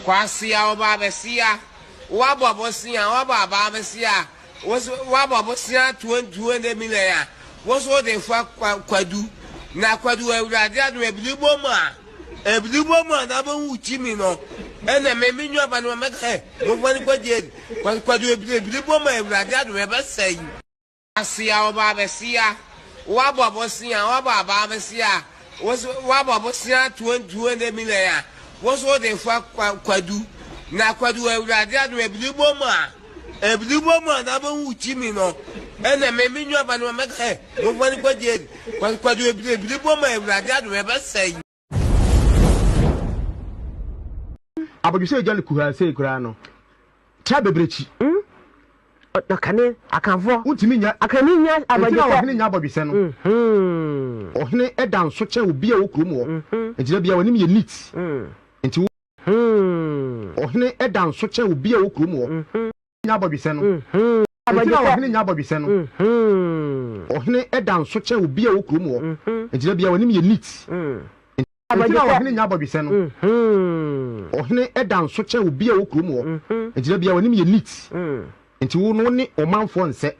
Kwasia obabesia wabobosia wabababesia wabobosia 20 million was what they fa kwadu na kwadu awurade adu ebiliboma na ba wuchi mi no ene me minyu aba no meka mo fani kwadu ebiliboma awurade adu e besai kwasia obabesia wabobosia wabababesia was wabobosia 20 million was what they fa kwadu na kwadu awurade adu ebiliboma na ba wuchi mi no ene me minyu aba no meka mo fani kwadu ebiliboma awurade adu e besai abodwese ejale kuha sei kura no tra bebrechi Kane akanfo untimi nya akaninya abodwese ohene nya abodwese no ohene edan so che obi a wokrom wo ejira bia wani me neat enti ohene edan so che obi a wokrom wo nya abodwese no ohene nya abodwese no ohene edan so che obi a wokrom wo ejira bia wani me neat ohene nya abodwese no ohene edan so che obi a wokrom wo ejira bia wani me neat enti wo no ne omanfo nse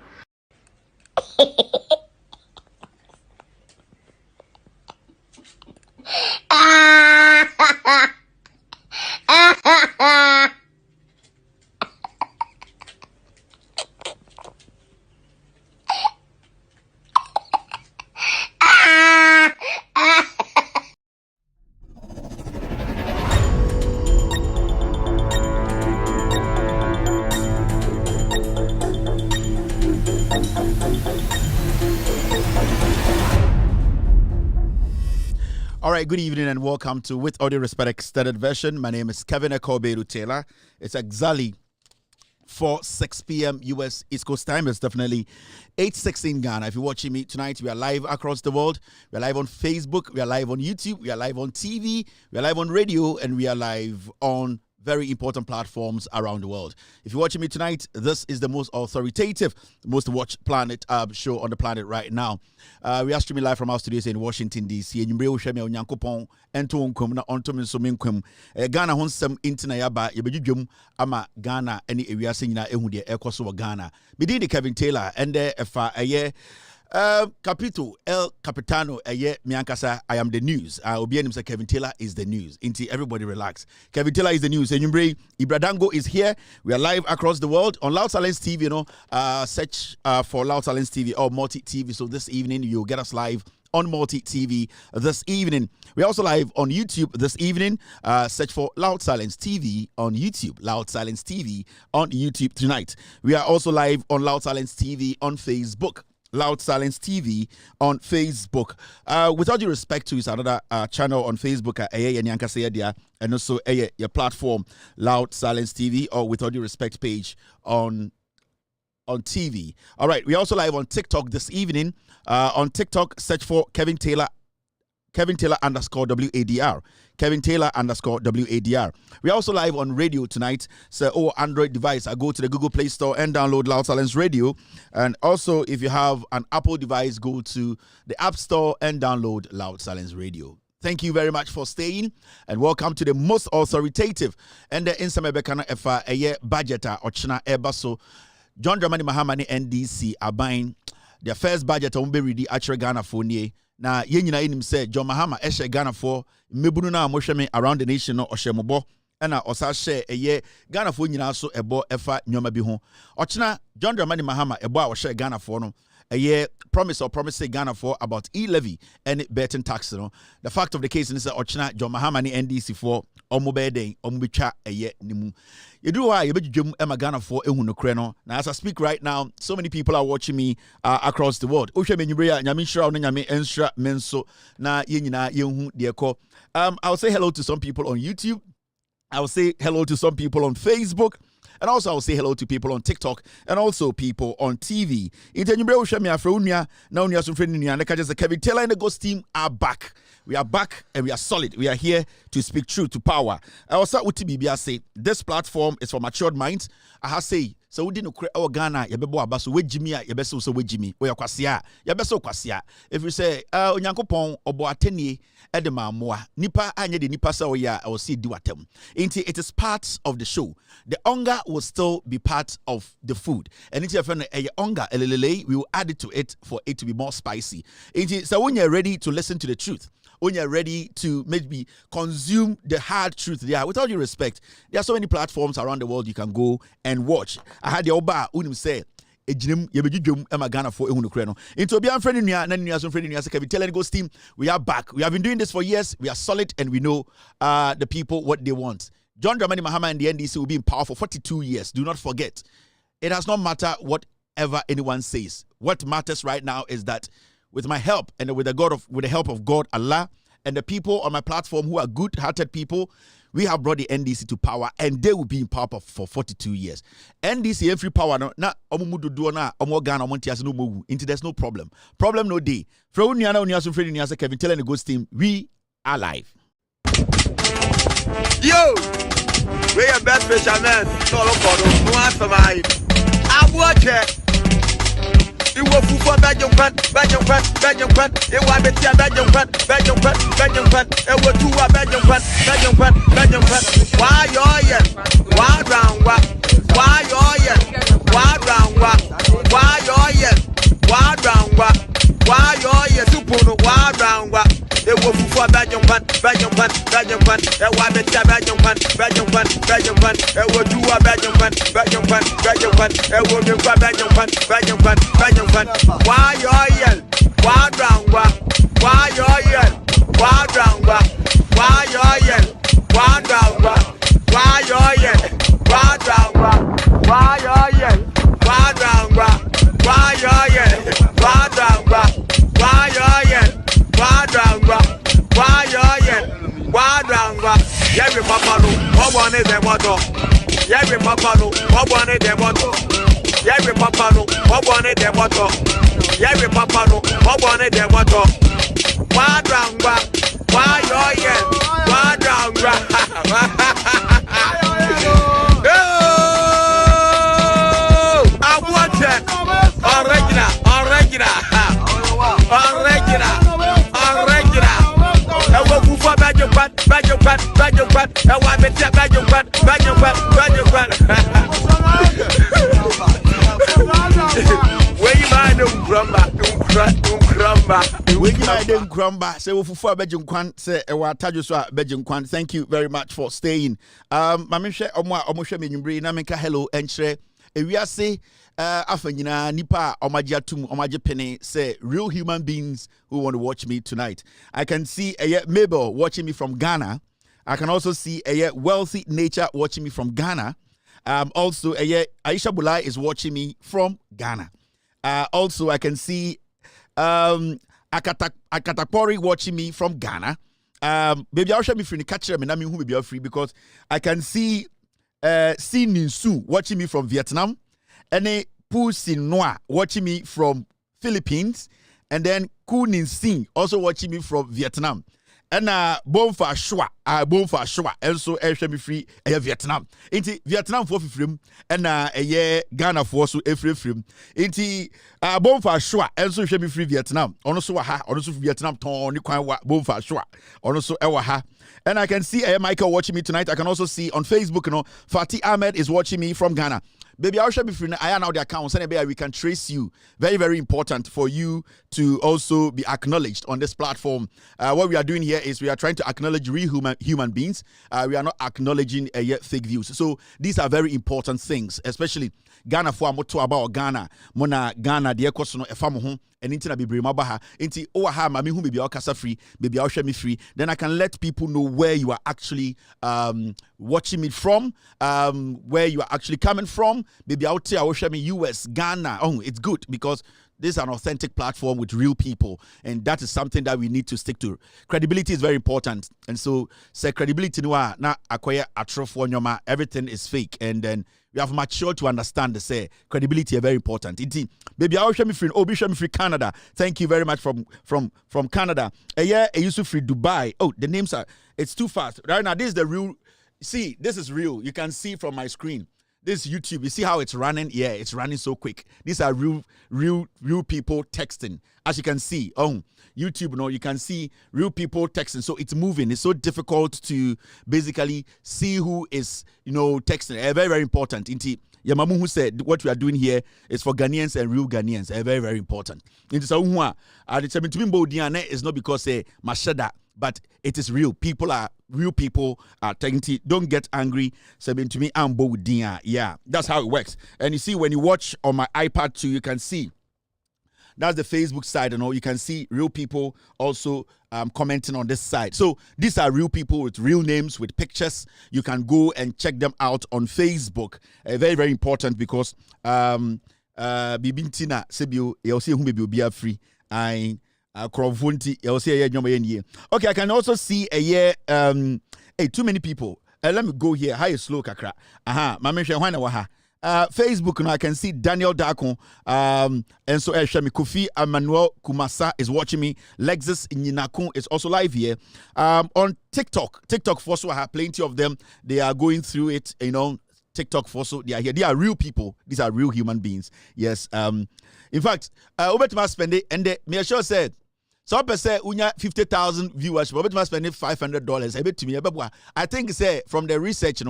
All right, good evening and welcome to With Audio Respect Extended Version. My name is Kevin Ekoberu Taylor. It's exactly 6 p.m. US East Coast time. It's definitely 8:16 Ghana. If you're watching me tonight, we are live across the world. We are live on Facebook. We are live on YouTube. We are live on TV. We are live on radio. And we are live on very important platforms around the world. If you're watching me tonight, this is the most authoritative, most watched planet show on the planet right now. We are streaming live from our studios in Washington, D.C. And you share me on Yankopon and Tonkum, na Ontomin Sominkum. Ghana Honsam Intina Yaba, Yabajum, Ama Ghana, any area singing Ehudia, Ecoso Ghana. Bidini Kevin Taylor, and there, a year. Capito El Capitano Miankasa, I am the news. Obianim say Kevin Taylor is the news. Inti everybody relax. Kevin Taylor is the news. Enyumbre Ibradango is here. We are live across the world on Loud Silence TV, you know. Search for Loud Silence TV or Multi TV. So this evening you'll get us live on Multi TV this evening. We're also live on YouTube this evening. Search for Loud Silence TV on YouTube. Loud Silence TV on YouTube tonight. We are also live on Loud Silence TV on Facebook. Loud Silence TV on Facebook. With all due respect to, is another channel on Facebook, and also your platform, Loud Silence TV, or with all due respect page on TV. All right, we're also live on TikTok this evening. On TikTok, search for Kevin Taylor _WADR. Kevin Taylor _WADR. We're also live on radio tonight. So, Android device, I go to the Google Play Store and download Loud Silence Radio. And also, if you have an Apple device, go to the App Store and download Loud Silence Radio. Thank you very much for staying, and welcome to the most authoritative and the Insamebekana Efa Eye Budgeter Ochina Ebaso. John Dramani Mahama NDC are buying their first budget on Beridi Achre Ghana for nie. Na yenyina enim say John Mahama ehye Ghana for mebunu na mohweme around the nation no ohyemobo na osa share eye Ghana for nyina so ebo efa nyoma bi ho ochina John Dramani Mahama ebo a ohye Ghana for no eye promise Ghana for about E-Levy and betting tax no. The fact of the case is that ochina John Mahama ni NDC for omobeden ombetwa eye nimu yedu wa yebedwum ema Ghana for ehunu kre no. Now as I speak right now, so many people are watching me across the world. Ohwe menybre ya nyame nhira no nyame ensra menso na yenyina yehu de ko. I'll say hello to some people on YouTube. I'll say hello to some people on Facebook. And also I'll say hello to people on TikTok and also people on TV. The Kevin Taylor and the Ghost team are back. We are back and we are solid. We are here to speak truth to power. I will start with TBB. Say this platform is for matured minds. I say so we didn't create our Ghana. Yabebo abaso we Jimmy. Yabeso so we Jimmy. We are kwasia. Yabeso kwasia. If we say onyankopon obo atenie edema moa nipa anye de nipa sa oya I will see do atem. It is part of the show. The hunger will still be part of the food. And it's a hunger elelele. We will add it to it for it to be more spicy. So when you're ready to listen to the truth, when you're ready to maybe consume the hard truth there, with all due respect, there are so many platforms around the world you can go and watch. I had the Oba unim say Ejim yebejum ema Ghana for ehunu kre no. Into obi amfreni nua na nua so mfreni nua se Kevin Taylor and Ghost team. We are back. We have been doing this for years. We are solid and we know the people what they want. John Dramani Mahama and the NDC will be in power for 42 years. Do not forget. It does not matter whatever anyone says. What matters right now is that with my help and with the help of God, Allah, and the people on my platform who are good-hearted people, we have brought the NDC to power, and they will be in power for 42 years. NDC every power na omumudu do na omogana omontias no mogu. Into there's no problem. Problem no day. From Uniana Uniasu Freddy Niasa Kevin Taylor and the Ghost team, we are live. Yo, we are best fishermen. No answer my. I watch it. You will for Belgium front. It was Betia Belgium front. It was two Belgium front. Why you're here? Why round what? Why you're here? Why round what? Why you're here? Why round what? Why you're here? Super why round what? It was for Belgium front. It was Betia Belgium front. It was two Belgium front. It was why you're here? Why round what? Why you're here? Why round what? Why you're here? Why round what? Why you're here? Why round what? Why you're here? Why round what? Why you're here? Why round what? Why you're here? Why round what? Why you're here? Why round what? Yeah, we papa no. What one is the motto? Yeah, we papa no. What one is the motto? Yeah, we papa no. What one is the motto? Yeah, we papa no. What one is the motto? Why round what? Why you're here? Why round what? I want it. Original. I want to for bad your quad. I want to take bad your quad. Where you mind don't grumba. Say for Belgium Kwan say Tajo Belgium Kwan. Thank you very much for staying. Mamisha Omosha Minumbre Namika hello and share. We are say afanyina nipa omaji atum omaji penny say real human beings who want to watch me tonight. I can see Mabel watching me from Ghana. I can also see Wealthy Nature watching me from Ghana. Also Aisha Bulai is watching me from Ghana. Also I can see Akatakpori watching me from Ghana. Baby I'll show me free catch them and who be free because I can see Si Ninsu watching me from Vietnam. And then Pu Sin Noa watching me from Philippines, and then Ku Nin Sing also watching me from Vietnam. And Bonfa Shwa, and so me free Vietnam. Inti Vietnam for film, and Ghana for so every film. Inti Bonfa Shwa, and so me free Vietnam. Also Vietnam ton Bonfa Shwa, also Ewaha. And I can see Michael watching me tonight. I can also see on Facebook, Fatih Ahmed is watching me from Ghana. Baby, I'll show you free. I know the accounts, and we can trace you. Very, very important for you to also be acknowledged on this platform. What we are doing here is we are trying to acknowledge real human beings. We are not acknowledging fake views. So these are very important things, especially Ghana for moto about Ghana. Mona Ghana, the ekosono efamu and intina be mabaha. Inti owaha mami hu baby kasa free. Baby I'll show me free. Then I can let people know where you are actually watching me from, where you are actually coming from. Baby I'll tell you, show me US, Ghana. Oh, it's good because this is an authentic platform with real people, and that is something that we need to stick to. Credibility is very important, and so say credibility na acquire atrofo everything is fake, and then we have matured to understand the say credibility is very important. Baby, I'll show me free. Oh, show me free Canada. Thank you very much from Canada. Yusuf free Dubai. Oh, the names are it's too fast right now. This is the real. See, this is real. You can see from my screen. This YouTube, you see how it's running? Yeah, it's running so quick. These are real people texting. As you can see on YouTube, you can see real people texting. So it's moving. It's so difficult to basically see who is, texting. Very, very important. Inti Yamamu who said what we are doing here is for Ghanaians and real Ghanaians. Very, very important. Inti Sawunwa, it's not because Mashada, but it is real. Real people are taking. Don't get angry. To me, I'm both. Yeah, that's how it works. And you see, when you watch on my iPad too, you can see that's the Facebook side. You can see real people also commenting on this side. So these are real people with real names, with pictures. You can go and check them out on Facebook. Very, very important because Bibintina Sebio, you'll see whom will be free. Okay, I can also see too many people. Let me go here. How is slow kakra? Facebook, I can see Daniel Dakon, and so Kofi Emmanuel Kumasa is watching me. Lexus Ninakun is also live here. On TikTok for so I have plenty of them. They are going through it, TikTok for so they are here. They are real people. These are real human beings. Yes. In fact, over to my spend it, and me sure said. So I say unya 50,000 viewers, but we spend $500. I think say from the research,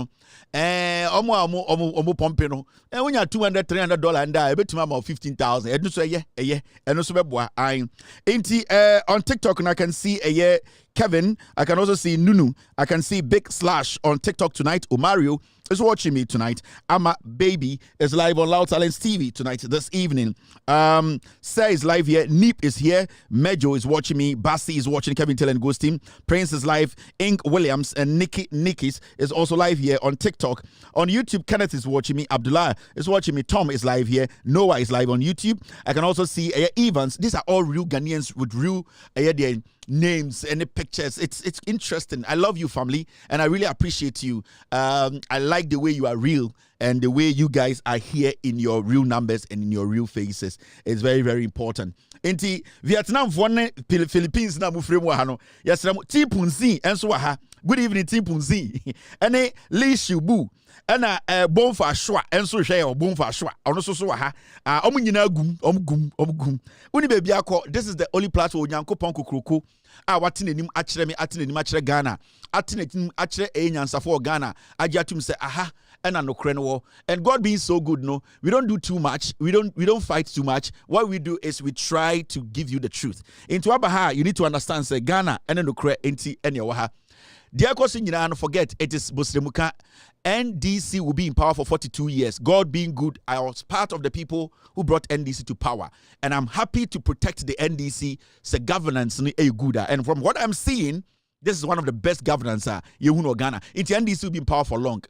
omo pumping and unya $200-300 and I bet about 15,000. And so and also on TikTok and I can see Kevin, I can also see Nunu, I can see Big Slash on TikTok tonight. Omario is watching me tonight. Ama Baby is live on Loud Talents TV tonight, this evening. Say is live here. Neep is here. Mejo is watching me. Basti is watching Kevin Tell and Ghost Team. Prince is live. Ink Williams and Nikis is also live here on TikTok. On YouTube, Kenneth is watching me. Abdullah is watching me. Tom is live here. Noah is live on YouTube. I can also see Evans. These are all real Ghanaians with real their names and the pictures. It's interesting. I love you, family, and I really appreciate you. I like the way you are real and the way you guys are here in your real numbers and in your real faces. It's very, very important. Inti Vietnam Philippines na mufremu ha no. Yes, Ti Punzi enso ha. Good evening, Team Punzi. Ene Lee Shubu. Ena Bonfa Shwa. Enso share or Bonfa Shwa. Ono so ha. Omunyina gum. Uni baby ako. This is the only platform Nyanko Ponko Kruku. Watine nim achire me atine nim achire Ghana. Atine nim achire enyansa for Ghana. Ajatum say aha. And God being so good, no, we don't do too much. We don't fight too much. What we do is we try to give you the truth. Into Abaha, you need to understand, say Ghana and then Ukre enti and Yawaha. Dear question, you forget it is Muslimuka. NDC will be in power for 42 years. God being good, I was part of the people who brought NDC to power, and I'm happy to protect the NDC. Say governance ni good. And from what I'm seeing, this is one of the best governance. Yehuno Ghana. Into NDC will be in power for long.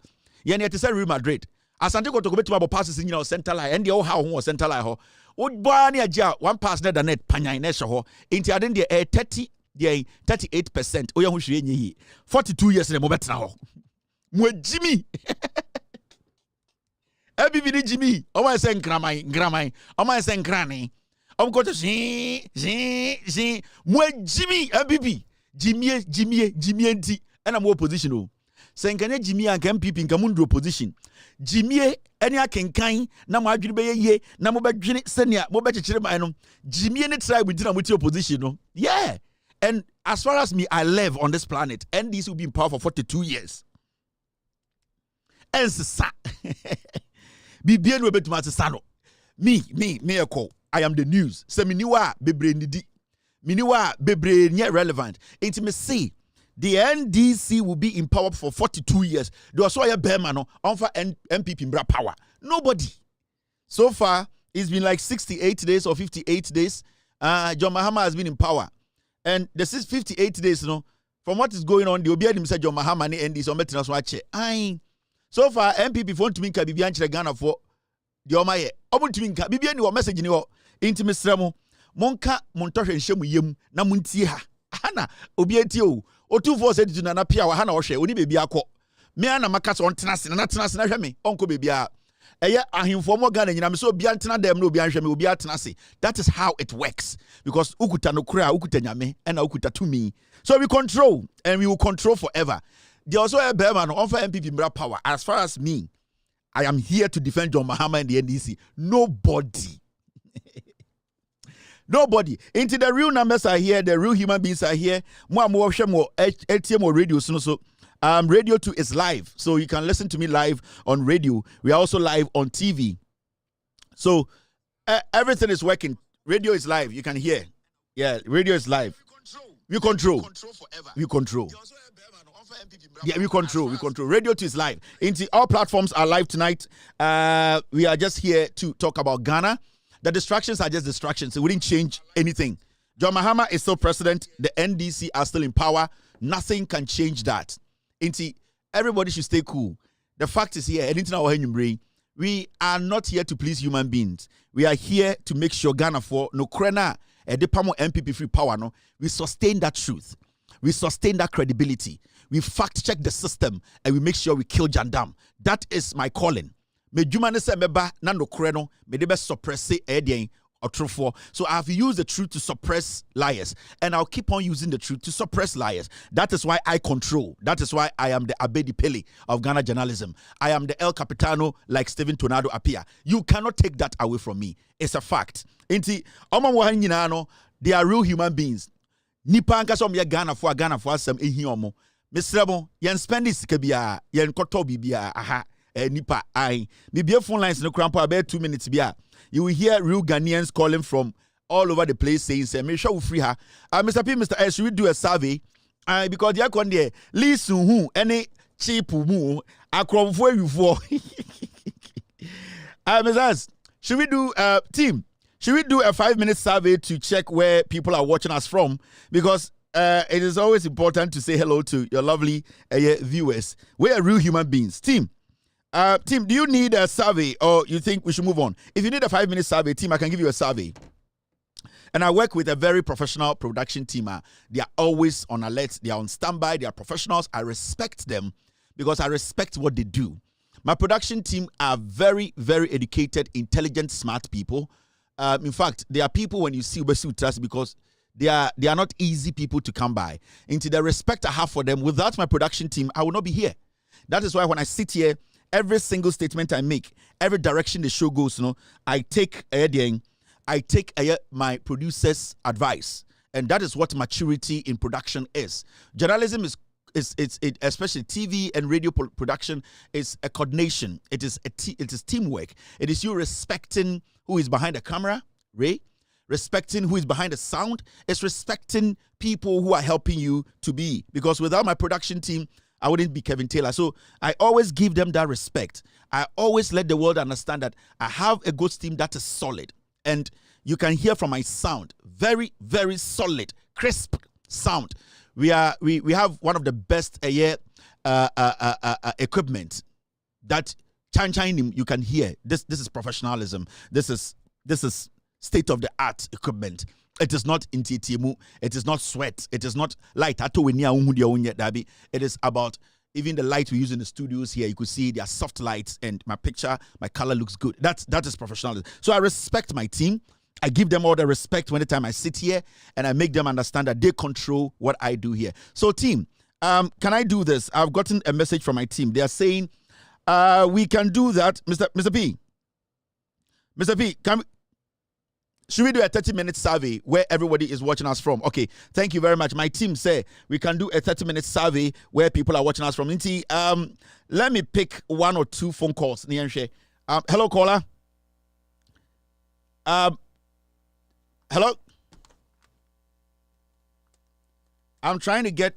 Yet to say Real Madrid. Asante go to go to passes in your center line, and the old how center line ho. Would buy one pass net and net panya in Esho. Into adding the 38%. Oya who 42 years in the moment now. Mwe Jimmy. Everybody Jimmy. Oh my saying gramai. Oh my saying granny. I'm going to see. Mwe Jimmy. Everybody. Jimmy and I'm more positional. Senkane Jimmy and MPP in Kamundu opposition. Jimmy any akenkan na mo adwene be ye na mo badwene senia mo bechechere man Jimmy any try with opposition no. Yeah. And as far as me I live on this planet, and this will be in power for 42 years. And sa Bibian we betuma sano. Me eko. I am the news. Se me niwa bebre nidi. Me niwa bebre nye relevant. Intimacy. The NDC will be in power for 42 years. There was a Berman on for MPP Mbra power. Nobody. So far, it's been like 68 days or 58 days. John Mahama has been in power. And this is 58 days, from what is going on, the Obi himself, John Mahama, and NDC, so far, MPP want to make a Bibian Ghana for the Omaye. I want to make a Bibian message in your intimate Stramo. Monka Montosh and Shemu Yem, Namuntia. Hana, Obietio. O 24 said to Nana Pia Hana or She, only baby ako. Me and Makas on Tenas and Natnas and me, Uncle Baby. I inform more Ghana, and I'm so Biantana dem no Biansham will be at Tanasi. That is how it works. Because Ukuta no Kura, Ukutanyame, and Ukuta to me. So we control, and we will control forever. There also a Berman on for MPP Mbra power. As far as me, I am here to defend John Mahama and the NDC. Nobody. Nobody. Into the real numbers are here, the real human beings are here. More ATM or radio so. Radio 2 is live, so you can listen to me live on radio. We are also live on TV. So everything is working. Radio is live. You can hear. Yeah, radio is live. We control. We control. Yeah, we control. Radio 2 is live. Into all platforms are live tonight. We are just here to talk about Ghana. The distractions are just distractions. It wouldn't change anything. John Mahama is still president. The NDC are still in power. Nothing can change that. Everybody should stay cool. The fact is here, we are not here to please human beings. We are here to make sure Ghana for no krena edepamo MPP free power. No, we sustain that truth. We sustain that credibility. We fact check the system and we make sure we kill Jandam. That is my calling. Me jumane se meba na no kreno me debe suppress edien. So I have used the truth to suppress liars, and I'll keep on using the truth to suppress liars. That is why I control. That is why I am the Abedi Pele of Ghana journalism. I am the El Capitano like Stephen Tornado Apia. You cannot take that away from me. It's a fact. They are real human beings. Nipa anka som ye Ghana for asem ehiomo. Mesrebo yen spend this kebia yen koto bibia aha nipa ai. Bibia phone lines no crampo about 2 minutes bia. You will hear real Ghanaians calling from all over the place saying, "Say, make sure we free her." Mr. P, Mr. S, should we do a survey? Because they are going there. Listen, who any cheap mu akrom for you for. Mr. S, should we do team? Should we do a 5-minute survey to check where people are watching us from? Because it is always important to say hello to your lovely viewers. We are real human beings, team. Team, do you need a survey or you think we should move on? If you need a 5-minute survey, team, I can give you a survey. And I work with a very professional production team. They are always on alert. They are on standby. They are professionals. I respect them because I respect what they do. My production team are very, very educated, intelligent, smart people. In fact, they are people when you see Ubesu Trust because They are not easy people to come by. Into the respect I have for them, without my production team, I will not be here. That is why when I sit here, every single statement I make, every direction the show goes, I take my producer's advice. And that is what maturity in production is. Journalism is especially TV and radio production is a coordination. It is teamwork. It is you respecting who is behind the camera, Ray, respecting who is behind the sound. It's respecting people who are helping you to be. Because without my production team, I wouldn't be Kevin Taylor. So I always give them that respect. I always let the world understand that I have a good team that is solid. And you can hear from my sound, very, very solid, crisp sound. We have one of the best equipment that you can hear. This is professionalism. This is state of the art equipment. It is not intitimu. It is not sweat. It is not light. It is about even the light we use in the studios here. You could see they are soft lights, and my color looks good. That is professionalism. So I respect my team. I give them all the respect when the time I sit here, and I make them understand that they control what I do here. So team, can I do this? I've gotten a message from my team. They are saying, we can do that. Mr. P, should we do a 30-minute survey where everybody is watching us from? Okay, thank you very much. My team say we can do a 30-minute survey where people are watching us from. Let me pick one or two phone calls. Hello, caller. Hello. I'm trying to get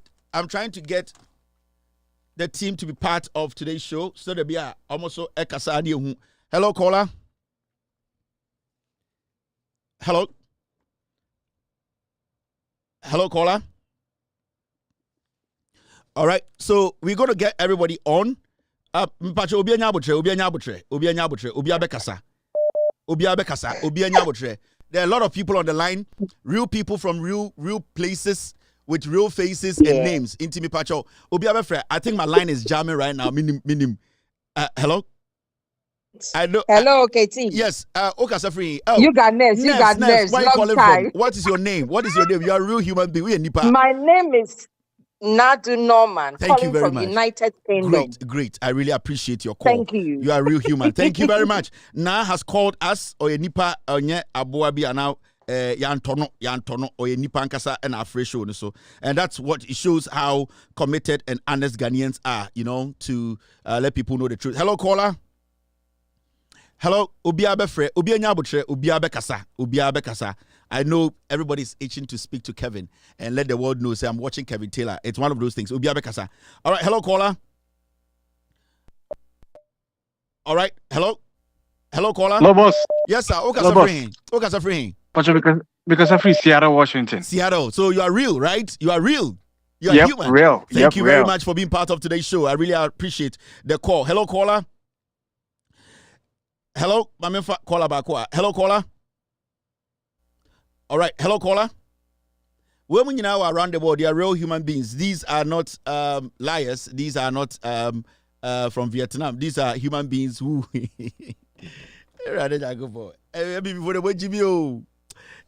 the team to be part of today's show. So there be almost a kasani. Hello, caller. Hello. Hello, caller. All right. So we're going to get everybody on. There are a lot of people on the line, real people from real places with real faces and names. Intimi Pacho. I think my line is jamming right now. Minim. Hello? I know. Hello, KT. Yes. Okasafri. You got nerves. You got nerves. Where are you calling from? What is your name? You are a real human being. My name is Nadu Norman. Thank you very from much. United Kingdom. Great. I really appreciate your call. Thank you. You are a real human. Thank you very much. Na has called us Oyenipa Onye Abuabi now. Yantono Oyenipa Nkasa and Afresho so, and that's what it shows how committed and honest Ghanaians are, to let people know the truth. Hello, caller. Hello, Obiabefre, Obianyabutre, Obiabekasa. I know everybody's itching to speak to Kevin and let the world know. Say, I'm watching Kevin Taylor. It's one of those things. Obiabekasa. All right, hello, caller. All right, hello, caller. Hello, boss. Yes, sir. Okasafrihin. Because I'm from Seattle, Washington. Seattle. So you are real, right? You are real. You are human. Real. Thank you very much for being part of today's show. I really appreciate the call. Hello, caller. Hello, caller back. Hello, caller. All right, hello, caller. Women now around the world, they are real human beings. These are not liars. These are not from Vietnam. These are human beings who. Before the Jimmy,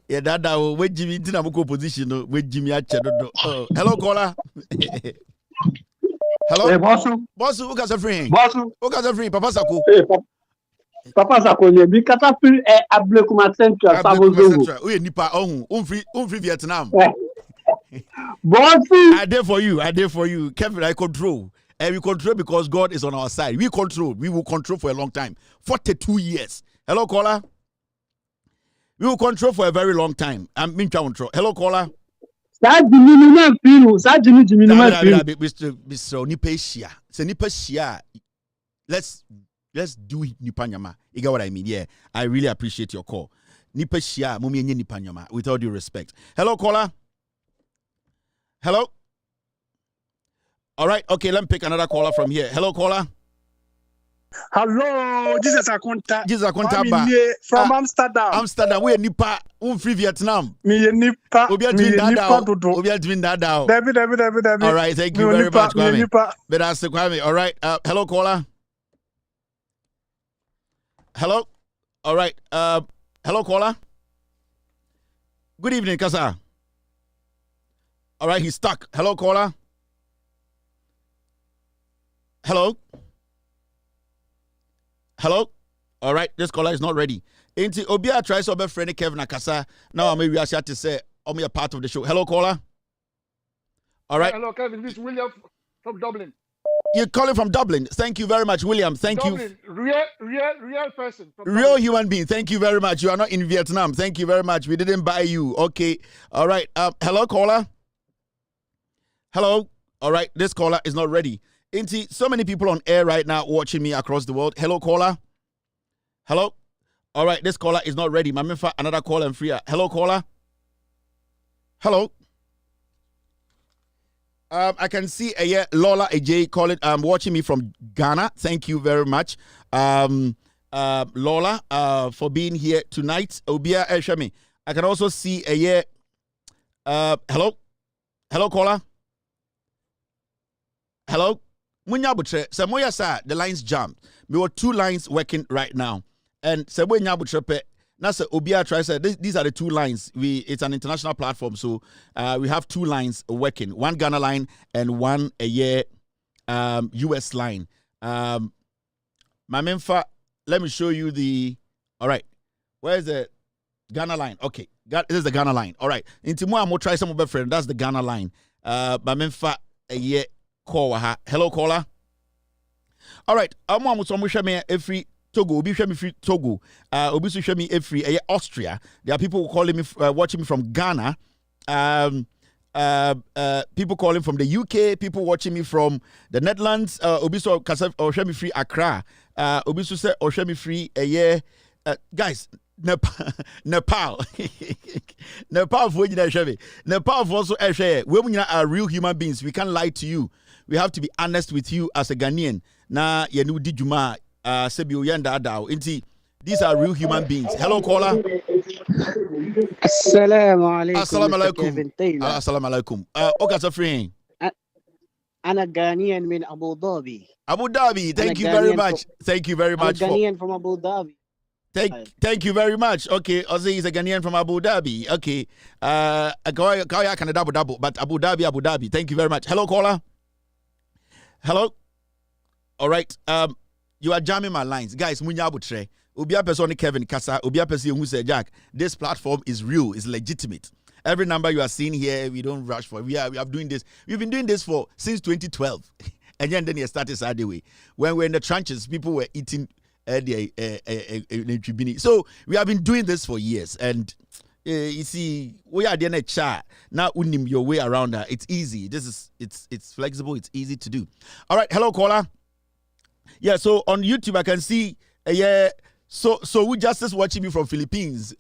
yeah, that when Jimmy in a position, when Jimmy hello, caller. Hello, hey, boss, who got a free? Papa Saku. Papa Sakonye bi kata fil Ablekuma Central Sabozo. We nipa free Vietnam. Bossy. I there for you. Kevin, I control. And we control because God is on our side. We control. We will control for a long time. 42 years. Hello, caller. We will control for a very long time. I'm in control. Hello, caller. Mr. Nipesia. Nipesia. Let's do it, Nipanyama. You get what I mean? Yeah, I really appreciate your call. Nipesia, Mumi Nipanyama, with all due respect. Hello, caller. Hello. All right, okay, let me pick another caller from here. Hello, caller. Hello, Jesus Akonta. From Amsterdam. Amsterdam, we Nipa, free Vietnam. Me Nipa. David. All right, thank you very much, Kwame. All right, hello, caller. Hello. All right. Hello, caller. Good evening, Kasa. All right, he's stuck. Hello, caller. Hello. Hello. All right, this caller is not ready. Inti Obia tries to be friend Kevin Akasa. Now maybe I should to say I'm a part of the show. Hello, caller. All right. Hello, Kevin. This is William from Dublin. You're calling from Dublin. Thank you very much, William. Thank Dublin. you. Real person. Real human being. Thank you very much. You are not in Vietnam. Thank you very much. We didn't buy you. Okay. All right. Hello, caller. Hello. All right. This caller is not ready. Inti, so many people on air right now watching me across the world. Hello, caller. Hello. All right. This caller is not ready. Mamifa, another call and free. Hello, caller. Hello. I can see Lola AJ calling. Watching me from Ghana. Thank you very much, Lola, for being here tonight. Obia Eshami. I can also see hello, caller. Hello, Munyabutre. Samoya sa the lines jammed. We were 2 lines working right now, and Samoya Butre. Now, Obia tries. These are the 2 lines. It's an international platform, so we have 2 lines working. 1 Ghana line and 1 US line. Mamemfa, let me show you the. All right, where's the Ghana line? Okay, this is the Ghana line. All right, into more, I'm gonna try some of my friend. That's the Ghana line. Mamemfa, call. Hello, caller. All right, I'm gonna every. Togo, Obi Shemi free Togo, Obi Shemi free Austria. There are people calling me, watching me from Ghana. People calling from the UK. People watching me from the Netherlands. Obi so Shemi free Accra. Obi so say Shemi free guys. Nepal, Nepal for Nepal for also we are real human beings. We can't lie to you. We have to be honest with you as a Ghanaian. Na yenu di juma. These are real human beings. Hello, caller. Assalamu alaikum. Assalamu alaikum. Assalamu alaikum. Okay, Safrin. I'm a Ghanaian in Abu Dhabi. Abu Dhabi. Thank you very much. Thank you very much. I'm a Ghanaian from Abu Dhabi. Thank you very much. Okay, Ozzy is a Ghanaian from Abu Dhabi. Okay. I can double, but Abu Dhabi. Thank you very much. Hello, caller. Hello. All right. You are jamming my lines. Guys, Munyabutre. Ubia person Kevin Kasa. Ubia person who said, Jack, this platform is real, is legitimate. Every number you are seeing here, we don't rush for. We are doing this. We've been doing this since 2012. And then you started Saturday way. When we're in the trenches, people were eating so we have been doing this for years. And you see, we are doing a chat. Now unim your way around that. It's easy. It's flexible, it's easy to do. All right, hello, caller. Yeah, so on YouTube I can see so we just watching me from Philippines.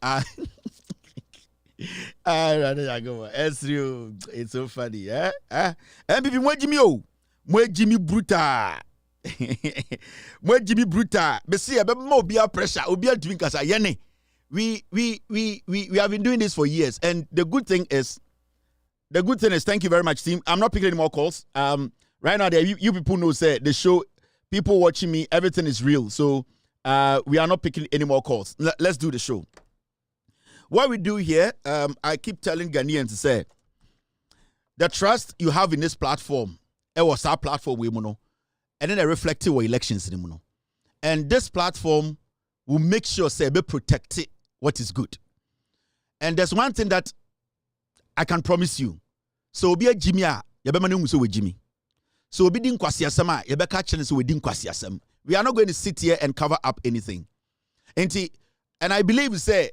It's real. It's so funny, and people mwe Jimmy Bruta. Mwe Jimmy Bruta. But see, be pressure, obia drink as a yene. We have been doing this for years, and the good thing is, thank you very much, team. I'm not picking any more calls. Right now, you people know say the show. People watching me, everything is real. So we are not picking any more calls. Let's do the show. What we do here, I keep telling Ghanaians to say, the trust you have in this platform, it was our platform, and then I reflect your elections. And this platform will make sure, say, be protected what is good. And there's one thing that I can promise you. So be a Jimmy, with Jimmy. So we didn't we are not going to sit here and cover up anything. And I believe say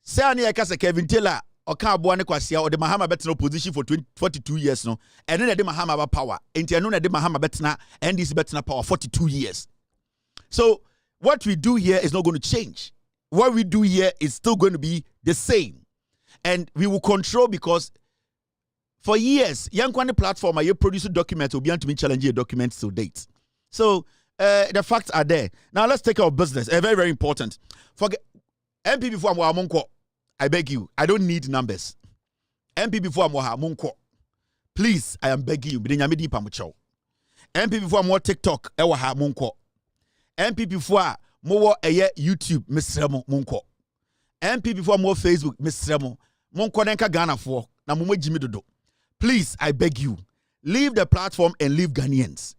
Kevin Taylor or Kwasia or the Mahama Betna position for 42 years no, and then the Mahama power. And the Mahama Betna and this Betna power 42 years. So what we do here is not going to change. What we do here is still going to be the same. And we will control because for years, young one platform, you produce documents will be able to challenge your documents to date. So the facts are there. Now let's take our business. Very, very important. Forget MP before Monko. I beg you. I don't need numbers. MP before Monko. Please, I am begging you. MP before more TikTok. Ewa Monko. MP before more YouTube. Mr. Monko. MP before more Facebook. Mr. Monko nenka Ghana for na mumo Jimmy dodo. Please, I beg you, leave the platform and leave Ghanaians.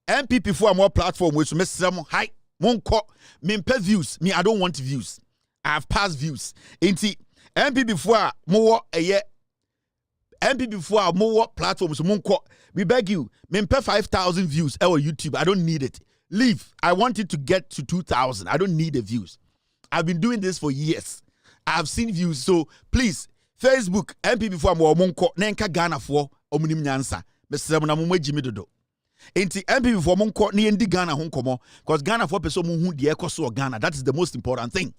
MPP for more platform which miss some high monko mempe views. Me, I don't want views. I have past views. Inti MPP for more a year. MPP for more platforms monko. We beg you, mempe 5,000 views on YouTube. I don't need it. Leave. I want it to get to 2,000. I don't need the views. I've been doing this for years. I have seen views. So please, Facebook MPP for more monko. Nenka Ghana for omunim nyansa. Mr. Munamwe Jimmy Dodo. Enti MPP for monko ni endi Ghana honkomo because Ghana for person who the ekoso Ghana. That is the most important thing.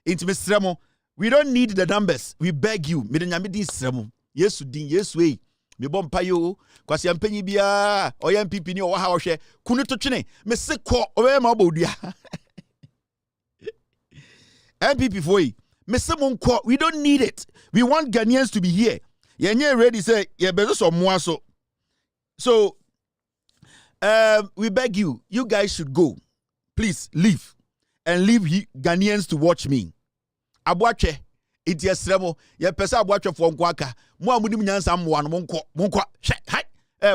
Enti Mr. Mo, we don't need the numbers. We beg you. Me nyame di sremo. Yesu din Yesu e. Me bom payo kwasi ampanyi bia o MPP ni o ha wo hwe kunu to twene me se ko o be ma bodua. MPP for yi me se monko we don't need it. We want Ghanaians to be here. Yenye ready say ye bezo so mo so. So we beg you, you guys should go. Please leave and leave Ghanaians to watch me. Abuache, it is Remo. Ye pesa abuache for nkwaka. Mo amudi nyansa mwa no monko. Hi.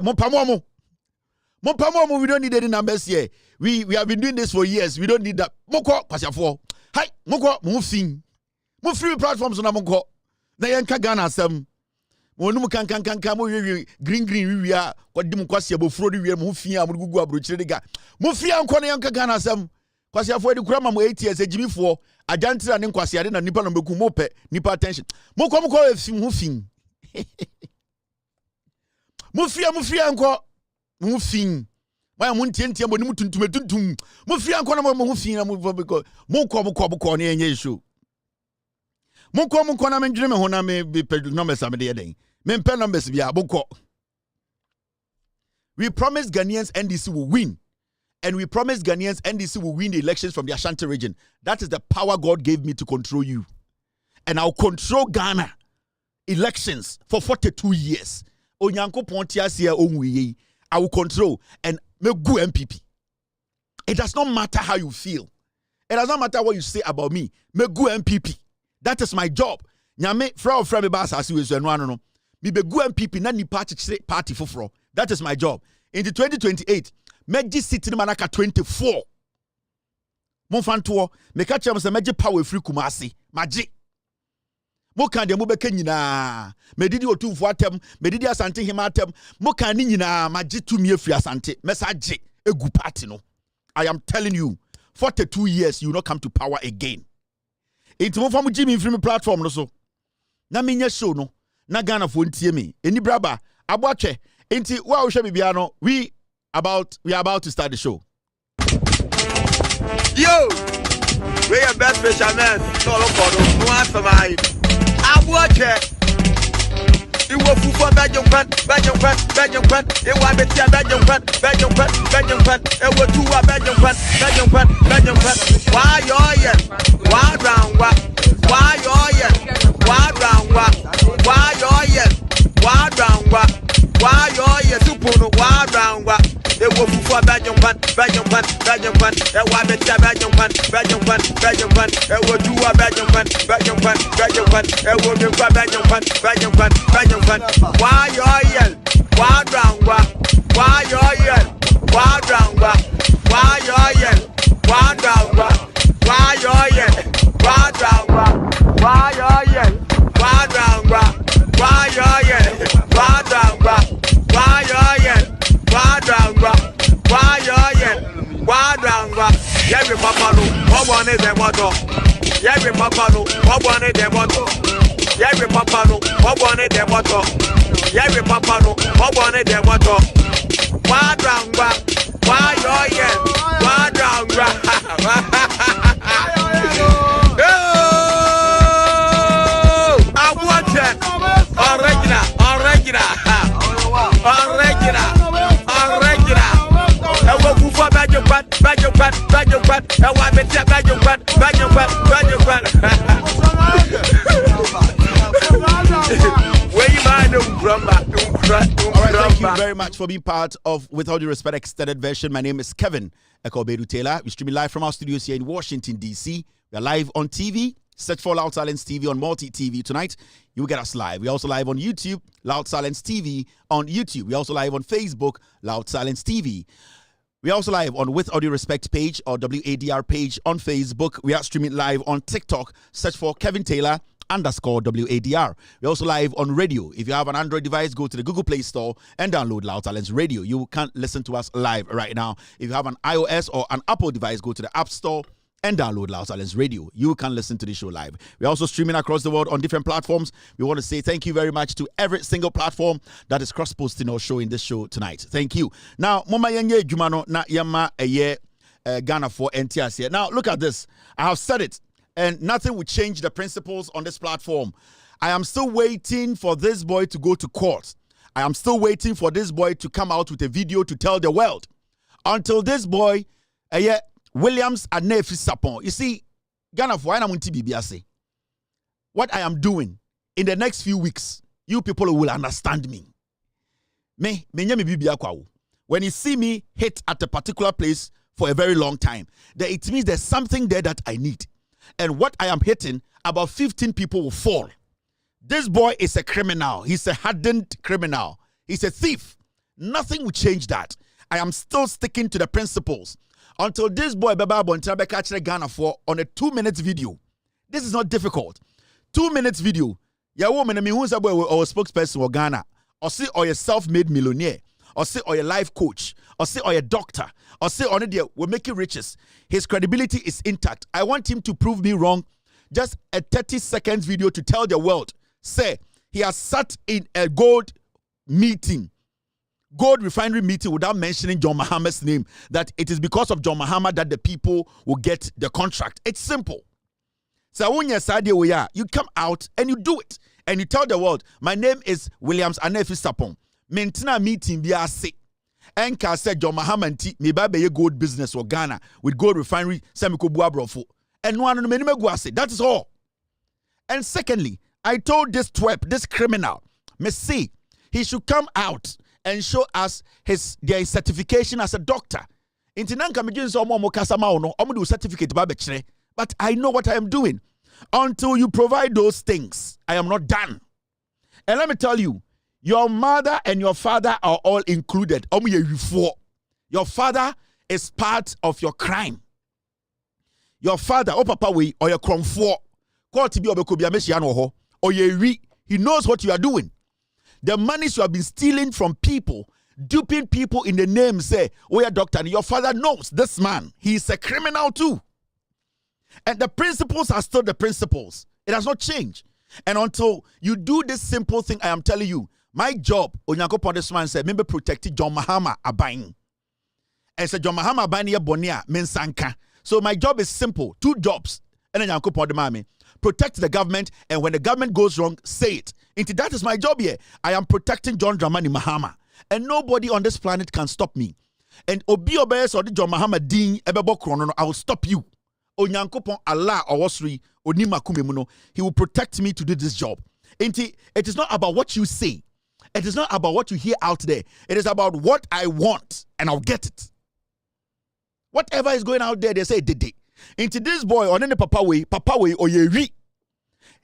Mopamomo. We don't need any numbers here. We have been doing this for years. We don't need that. Monko kwasiafo. Hi, monko mo fin. Mo free platforms na monko. Na yenka Ghana asem. Wonu kan mo green we are what dim kwase abofro de we mo fia mo gugu abrochire de ga mo fia nko ne yanka Ghana asem kwase afo de kura ma mo 8 years agimifo agantira ne kwase ade na nipa no beku mo pe nipa attention mo ko efim ho fin mo fia nko mo fin why mo ntie mo nim tuntum mo fia nko na mo ho fin na mo ko ne enye show mo ko na me ndwene me ho na me numbers am de den me pen numbers bia boko. We promise Ghanaians NDC will win. And we promise Ghanaians NDC will win the elections from the Ashanti region. That is the power God gave me to control you. And I'll control Ghana elections for 42 years. Onyanko Pontias here onwe. I will control and make good MPP. It does not matter how you feel. It does not matter what you say about me. Make good MPP. That is my job. Nyame fra me ba asase we so no. Me be gu MPP na ni party foforo. That is my job. In the 2028, meji city manaka 24. Mon fanto me ka chem se meji power free Kumasi. Maji. Mo kan de mo beka nyina. Me didi otumfo atem, me didi Asante hima atem. Mo kan ni nyina maji tumi free Asante. Mesaje egu party no. I am telling you, 42 years you will not come to power again. Enti mo famu Jimmy free me platform no so. Na me nya show no. Na Ghana fo ntie me. Eni braba aboache. Enti wa wo hwe bibia no. We are about to start the show. Yo! We are best fishermen. No lokodo. No answer my. Aboache. Iwo fufu Belgium fan. Ewa betia Belgium fan. Ewo tuwa Belgium fan. Why yo ye? Why round wa? Why yo ye? Why round wa? Why yo ye? Why round wa? Why yo ye? Supuno why round wa? Ewo fufu Belgium fan. Ewa betia Belgium fan. Ewo tuwa Belgium fan. Ewo nyukwa Belgium fan. Why yo ye? Why round wa? Why yo ye? Why round wa? Why yo ye? Why round wa? Why yo ye? Why round wa? Why yo ye? Why round wa? Why yo ye? Why round wa? Why yo ye? Why round wa? Why yo ye? Why round wa? Every papa no, what one is the motto? Every papa no, what one is the motto? Every papa no, what one is the motto? Every papa no, what one is the motto? Why round wa? Why yo ye? Why round wa? Thank you very much for being part of With All Due Respect Extended Version. My name is Kevin Ekobedu Taylor. We're streaming live from our studios here in Washington, D.C. We are live on TV Search for Loud Silence TV on Multi TV. Tonight, you will get us live. We're also live on YouTube, Loud Silence TV on YouTube. We're also live on Facebook, Loud Silence TV. We're also live on With Audio Respect page or WADR page on Facebook. We are streaming live on TikTok. Search for Kevin Taylor _WADR. We're also live on radio. If you have an Android device, go to the Google Play Store and download Loud Silence Radio. You can listen to us live right now. If you have an iOS or an Apple device, go to the App Store and download Loud Silence Radio. You can listen to the show live. We're also streaming across the world on different platforms. We want to say thank you very much to every single platform that is cross-posting or showing this show tonight. Thank you. Now, Mama Yenye Jumano na Yama Eye Ghana for NTS here. Now, look at this. I have said it, and nothing will change the principles on this platform. I am still waiting for this boy to go to court. I am still waiting for this boy to come out with a video to tell the world. Until this boy, Williams and Nefi Sapon. You see, Ghana for what I am doing in the next few weeks, you people will understand me. When you see me hit at a particular place for a very long time, then it means there's something there that I need. And what I am hitting, about 15 people will fall. This boy is a criminal. He's a hardened criminal. He's a thief. Nothing will change that. I am still sticking to the principles. Until this boy Baba Bontra catch Ghana for on a 2-minute video. This is not difficult. 2 minutes video. Ya woman, I mean, who's a boy or a spokesperson for Ghana? Or say, or a self-made millionaire. Or say, or a life coach. Or say, or a doctor. Or say, on it, we're making riches. His credibility is intact. I want him to prove me wrong. Just a 30-second video to tell the world. Say, he has sat in a gold refinery meeting without mentioning John Mahama's name. That it is because of John Mahama that the people will get the contract. It's simple. So when you come out and you do it. And you tell the world, my name is Williams Anefi Sapon. Maintain meeting be a say. Enka said John Mahama me babe gold business or Ghana with gold refinery semiko buabrofo. And one no menime say. That is all. And secondly, I told this twerp, this criminal, me say he should come out and show us their certification as a doctor. But I know what I am doing. Until you provide those things, I am not done. And let me tell you, your mother and your father are all included. Your father is part of your crime. Your father, papa we or your cromfo, he knows what you are doing. The monies you have been stealing from people, duping people in the name, say, oh, yeah, doctor, and your father knows this man. He is a criminal too. And the principles are still the principles. It has not changed. And until you do this simple thing, I am telling you, my job, Onyanko this man said, maybe protect John Mahama Abain. And said, John Mahama Abain ya bonia mensanka. So my job is simple. 2 jobs. And then Yanko Podemami. Protect the government, and when the government goes wrong, say it. That is my job here. I am protecting John Dramani Mahama. And nobody on this planet can stop me. And Obi Obeyes or the John Mahama Ding Ebebo Krono, I will stop you. Onyankopon Allah Owosri Onima Kumemuno, he will protect me to do this job. It is not about what you say. It is not about what you hear out there. It is about what I want, and I'll get it. Whatever is going out there, they say dede. Into this boy on any papa way or ye re.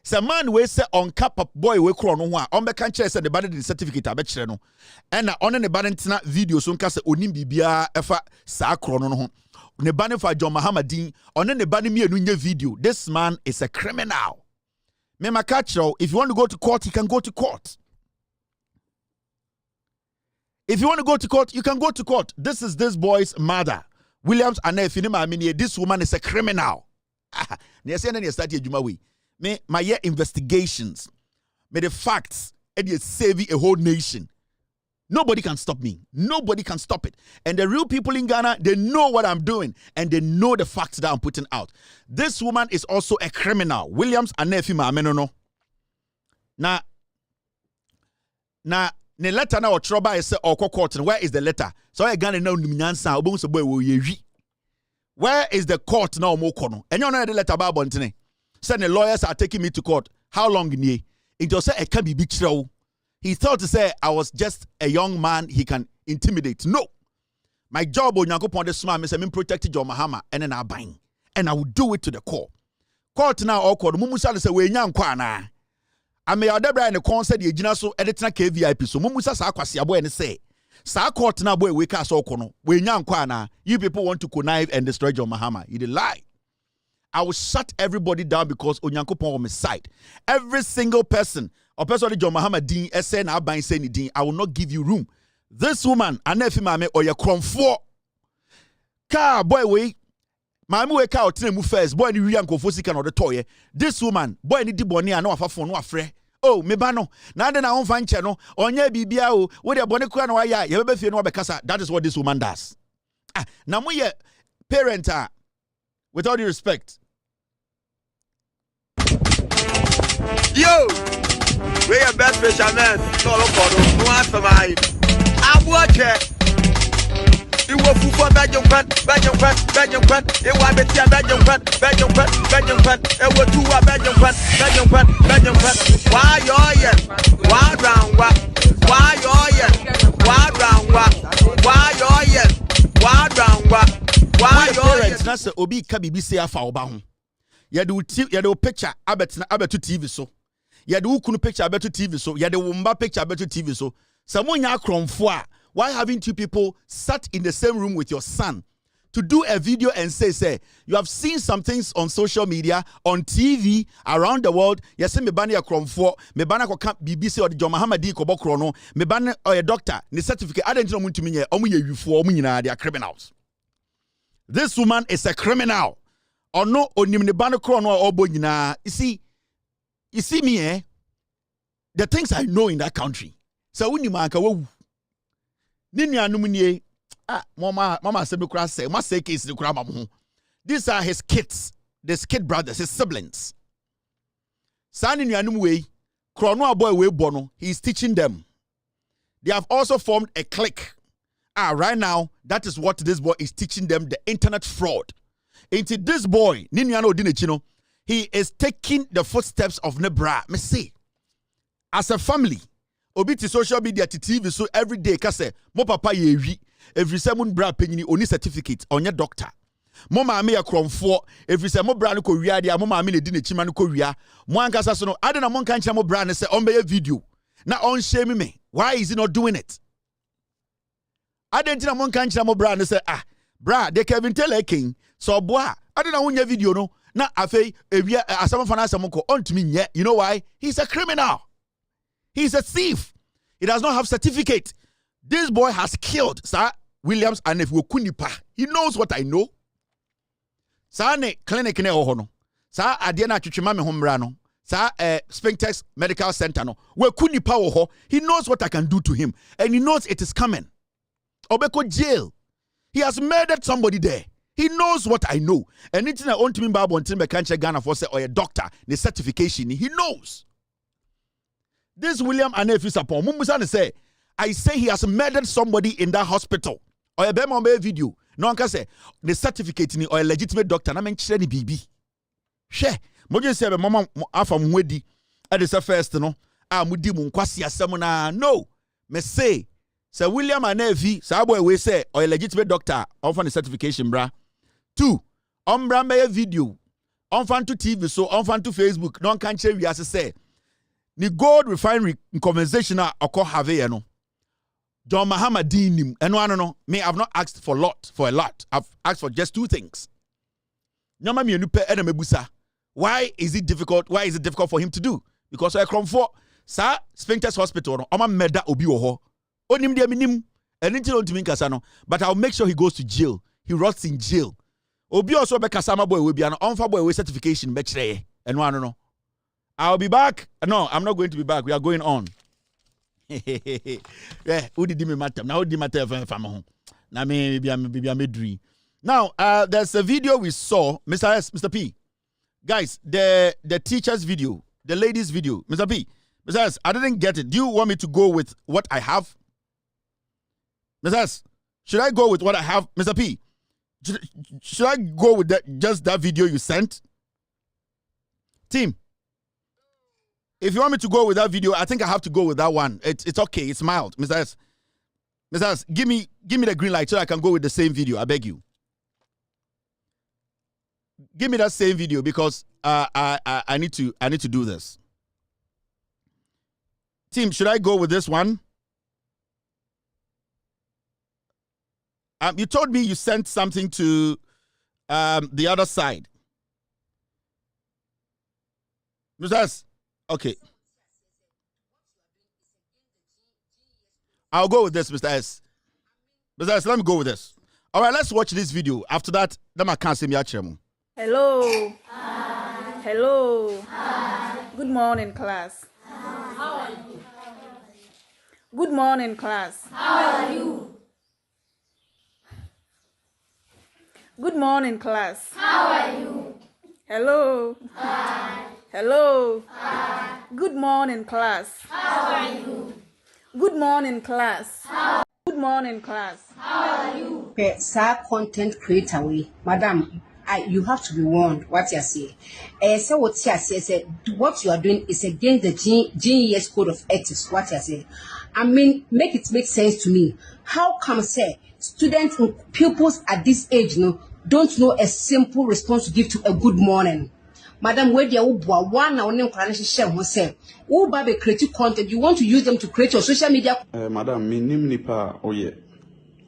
Some man we say on cap boy we krono ho a on be kan kire say the bad the certificate abekire no. And on the bad ntina video so nka say onim bibia efa sa krono no ho. Ne bane for John Mahama din on the bane mienu nye video. This man is a criminal. Me makacho, if you want to go to court, you can go to court. If you want to go to court, you can go to court. This is this boy's mother. Williams Anefi, this woman is a criminal. Me my investigations, me the facts, and you save a whole nation. Nobody can stop me. Nobody can stop it. And the real people in Ghana, they know what I'm doing, and they know the facts that I'm putting out. This woman is also a criminal. Williams Anefi Mahama. Now, the letter now trouble is court. Where is the letter? So I Ghana now numinyansa obonso boy wo yewi. Where is the court now mo kono? And you know the letter about bontene. Said the lawyers are taking me to court. How long ni? It just say I can't be big show. He thought to say I was just a young man he can intimidate. No. My job on Yankopon this man is I'm protecting John Mahama and then I buying. And I will do it to the core. Court now awkward. Mumusa say we nya nkwa na. Ame odebra ne concert ye gina so edetena KVIP so mumusa sa akwase abo ene say. Sa court na boy we ka so kono. We nya nkwa na. You people want to connive and destroy John Mahama. You did lie. I will shut everybody down because Onyankopon on my side. Every single person, or person John Mahama din esen aban say ni din, I will not give you room. This woman, anefi mame or your cromfo. Car boy we Mami we ka otene mu first boy ni wi ankofo sika no de toye. This woman boy ni di boni ana wafafo no afre. Oh me ba no na de na wonfa nche no onya bibia o we de boni kura no waya ye be fie no bekasa. That is what this woman does. Ah na mo ye parent with all due respect. Yo, we are best fishermen. No look for no answer my. I watch it. You will for Belgium Quant. It was the tea Belgium Quant. It was two Belgium Quant. Why you're yet? Why round what? Why you're yet? Why round what? Why you're yet? Why round what? Why you're yet? That's Obi Kabibi say afa oba ho. Yade picture abetu TV so. Yade ukunu picture abetu TV so. Yade wumba picture abetu TV so. Samonya kromfo a. Why haven't you people sat in the same room with your son to do a video and say, you have seen some things on social media, on TV, around the world. Yes, me bani a kromfo, me bani ko camp BBC or the John Mahama di ko bokrono, me bani or a doctor, the certificate. I didn't know to me, omu ye yufu, omu nyina, they are criminals. This woman is a criminal. Or no, onim ne bani krono or obo nyina. You see me, the things I know in that country. So when you manka wo. Ninya numnie mama said no say must say case the crab. These are his kids, his kid brothers, his siblings. Sani nyanum way, Krono boy we bono, he's teaching them. They have also formed a clique. Right now, that is what this boy is teaching them, the internet fraud. Into this boy, Ninyano Dinechino, he is taking the footsteps of Nebra. Me say, as a family, obi ti social media ti TV so every day ka say mo papa ye wi every say mo bra penyini oni certificate onye doctor mo ma me ye kromfo every say mo bra no ko wia dia mo ma me ne di ne chima no ko wia mo ankasa so no ade na mo nka nche mo bra ne say on be video na on shame me why is he not doing it ade ntina mo nka nche mo bra ne say bra de Kevin Taylor king so boa ade na wonya video no na afei ewia asam fa na asam ko ontumi nye you know why he's a criminal. He's a thief. He does not have certificate. This boy has killed Sir Williams and if we kunipa. He knows what I know. Sir ne clinic ne ohono. Sir adiana chuchima me hombra no. Sir Spintex Medical Center no. We kunipa oho. He knows what I can do to him and he knows it is coming. Obeko jail. He has murdered somebody there. He knows what I know. And it's not on to me Bible until me can't Ghana for say or a doctor the certification. He knows. This William Anefi Sapon, Mumusan say, I say he has murdered somebody in that hospital. Or a bema video. No one can say the certificate ni or a legitimate doctor. Na men chire ni bibi. She, moje say be mama afa mwedi. Ade say first no. Mudi mu nkwasi asem na no. Me say William Anefi, sa boy we say or a legitimate doctor offer the certification bra. 2. Ombra me video. On fan to TV so on fan to Facebook. No one can chire we as say. Ni gold refinery conversation oko have no. John Mahama dinim eno no me I've not asked for a lot. I've asked for just 2 things. Nyama mienu pe ena mebusa. Why is it difficult for him to do? Because I come for Sir Spintex Hospital no oma meda obi wo ho. Onim dia minim enti no ntimi nkasa no, but I'll make sure he goes to jail. He rots in jail. Obi also be kasama boy we bia no onfa boy we certification be kire eno no. I'll be back. No, I'm not going to be back. We are going on. Yeah, who did me matter? Now, who did matter if I'm home? Now, maybe I'm dream. Now, there's a video we saw, Mr. S, Mr. P. Guys, the teacher's video, the ladies' video, Mr. P. Mr. S, I didn't get it. Do you want me to go with what I have? Mr. S, should I go with what I have? Mr. P, should I go with just that video you sent? Team. If you want me to go with that video, I think I have to go with that one. It's okay. It's mild. Mr. S. Mr. S, give me the green light so I can go with the same video. I beg you. give me that same video because I need to do this. Team, should I go with this one? You told me you sent something to the other side. Mr. S, okay. I'll go with this, Mr. S. Mr. S, let me go with this. All right, let's watch this video. After that, I can't see me at Chemo. Hello. Hi. Hello. Hi. Good morning, class. How are you? Good morning, class. How are you? Good morning, class. How are you? Hello. Hi. Hello. Hi. Good morning, class. How are you? Good morning, class. Good morning, class. How are you? Sir, content creator, madam, you have to be warned. What you say? So what you say? What you are doing is against the GES code of ethics. What you say? I mean, make it make sense to me. How come, say, students and pupils at this age, don't know a simple response to give to a good morning? Madam, where you one now name share who say, who baby creative content, you want to use them to create your social media? Madam, me nim nipa oye,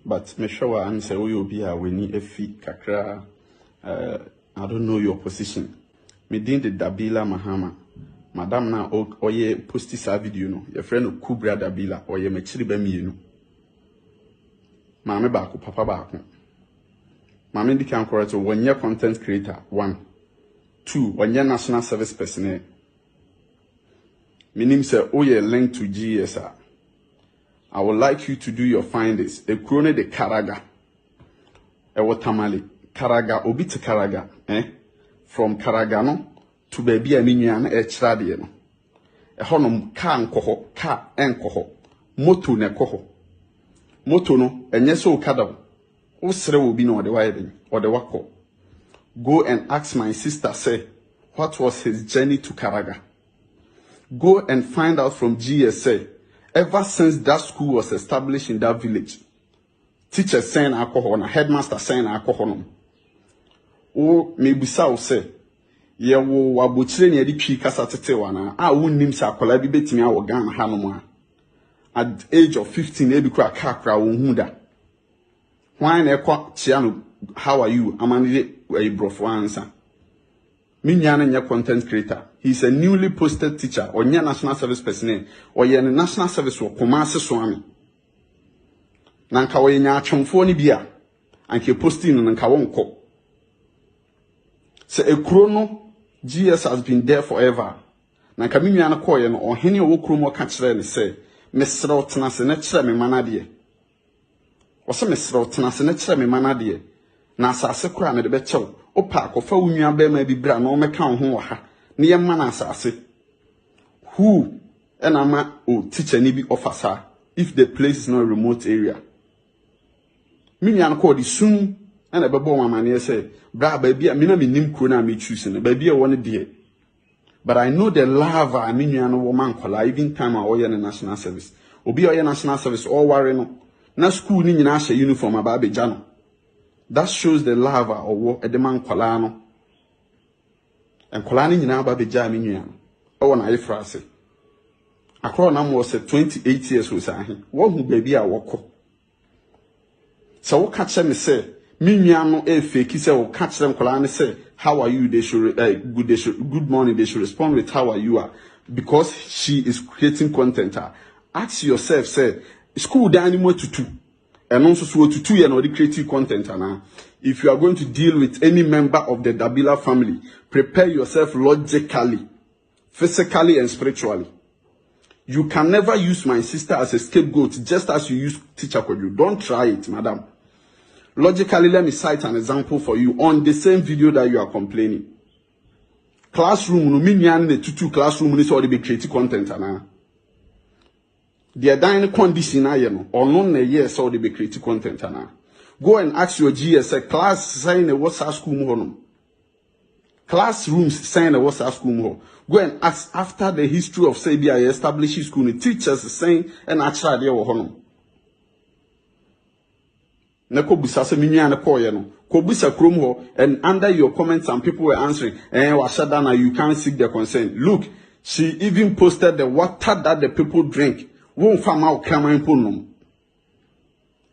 but me sure I answer we will be a winning a fee kakra. I don't know your position. Me din the Dabila Mahama. Madam na oye posti sa video no. Your friend Kubra Dabila oye me chiribe mi no. Mame baako, papa baako. Mame di kan correct one year content creator 1. 2, one year national service personnel. Meaning say oye linked to GSR. I would like you to do your findings. A krone de Karaga. Ewo tamale. Karaga, obiti Karaga. From Karagano to baby a minian chradie no. A honum ka nkoho, ka enkoho. Moto ne koho. Moto no, enyeso kadam. Usre will be no the widen or the wako. Go and ask my sister, say, what was his journey to Karaga? Go and find out from GSA. Ever since that school was established in that village, teachers saying alcohol, headmaster saying alcohol. Oh, maybe so say, ye wo wabuchire ni edi twi kasa tete wana. Wunnim sa akola bi betimi awo Ghana hanom. At the age of 15, ebi kura kakra wonhu da. Why ekwa chiano? How are you? Amani a brofo answer. Minyana nya content creator. He's a newly posted teacher or nya national service personnel or nya national service or commerce swami. Nanka we nya chomfo ni bia anke posting nanka wonko. Se a chrono GS has been there forever. Nanka minyana koye no ohene wo kromo ka kire ne se mesra otena se na kire me manade. Wose mesra otena se na kire me manade. Na asase kura me de be chew opa akofa unua be ma bibra na o meka ho wo ha ne ye ma na asase who enama o teacher ni bi officer if the place is not a remote area minya no ko di sun na be bo mama ne say bra ba bia me na me nim kro na me choose na ba bia won de but I know the love minya no wo man kola even time a oye na national service obi oye national service all worry no na school ni nyina hye uniform aba beja no. That shows the lava or what a demand colano. And colani in Abba Jaminian. Oh, and I phrase. A cronam was 28 years with him. One who baby a walk. So what catch them say, Miniano a fake, he said, catch them colani say, how are you? They should, good morning. They should respond with how are you are. Because she is creating content. Ask yourself, say, school the animal to 2. And also to 2 years already creative content. If you are going to deal with any member of the Dabila family, prepare yourself logically, physically, and spiritually. You can never use my sister as a scapegoat, just as you use teacher Kodu. Don't try it, madam. Logically, let me cite an example for you on the same video that you are complaining. Classroom, no mean the 2 classroom is already be creative content. The dining condition or non a year so they be creative content. Go and ask your GSA class sign a WhatsApp school. Classrooms sign a WhatsApp school. Go and ask after the history of Sabia established school teachers saying and actually they were honor. Nako busase minya na koye no Kobusa Krum ho, and under your comments, some people were answering, Washadana, you can't seek the consent. Look, she even posted the water that the people drink. Won't farm out Kraman.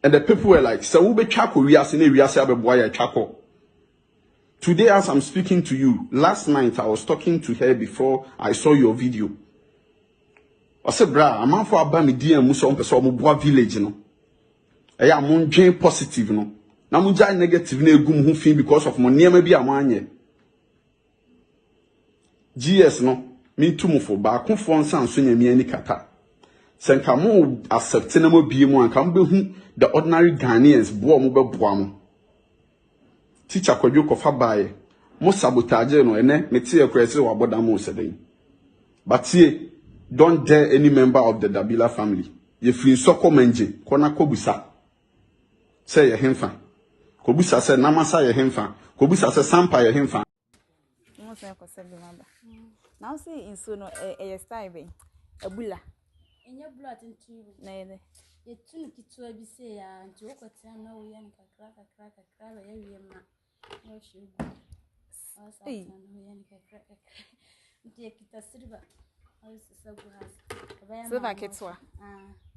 And the people were like, so we be chako, we are saying, we are saying, boy, chako. Today, as I'm speaking to you, last night I was talking to her before I saw your video. I said, bra, I'm out for a bami DM muso on person boa village, no. I am on drain positive, no. Na muja negative ne gum hu fin because of money maybe amanye. GS no, me too mufo ba kun fo nsan so nya me ani kata. Senka mo accept na mo bie mo anka mo be hu the ordinary Ghanaians boa mo be boa mo. Teacher kwadwo kofa baaye. Mo sabotage no ene me tie kwese wa boda mo sedin. But here, don't dare any member of the Dabila family. Ye free soko menje kona kobusa. Say ye hemfa. Kobusa say namasa ye hemfa. Kobusa say sampa ye hemfa. Mo say ko se bi maba. Now see in so no e style be. Ebula. Enya bula tintu. Na ye. Ye tunu kitwa bi say ya nti wokotia na wo yan kakra ba ye wie ma. No shugu. Asa na wo yan kakra. Nti kita siriba. Silver ketwa.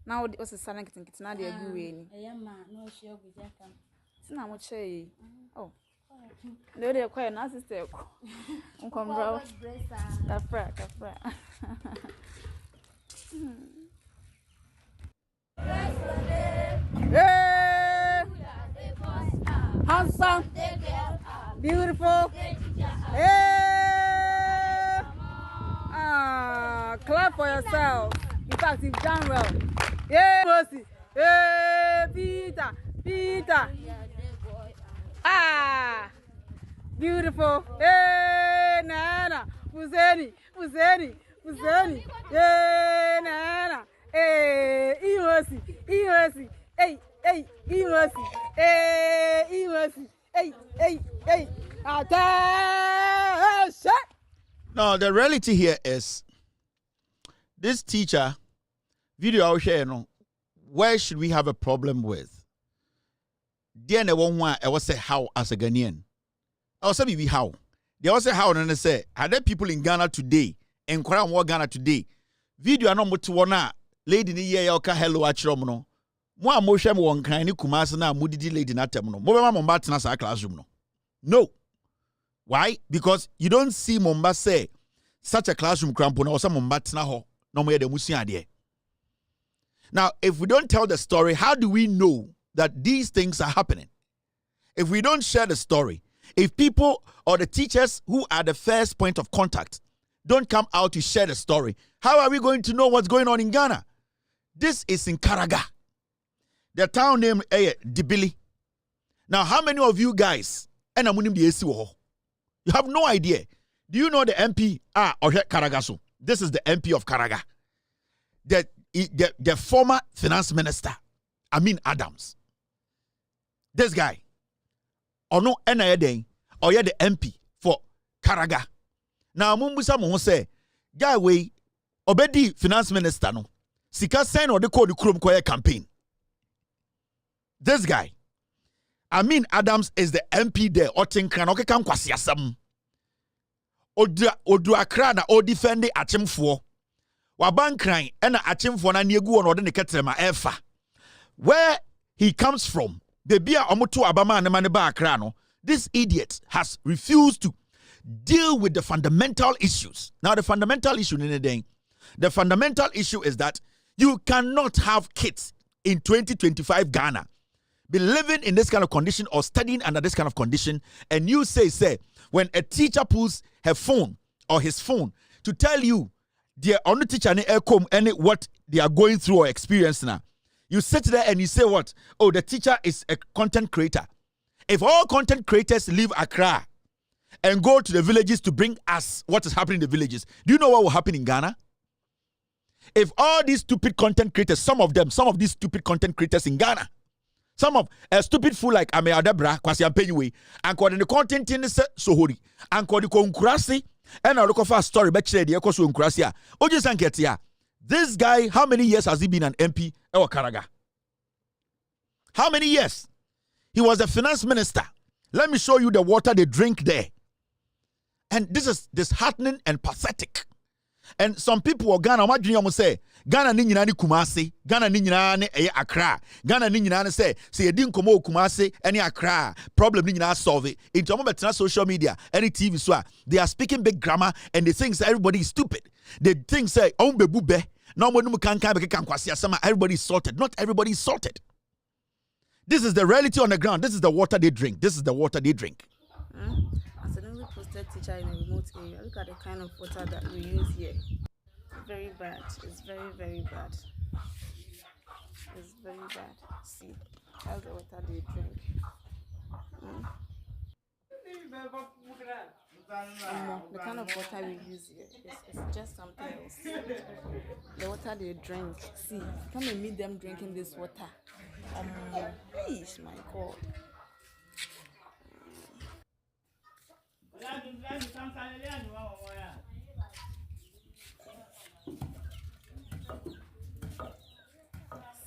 Now what's the silent kitten na dey gu we ni. No share with yakam. Sina mo che. Oh. No dey kwai na sister ko. Unkom bro. Kafra. Hey! Handsome. Beautiful. Hey! Clap for yourself. In fact, you've done well. Yeah, Mercy. Hey, Peter. Beautiful. Hey, Nana. Uzeni. Hey, Nana. Hey, E-Mercy. Hey, E-Mercy. Hey, E-Mercy. Hey. Attention. Now, the reality here is this teacher, video I'll share, where should we have a problem with? Then I was say how as a Ghanaian. I was say how. They also say how and they say, are there people in Ghana today? And Koran war Ghana today. Video no mutu wana lady ni ye yoka hello achrom no. Mo amoshem won kan ni Kumasi na mudidi lady na tem no. Mo be ma mo ba tena sa classroom no. No. Why? Because you don't see Momba say such a classroom crampon or some Momba ho no more the musia. Now, if we don't tell the story, how do we know that these things are happening? If we don't share the story, if people or the teachers who are the first point of contact don't come out to share the story, how are we going to know what's going on in Ghana? This is in Karaga. The town name Dibili. Now, how many of you guys and I'm you have no idea. Do you know the MP? Karagaso. This is the MP of Karaga. The former finance minister, Adams. This guy. Or no, or you're the MP for Karaga. Now, Mumbusa mo say, guy way, obedi finance minister no. Sika sign or the code the Krum Koya campaign. This guy. Adams is the MP there. Otin kan oke kan kwasi asam. Odu akra na o defend achimfo. Waban kran na achimfo na niegu on ode ne ketrema efa. Where he comes from, the bia omoto abama ne mane ba akra no. This idiot has refused to deal with the fundamental issues. Now the fundamental issue the fundamental issue is that you cannot have kids in 2025 Ghana be living in this kind of condition or studying under this kind of condition, and you say, when a teacher pulls her phone or his phone to tell you the only teacher and what they are going through or experiencing now, you sit there and you say what? Oh, the teacher is a content creator. If all content creators leave Accra and go to the villages to bring us what is happening in the villages, do you know what will happen in Ghana? If all these stupid content creators, some of these stupid content creators in Ghana, some of a stupid fool like Ame Adebra, Kwasi Ampenywe, and called the content in the Sohori, and called the Konkurasi, and I look for a story, but the Ekosu Nkrasia. Oji Sanketia. This guy, how many years has he been an MP or Karaga? How many years? He was a finance minister. Let me show you the water they drink there. And this is disheartening and pathetic. And some people were Ghana, what do you say? Ghana ni nyina ni Kumasi, Ghana ni nyina ni Accra, Ghana ni nyina say you didn't come Kumasi any Accra, problem ni nyina solve it. In terms of social media, any TV so they are speaking big grammar and they think everybody is stupid. They think say bebe, no one can everybody is sorted. Not everybody is sorted. This is the reality on the ground. This is the water they drink. This is the water they drink. As a newly posted teacher in a remote area, look at the kind of water that we use here. Very bad. It's very, very bad. It's very bad. See, that's the water they drink. The kind of water we use here is just something else. The water they drink. See, come and meet them drinking this water. Please, my God.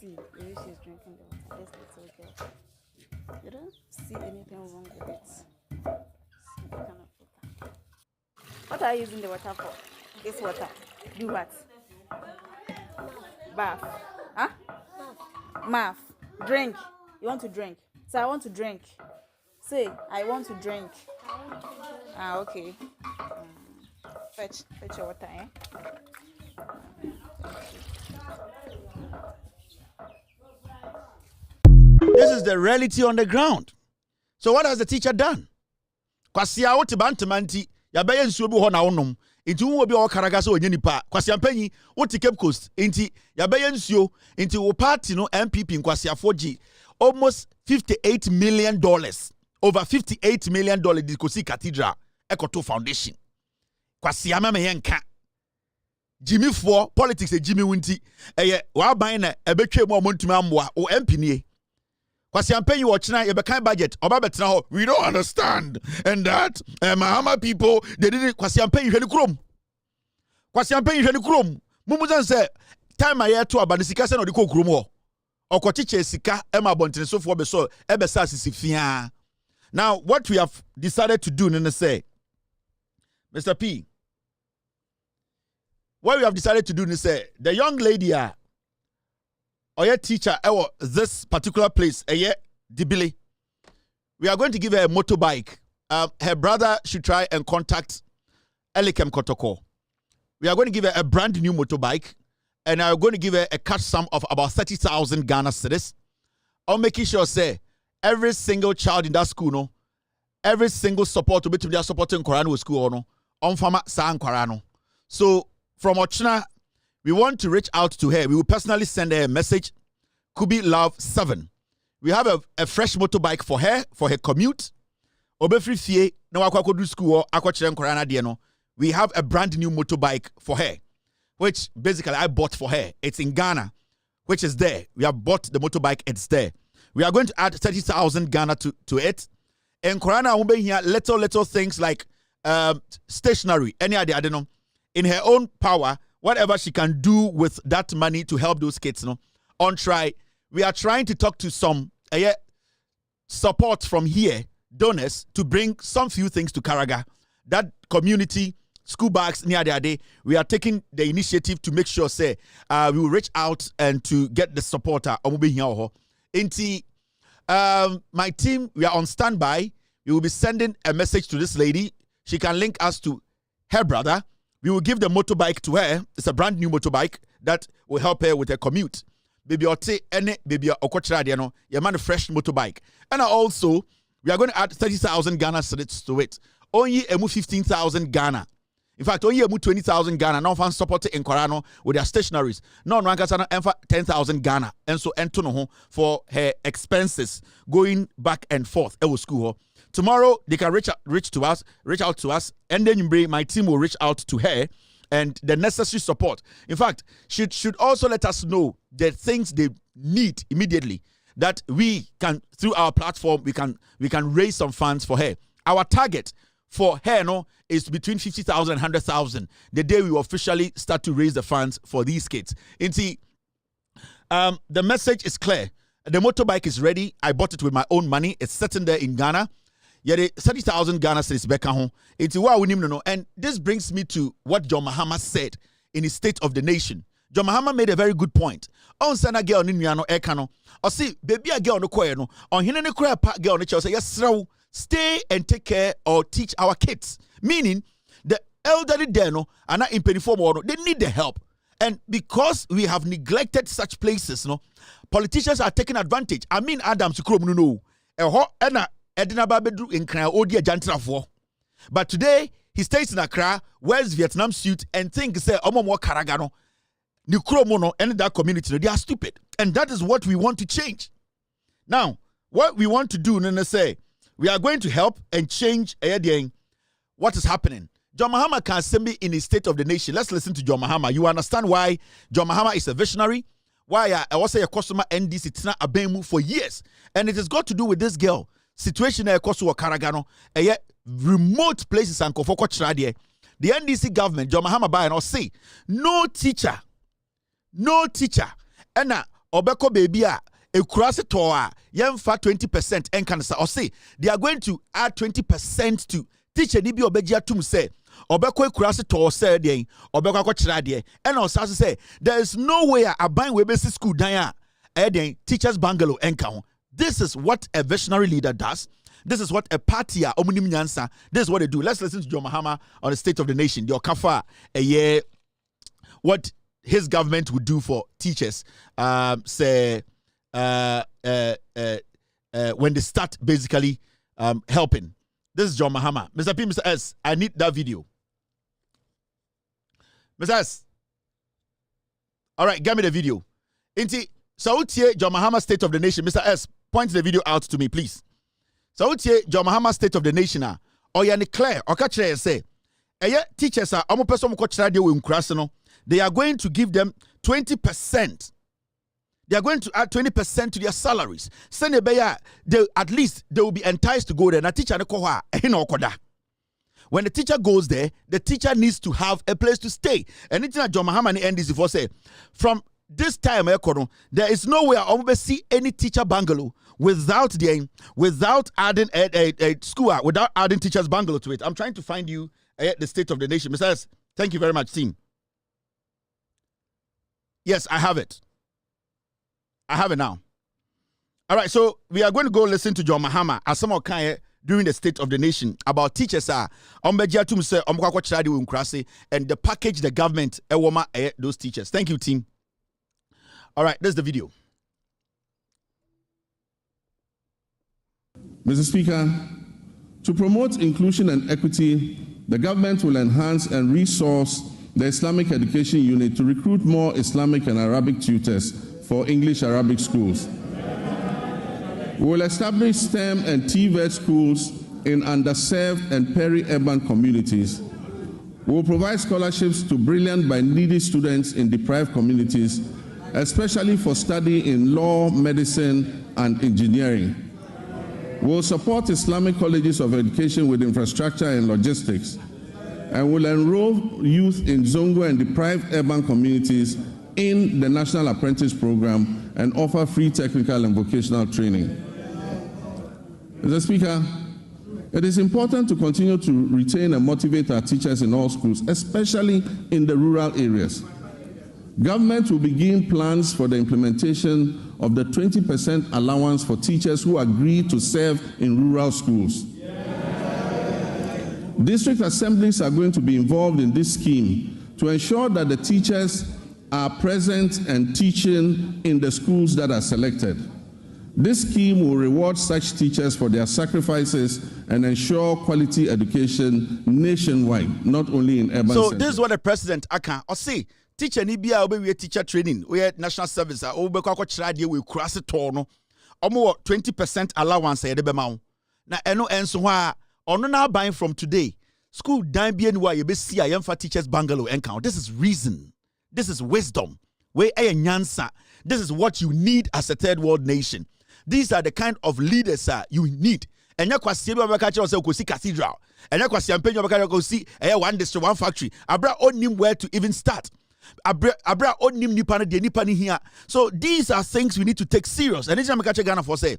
See, the way she's drinking the water, this little girl. You don't see anything wrong with it. See the kind of water. What are you using the water for? This water. Do what? Bath. Huh? Math. Drink. You want to drink? Say, I want to drink. Say, I want to drink. Okay. Fetch your water, eh? This is the reality on the ground. So what has the teacher done? Kwasia wote bantemanti ya beye nsuo bi ho na wonom. Inti wo bi o karaga so onye nipa. Kwasia mpanyi wote Cape Coast. Inti ya beye nsuo inti wo party no MPP kwasia 4G almost $58 million. Over $58 million di Kosi Cathedral Ekoto Foundation. Kwasia mama yenka. Jimmy for politics e Jimmy Wunti. Wa ban na ebetwe mu omontumi amboa o MP nie. Kwasiampe you watch now you kind budget oba betra ho we don't understand and that Mahama people they didn't Kwasiampe you hwani krom. Kwasiampe you hwani krom. Mumuzan say time aye to abanisika se no de ko krom ho. Okochiche sika ema bontene so fo be so ebesa sisifia. Now what we have decided to do in say Mr. P, what we have decided to do is say the young lady or your teacher at this particular place, Dibili, we are going to give her a motorbike. Her brother should try and contact Elikem Kotoko. We are going to give her a brand new motorbike, and I'm going to give her a cash sum of about 30,000 Ghana cedis. I'm making sure say every single child in that school, no, every single support to be to their supporting Korano school, no, on Fama San Korano. So from Ochina, we want to reach out to her. We will personally send her a message. Kubi Love 7. We have a fresh motorbike for her commute. Obefri fie na wakwa do school akwa Korana dieno. We have a brand new motorbike for her, which basically I bought for her. It's in Ghana, which is there. We have bought the motorbike. It's there. We are going to add 30,000 Ghana to it. And Korana will be here little things like stationery. Any idea? I don't know. In her own power, whatever she can do with that money to help those kids, on try. We are trying to talk to some support from here, donors, to bring some few things to Karaga. That community, school bags near the day, we are taking the initiative to make sure, we will reach out and to get the supporter. My team, we are on standby. We will be sending a message to this lady. She can link us to her brother. We will give the motorbike to her. It's a brand new motorbike that will help her with her commute. Baby ote ene baby okochra de no your man fresh motorbike. And also we are going to add 30,000 Ghana cedis to it. Only emu 15,000 Ghana. In fact, only emu 20,000 Ghana. Now fan support in Korano with their stationaries. No rankasana enfa 10,000 Ghana. And so entono for her expenses going back and forth. Ewo school. Tomorrow they can reach out to us, and then my team will reach out to her and the necessary support. In fact, should also let us know the things they need immediately that we can, through our platform, we can raise some funds for her. Our target for her is between 50,000 and 100,000 the day we officially start to raise the funds for these kids. And see, the message is clear. The motorbike is ready. I bought it with my own money. It's sitting there in Ghana. Yet 30,000 Ghana cedis beka ho. Enti wa winim no. And this brings me to what John Mahama said in his State of the Nation. John Mahama made a very good point. On sana girl ni nuano eka no. O see baby a girl no koye no. On hine ne kura pa girl no che say yes stay and take care or teach our kids. Meaning the elderly there no and not in penifo no, they need the help. And because we have neglected such places, no, politicians are taking advantage. I mean Adams Krom no. Edina Babedru in Kra Odia Jantrafo. But today he stays in Accra, wears Vietnam suit, and thinks say Omo Karagano. Nikromono and that community, they are stupid. And that is what we want to change. Now, what we want to do, Nene say, we are going to help and change what is happening. John Mahama can send me in his State of the Nation. Let's listen to John Mahama. You understand why John Mahama is a visionary? Why I was a customer NDC it's not a BEMU for years. And it has got to do with this girl. Situation a Kosovo Karagano, a yet remote places and Kofoko Chradie. The NDC government, John Mahama by and or say, no teacher. And Obeko baby a kurase toa yemfa 20% enkansa or say they are going to add 20% to teacher ni bi obegia tum say Obeko kurase toa say den Obeko akwa de and also say there is no way a ban we basic school dan a teachers bungalow enka. This is what a visionary leader does. This is what a party omunim nyansa. This is what they do. Let's listen to John Mahama on the State of the Nation. The Okafa a year what his government would do for teachers, when they start basically helping. This is John Mahama. Mr. P, Mr. S, I need that video. Mr. S. All right, give me the video. Sautie John Mahama State of the Nation. Mr. S, point the video out to me, please. Sautie John Mahama State of the Nation. Oyani Claire, Okachre say, teachers are almost person who they are going to give them 20%. They are going to add 20% to their salaries. At least they will be enticed to go there. When the teacher goes there, the teacher needs to have a place to stay. And it's not John Mahama and NDC for say, from this time, there is no way I will see any teacher bungalow without adding a school, without adding teachers bungalow to it. I'm trying to find you the State of the Nation. Mr. S, thank you very much, team. Yes, I have it. I have it now. All right, so we are going to go listen to John Mahama as some kind during the State of the Nation about teachers and the package the government those teachers. Thank you, team. All right, there's the video. Mr. Speaker, to promote inclusion and equity, the government will enhance and resource the Islamic Education Unit to recruit more Islamic and Arabic tutors for English-Arabic schools. We will establish STEM and TVET schools in underserved and peri-urban communities. We will provide scholarships to brilliant but needy students in deprived communities, especially for study in law, medicine, and engineering. We will support Islamic colleges of education with infrastructure and logistics, and will enroll youth in Zongo and deprived urban communities in the National Apprentice Program and offer free technical and vocational training. Mr. Speaker, it is important to continue to retain and motivate our teachers in all schools, especially in the rural areas. Government will begin plans for the implementation of the 20% allowance for teachers who agree to serve in rural schools. District assemblies are going to be involved in this scheme to ensure that the teachers are present and teaching in the schools that are selected. This scheme will reward such teachers for their sacrifices and ensure quality education nationwide, not only in urban centers. This is what the president can say. Teacher ni bia we teacher training, we national service we kwa chirade we kurase to no. Omo 20% allowance e de be ma. Na eno enso ho a ono na buying from today. School dan bia ni wa ye be see a yemfa teachers bungalow encounter. This is reason. This is wisdom. We nyansa. This is what you need as a third world nation. These are the kind of leaders you need. Enya kwasi bi obeka che o se cathedral. Enya kwasi ampenyo obeka go see one district, one factory. Abra onim where to even start. Abra onim nipa na de nipa ni here. So these are things we need to take serious. And anytime I catch Ghana for say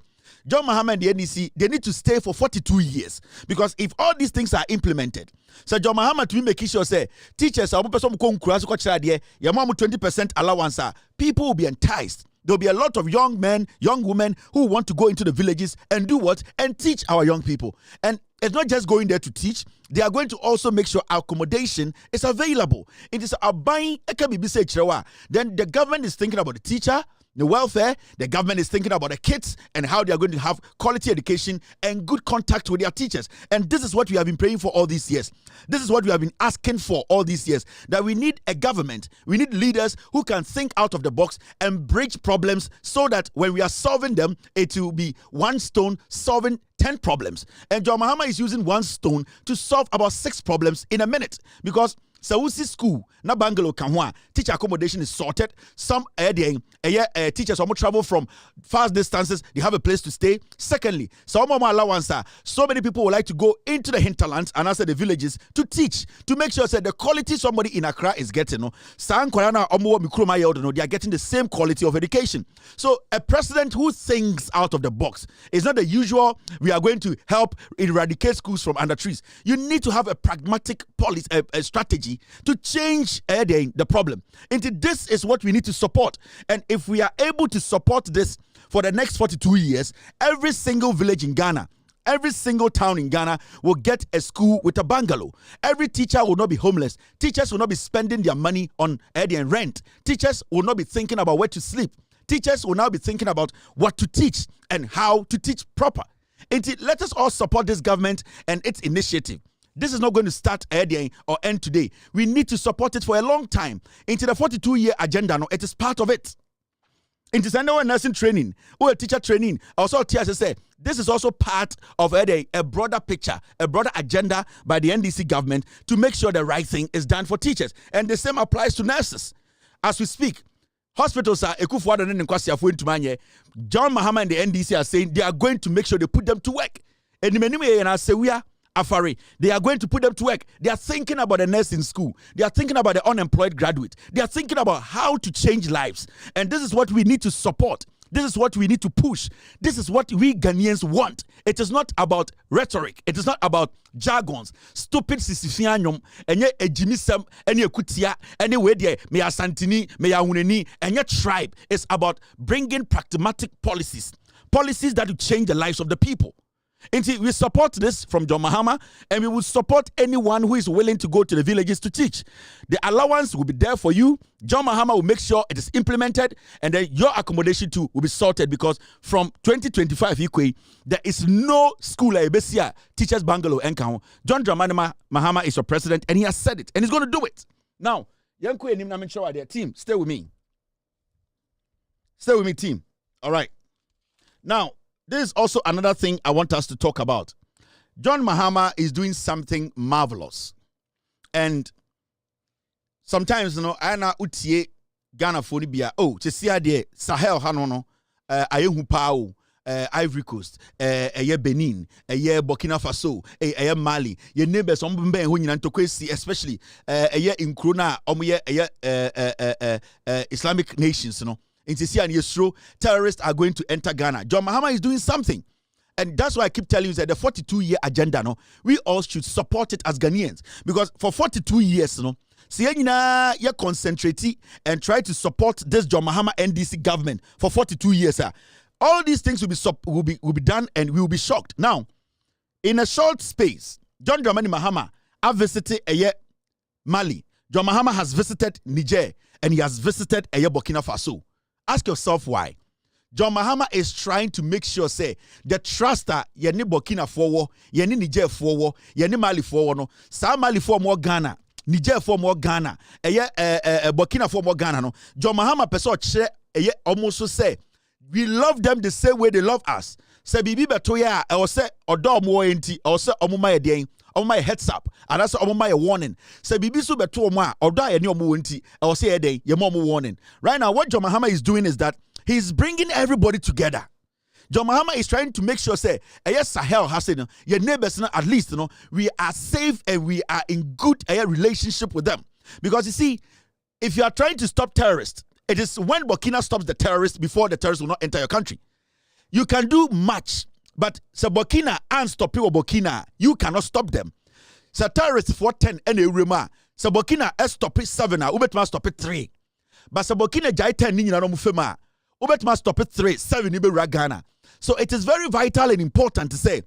John Mahama and the NDC, they need to stay for 42 years. Because if all these things are implemented, so John Mahama to make sure say teachers are 20% allowance, people will be enticed. There'll be a lot of young men, young women who want to go into the villages and do what? And teach our young people. And it's not just going there to teach. They are going to also make sure accommodation is available. It is a buying. Then the government is thinking about the teacher, the welfare. The government is thinking about the kids and how they are going to have quality education and good contact with their teachers. And this is what we have been praying for all these years. This is what we have been asking for all these years. That we need a government. We need leaders who can think out of the box and bridge problems so that when we are solving them, it will be one stone solving 10 problems. And John Mahama is using one stone to solve about 6 problems in a minute. Because Sausi school, na Bangalo Kanwa, teacher accommodation is sorted. Some teachers almost travel from far distances, they have a place to stay. Secondly, some allowance, so many people would like to go into the hinterlands and also the villages to teach, to make sure that the quality somebody in Accra is getting. They are getting the same quality of education. So a president who thinks out of the box is not the usual, we are going to help eradicate schools from under trees. You need to have a pragmatic policy, a strategy to change the problem. And this is what we need to support. And if we are able to support this for the next 42 years, every single village in Ghana, every single town in Ghana will get a school with a bungalow. Every teacher will not be homeless. Teachers will not be spending their money on rent. Teachers will not be thinking about where to sleep. Teachers will now be thinking about what to teach and how to teach proper. And let us all support this government and its initiative. This is not going to start or end today. We need to support it for a long time. Into the 42-year agenda, no, it is part of it. Into the nursing training or teacher training. Also, TSS say this is also part of a broader picture, a broader agenda by the NDC government to make sure the right thing is done for teachers. And the same applies to nurses. As we speak, hospitals are John Mahama and the NDC are saying they are going to make sure they put them to work. And they are going to put them to work. They are thinking about the nursing school. They are thinking about the unemployed graduate. They are thinking about how to change lives. And this is what we need to support. This is what we need to push. This is what we Ghanaians want. It is not about rhetoric. It is not about jargons. Stupid sisifianyom, enye ejimisem, enye kutia, anyway there, me Asantini, me Uneni, enye tribe. It's about bringing pragmatic policies. Policies that will change the lives of the people. And see, we support this from John Mahama, and we will support anyone who is willing to go to the villages to teach. The allowance will be there for you. John Mahama will make sure it is implemented, and then your accommodation too will be sorted, because from 2025, there is no school like Besia, teachers bungalow and John Dramani Mahama is your president, and he has said it, and he's going to do it. Now, team, stay with me. Stay with me, team. All right. Now, this is also another thing I want us to talk about. John Mahama is doing something marvelous. And sometimes, ana utie Ghana fonibia. Oh, chesia de Sahel hanono, ayehu pao, Ivory Coast, Benin, Burkina Faso, Mali. Your neighbors, especially in Krona, Islamic nations, In Sisi and Yesro, terrorists are going to enter Ghana. John Mahama is doing something. And that's why I keep telling you that the 42-year agenda, we all should support it as Ghanaians. Because for 42 years, you concentrate and try to support this John Mahama NDC government for 42 years. All these things will be done, and we will be shocked. Now, in a short space, John Dramani Mahama have visited Mali. John Mahama has visited Niger, and he has visited Burkina Faso. Ask yourself why. John Mahama is trying to make sure, say, the trust that yeni Burkina forward, yeni Niger forward, yeni Mali forward, no, sa Mali for more Ghana, Niger for more Ghana, Burkina for more Ghana, no. John Mahama person almost say, we love them the same way they love us. Say bibi betoya, I will say odo mo enti, I will say omuma edien, omuma heads up, and that's omuma warning. Say bibi so beto omwa, odo eni omu enti, I will say edien, ye mo warning. Right now, what John Mahama is doing is that he's bringing everybody together. John Mahama is trying to make sure, say, yes, Sahel has your neighbors, at least, we are safe and we are in good relationship with them. Because you see, if you are trying to stop terrorists, it is when Burkina stops the terrorists before the terrorists will not enter your country. You can do much, but se Burkina and stop you Burkina, you cannot stop them. Se terrorists for 10 and a rema, se Burkina stop it 7, ubetma stop it 3. But se Burkina jai 10 ni na no mufema, ubetma stop it 3, 7 ibe Ghana. So it is very vital and important to say,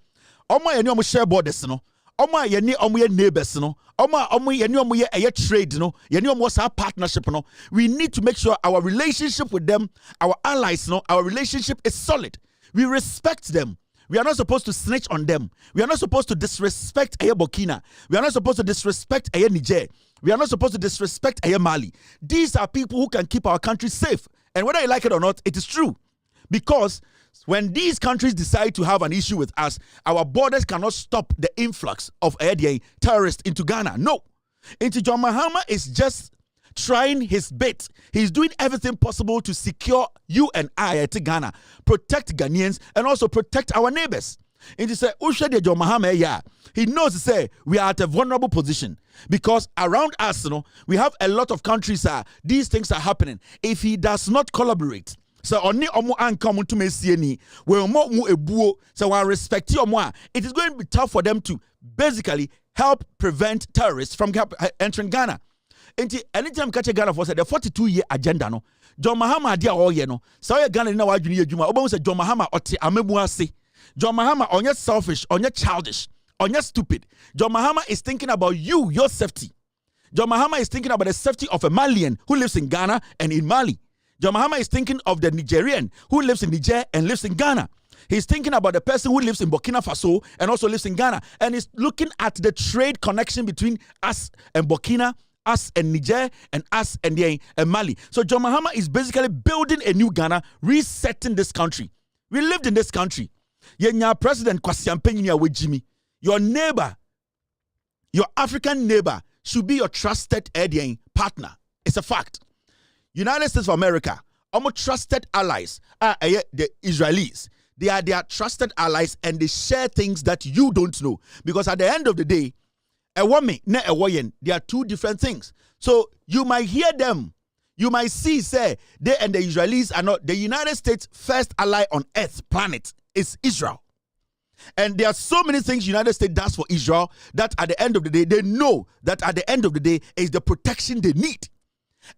Oma yeni omu share borders no, Oma yeni omu ye neighbors no, Oma omu yeni omu ye trade no, yeni omu wasa partnership no. We need to make sure our relationship with them, our allies no, our relationship is solid. We respect them. We are not supposed to snitch on them. We are not supposed to disrespect Aye Burkina. We are not supposed to disrespect Aye Niger. We are not supposed to disrespect Aye Mali. These are people who can keep our country safe. And whether you like it or not, it is true. Because when these countries decide to have an issue with us, our borders cannot stop the influx of terrorists into Ghana. No. Into John Mahama is just trying his bit. He's doing everything possible to secure you and I to Ghana, protect Ghanaians, and also protect our neighbors. And he said, John Mahama, yeah. He knows to say we are at a vulnerable position because around us, we have a lot of countries. These things are happening. If he does not collaborate, so only omo ankom to mesieni, we mo mu ebuo, so we respect you more. It is going to be tough for them to basically help prevent terrorists from entering Ghana. Anytime catch Ghana for the 42-year agenda no, John Mahama dia all ye no. So Ghana na wadwini adwuma. Oba say John Mahama ote amebu ase. John Mahama onye selfish, onye childish, onye stupid. John Mahama is thinking about your safety. John Mahama is thinking about the safety of a Malian who lives in Ghana and in Mali. John Mahama is thinking of the Nigerian who lives in Niger and lives in Ghana. He's thinking about the person who lives in Burkina Faso and also lives in Ghana. And he's looking at the trade connection between us and Burkina, us and Niger, and us and Mali. So John Mahama is basically building a new Ghana, resetting this country. We lived in this country. Yenya President Kwasi Ampenyini with Jimmy. Your neighbor, your African neighbor, should be your trusted partner. It's a fact. United States of America, almost trusted allies are the Israelis. They are their trusted allies and they share things that you don't know. Because at the end of the day, a woman, not a woman, they are two different things. So you might hear them. You might see, say, they and the Israelis are not. The United States' first ally on earth, planet, is Israel. And there are so many things United States does for Israel that at the end of the day, they know that at the end of the day is the protection they need.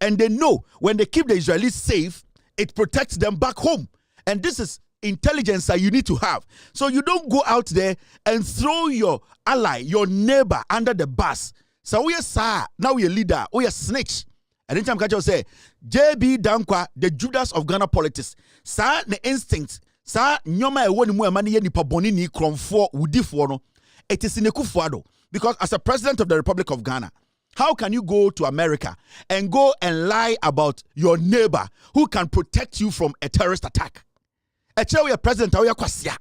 And they know when they keep the Israelis safe, it protects them back home. And this is intelligence that you need to have. So you don't go out there and throw your ally, your neighbor under the bus. So we are sir, now we are leader, we are snitch. And then time say, JB Dankwa, the Judas of Ghana politics. Sir, the instinct, sir, nyoma ewo ni mu emani ye nipa boni ni kromfo udifo no. It is in Ekufuado. Because as a president of the Republic of Ghana, how can you go to America and go and lie about your neighbor who can protect you from a terrorist attack? We are president, we are kwasia.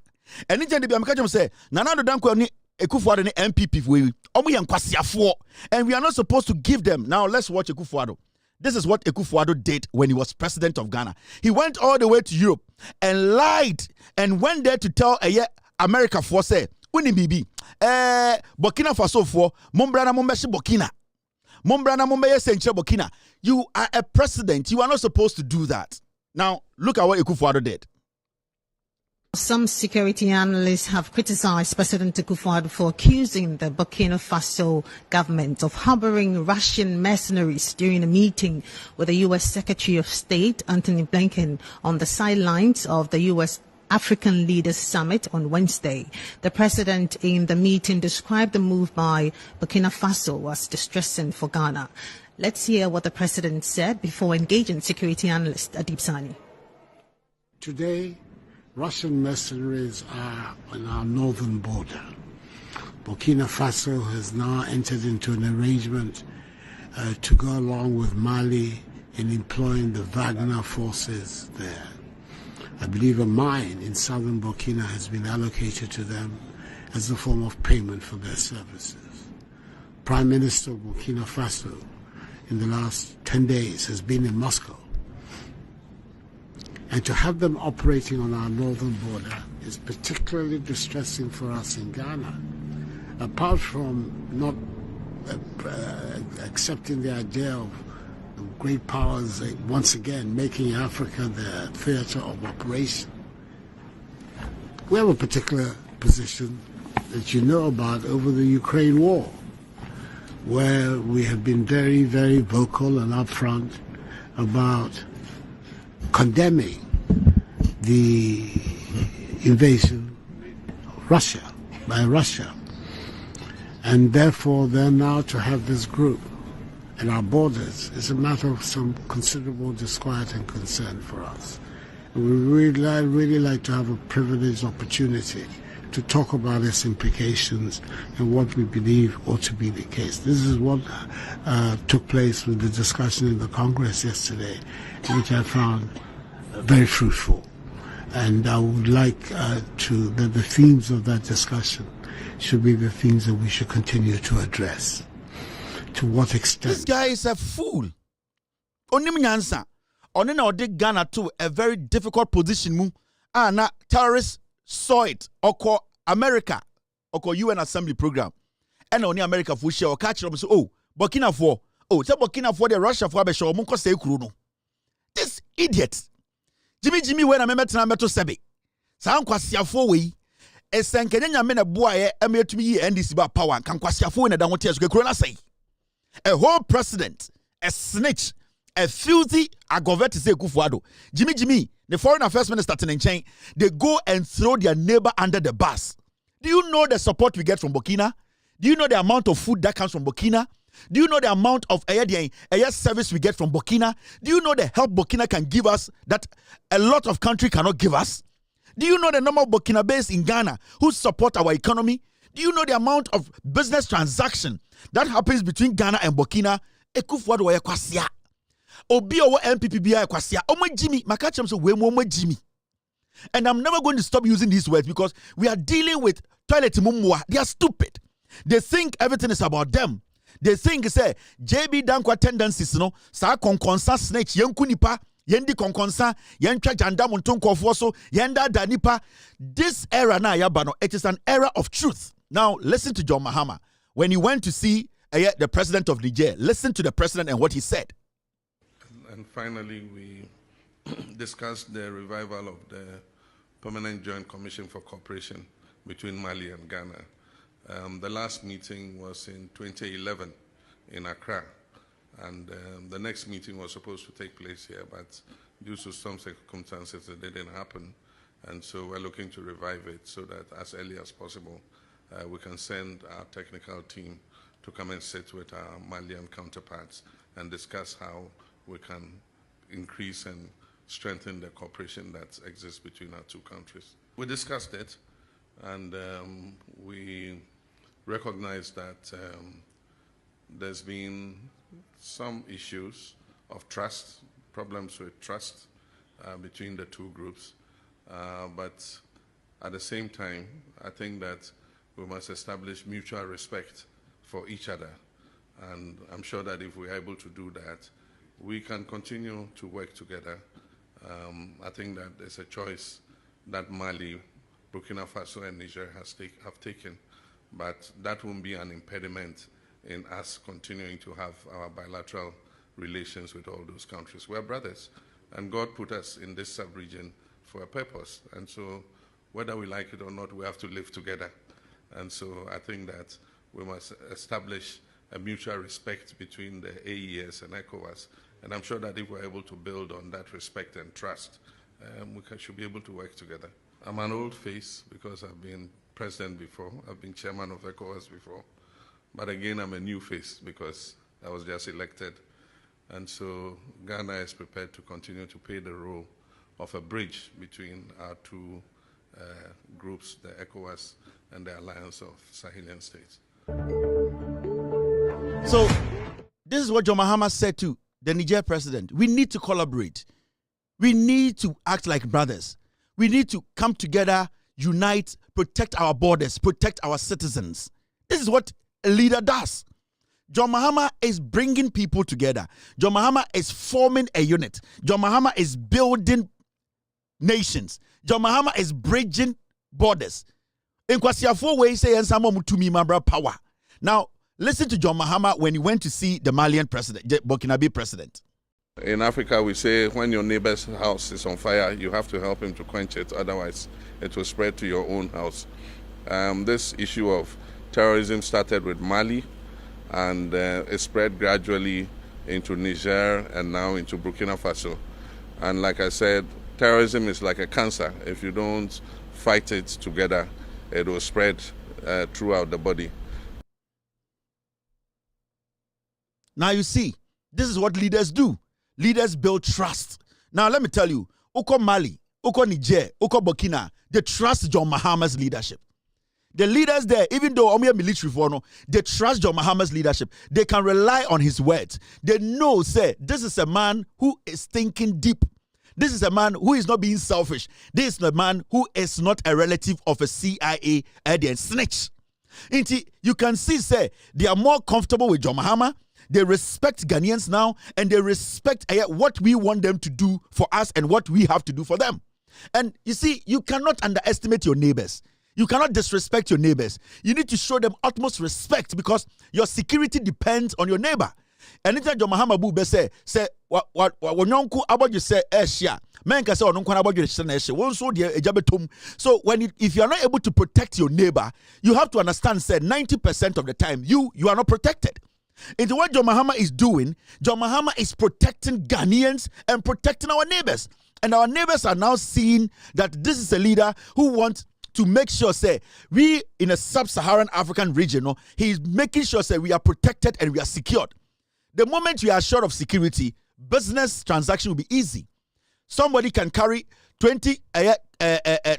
And in the American say, Nanado Danko ni Ekufuado ni MPP we omu yan kwasia for, and we are not supposed to give them. Now let's watch Ekufuado. This is what Ekufuado did when he was president of Ghana. He went all the way to Europe and lied and went there to tell America for say, Uni bibi, Burkina Faso for Mombrana Mombeshi Burkina. Mombrana Mombeye Senche Burkina. You are a president. You are not supposed to do that. Now, look at what Ekufuado did. Some security analysts have criticized President Ekufuado for accusing the Burkina Faso government of harboring Russian mercenaries during a meeting with the U.S. Secretary of State, Antony Blinken, on the sidelines of the U.S. African Leaders Summit on Wednesday. The president in the meeting described the move by Burkina Faso as distressing for Ghana. Let's hear what the president said before engaging security analyst Adib Sani. Today, Russian mercenaries are on our northern border. Burkina Faso has now entered into an arrangement to go along with Mali in employing the Wagner forces there. I believe a mine in southern Burkina has been allocated to them as a form of payment for their services. Prime Minister of Burkina Faso in the last 10 days has been in Moscow. And to have them operating on our northern border is particularly distressing for us in Ghana. Apart from not accepting the idea of great powers once again making Africa their theater of operation, We have a particular position that you know about over the Ukraine war, where we have been very, very vocal and upfront about condemning the invasion of Russia by Russia. And therefore, then now to have this group in our borders is a matter of some considerable disquiet and concern for us. And we really like to have a privileged opportunity to talk about its implications and what we believe ought to be the case. This is what took place with the discussion in the Congress yesterday, which I found very fruitful. And I would like the themes of that discussion should be the themes that we should continue to address. To what extent? This guy is a fool. Onim nyansa. Oni na odi Ghana to a very difficult position mu. Na terrorists saw it. Oko America. Oko UN Assembly program. And oni America for share. Catch them so. Oh, Burkina for. Oh, say Burkina for the Russia for be show. Munko say kuru no. This idiot. Jimmy when I met na meto sebe. Sa nkwasiafo we. Esenkenya nyame na boa ye emetumi yi NDC ba power kan kwasiafo na da ho tia so kuro na say. A whole president, a snitch, a filthy agovet say Kufuado. Jimmy, the foreign affairs minister Tenenchen, they go and throw their neighbor under the bus. Do you know the support we get from Burkina? Do you know the amount of food that comes from Burkina? Do you know the amount of air service we get from Burkina? Do you know the help Burkina can give us that a lot of country cannot give us? Do you know the number of Burkinabés in Ghana who support our economy? Do you know the amount of business transaction that happens between Ghana and Burkina? Ekufuado wa kwasia. Obi owo MPP bia kwasia. Omo Jimmy, makachem so we mo Jimmy. And I'm never going to stop using these words because we are dealing with toilet mumwa. They are stupid. They think everything is about them. They think say JB Dankwa tendencies no sa konkonsa snitch yenku nipa yendi konkonsa yentwa janda montonkofo so yenda danipa. This era na yabano, it is an era of truth. Now, listen to John Mahama. When he went to see the president of Niger, listen to the president and what he said. And finally, we discussed the revival of the Permanent Joint Commission for Cooperation between Mali and Ghana. The last meeting was in 2011 in Accra. And the next meeting was supposed to take place here, but due to some circumstances, it didn't happen. And so we're looking to revive it so that as early as possible, we can send our technical team to come and sit with our Malian counterparts and discuss how we can increase and strengthen the cooperation that exists between our two countries. We discussed it, and we recognize that there's been some issues of trust, problems with trust between the two groups. But at the same time, I think that we must establish mutual respect for each other. And I'm sure that if we're able to do that, we can continue to work together. I think that there's a choice that Mali, Burkina Faso, and Niger have taken, but that won't be an impediment in us continuing to have our bilateral relations with all those countries. We're brothers, and God put us in this sub-region for a purpose. And so whether we like it or not, we have to live together. And so I think that we must establish a mutual respect between the AES and ECOWAS. And I'm sure that if we're able to build on that respect and trust, should be able to work together. I'm an old face because I've been president before. I've been chairman of ECOWAS before. But again, I'm a new face because I was just elected. And so Ghana is prepared to continue to play the role of a bridge between our two groups, the ECOWAS and the Alliance of Sahelian States. So this is what John Mahama said to the Niger president. We need to collaborate. We need to act like brothers. We need to come together, unite, protect our borders, protect our citizens. This is what a leader does. John Mahama is bringing people together. John Mahama is forming a unit. John Mahama is building nations. John Mahama is bridging borders. In Kwasiafo way say mutumi mabra power. Now, listen to John Mahama when he went to see the Malian president, the Burkinabe president. In Africa, we say when your neighbor's house is on fire, you have to help him to quench it, otherwise it will spread to your own house. This issue of terrorism started with Mali, and it spread gradually into Niger and now into Burkina Faso. And like I said, terrorism is like a cancer. If you don't fight it together, it will spread throughout the body. Now you see, this is what leaders do. Leaders build trust. Now let me tell you, Oko Mali, Oko Niger, Oko Burkina, they trust John Mahama's leadership. The leaders there, even though Omia military for no, they trust John Mahama's leadership. They can rely on his words. They know, say, this is a man who is thinking deep. This is a man who is not being selfish. This is a man who is not a relative of a CIA snitch. You can see, say, they are more comfortable with John Mahama. They respect Ghanaians now, and they respect what we want them to do for us and what we have to do for them. And you see, you cannot underestimate your neighbors. You cannot disrespect your neighbors. You need to show them utmost respect because your security depends on your neighbor. Anytime John Mahama Bube say what about you say Asia. Men can say about you so if you are not able to protect your neighbor, you have to understand, say 90% of the time you are not protected. Into what John Mahama is doing, John Mahama is protecting Ghanaians and protecting our neighbors. And our neighbors are now seeing that this is a leader who wants to make sure, say, we in a sub-Saharan African region, he's making sure, say, we are protected and we are secured. The moment we are short of security, business transaction will be easy. Somebody can carry 20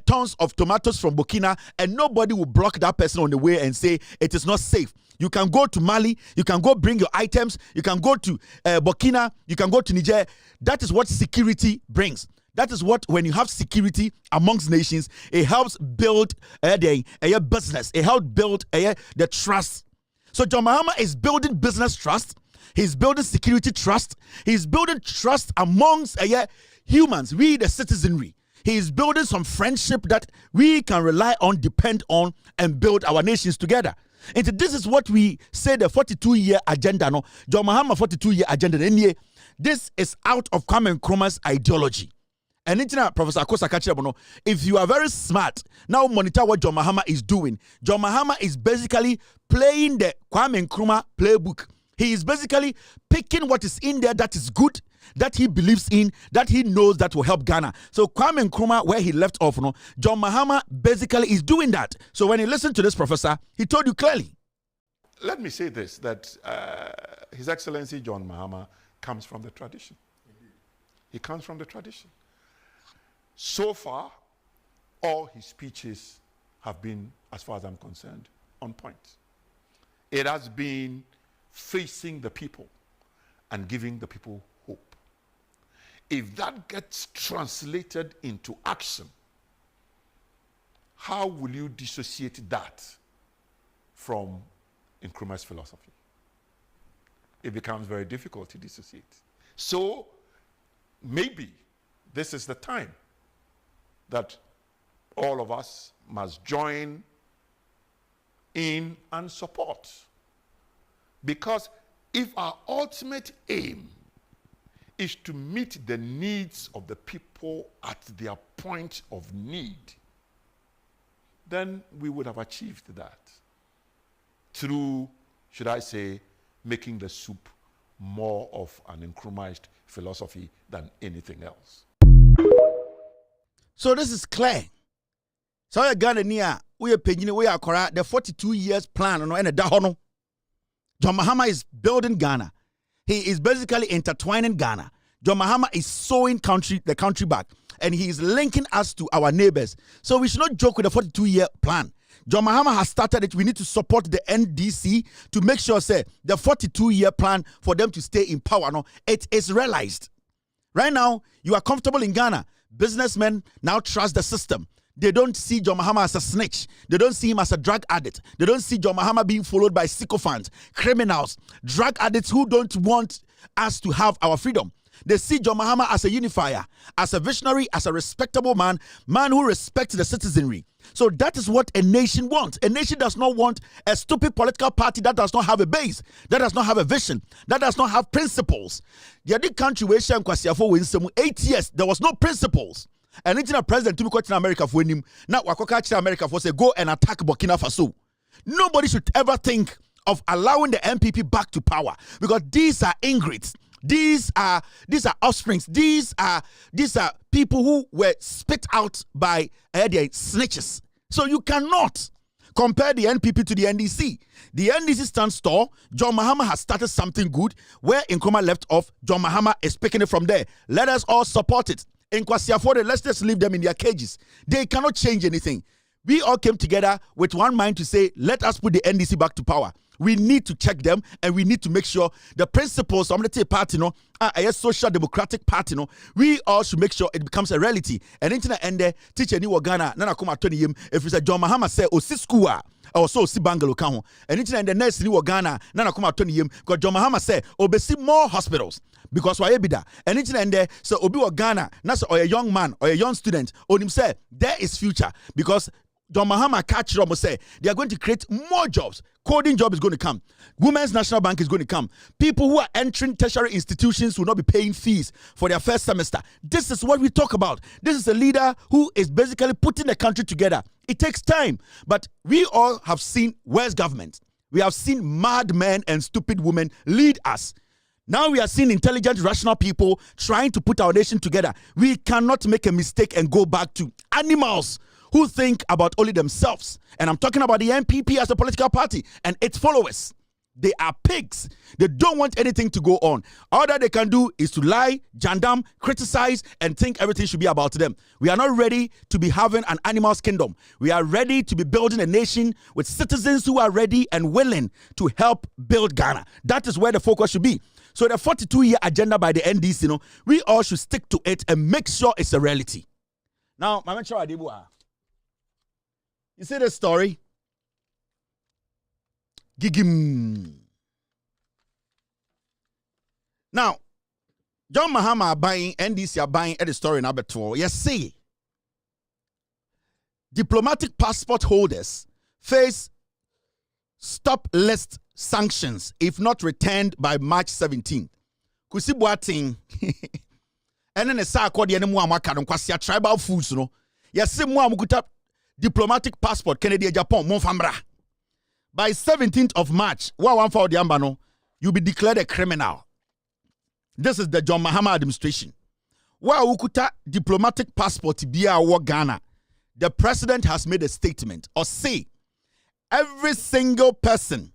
tons of tomatoes from Burkina and nobody will block that person on the way and say it is not safe. You can go to Mali, you can go bring your items, you can go to Burkina, you can go to Niger. That is what security brings. That is what, when you have security amongst nations, it helps build the business. It helps build the trust. So John Mahama is building business trust. He's building security trust. He's building trust amongst humans, we the citizenry. He's building some friendship that we can rely on, depend on, and build our nations together. And this is what we say the 42-year agenda. No, John Mahama 42-year agenda. This is out of Kwame Nkrumah's ideology. And Professor Akosa Kachirabo, if you are very smart, now monitor what John Mahama is doing. John Mahama is basically playing the Kwame Nkrumah playbook. He is basically picking what is in there that is good, that he believes in, that he knows that will help Ghana. So Kwame Nkrumah, where he left off, John Mahama basically is doing that. So when you listen to this professor, he told you clearly. Let me say this, that His Excellency John Mahama comes from the tradition. He comes from the tradition. So far, all his speeches have been, as far as I'm concerned, on point. It has been facing the people and giving the people hope. If that gets translated into action, how will you dissociate that from Nkrumah's philosophy? It becomes very difficult to dissociate. So maybe this is the time that all of us must join in and support. Because if our ultimate aim is to meet the needs of the people at their point of need, then we would have achieved that through, should I say, making the soup more of an Nkrumahist philosophy than anything else. So this is clear. So you Ghana near we are paying we are correct the 42 years plan and a dahono. John Mahama is building Ghana. He is basically intertwining Ghana. John Mahama is sewing the country back, and he is linking us to our neighbors. So we should not joke with the 42-year plan. John Mahama has started it. We need to support the NDC to make sure, say, the 42-year plan for them to stay in power. No, it is realized. Right now, you are comfortable in Ghana. Businessmen now trust the system. They don't see John Mahama as a snitch. They don't see him as a drug addict. They don't see John Mahama being followed by sycophants, criminals, drug addicts who don't want us to have our freedom. They see John Mahama as a unifier, as a visionary, as a respectable man who respects the citizenry. So that is what a nation wants. A nation does not want a stupid political party that does not have a base, that does not have a vision, that does not have principles. The other country where Shem Kwasiafo wins some 8 years, there was no principles. And it's a president to be in America for him. Now Wakoka America for say go and attack Burkina Faso. Nobody should ever think of allowing the MPP back to power because these are ingrates. These are offsprings. These are people who were spit out by snitches. So you cannot compare the NPP to the NDC. The NDC stands tall. John Mahama has started something good. Where Nkrumah left off, John Mahama is picking it from there. Let us all support it. In Kwasiafo, let's just leave them in their cages. They cannot change anything. We all came together with one mind to say, let us put the NDC back to power. We need to check them and we need to make sure the principles of the party, a social democratic party, we all should make sure it becomes a reality. And internet and there, teacher new Ghana, Nana Kuma Tony him, if it's a John Mahama say, or Siskua, or so si Bangalo Kaho. And internet and the next new Ghana, Nana Kuma Tony him, because John Mahama say, obesi more hospitals. Because why ebida? And internet and there, so Obi or Ghana, or a young man or a young student, on him say, there is future. Because John Mahama catch Romo say they are going to create more jobs. Coding job is going to come. Women's National Bank is going to come. People who are entering tertiary institutions will not be paying fees for their first semester. This is what we talk about. This is a leader who is basically putting the country together. It takes time, but we all have seen where's government. We have seen mad men and stupid women lead us. Now we are seeing intelligent, rational people trying to put our nation together. We cannot make a mistake and go back to animals who think about only themselves. And I'm talking about the NPP as a political party and its followers. They are pigs. They don't want anything to go on. All that they can do is to lie, jandam, criticize, and think everything should be about them. We are not ready to be having an animal's kingdom. We are ready to be building a nation with citizens who are ready and willing to help build Ghana. That is where the focus should be. So the 42-year agenda by the NDC, we all should stick to it and make sure it's a reality. Now, Mama Chua Adibua. You see the story? Gigim. Now, John Mahama are buying, NDC are buying at the story in Abertoir. Yes, see. Diplomatic passport holders face stop list sanctions if not returned by March 17th. Kusi Boating. And then the Sarkodi and Muamaka and Kwasia tribal foods, Yes, see Muamukuta. Diplomatic passport, Kennedy, Japan, Monfambra. By 17th of March, you'll be declared a criminal. This is the John Mahama administration. Ukuta diplomatic passport biya Ghana. The president has made a statement or say every single person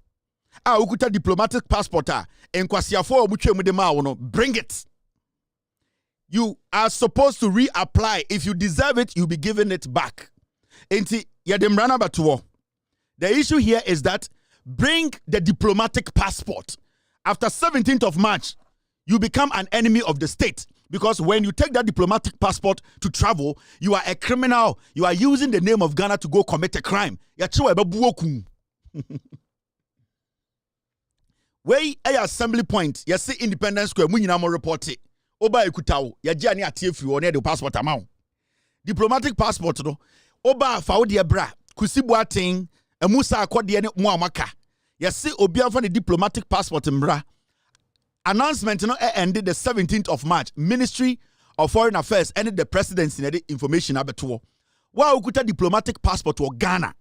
ukuta diplomatic passport bring it. You are supposed to reapply. If you deserve it, you'll be given it back. The issue here is that bring the diplomatic passport. After 17th of March, you become an enemy of the state. Because when you take that diplomatic passport to travel, you are a criminal. You are using the name of Ghana to go commit a crime. Way a assembly point, you see Independence Square, Munyinamo report it. Oba Ekutao, ya jani atifu on the passport amount. Diplomatic passport, no. Oba Faudi Bra, Kusibuating, a Musa Akodian Muamaka. You see, Obia for the diplomatic passport in Bra. Announcement ended the 17th of March. Ministry of Foreign Affairs ended the presidency in the information abetuo. Wa ukuta diplomatic passport to Ghana.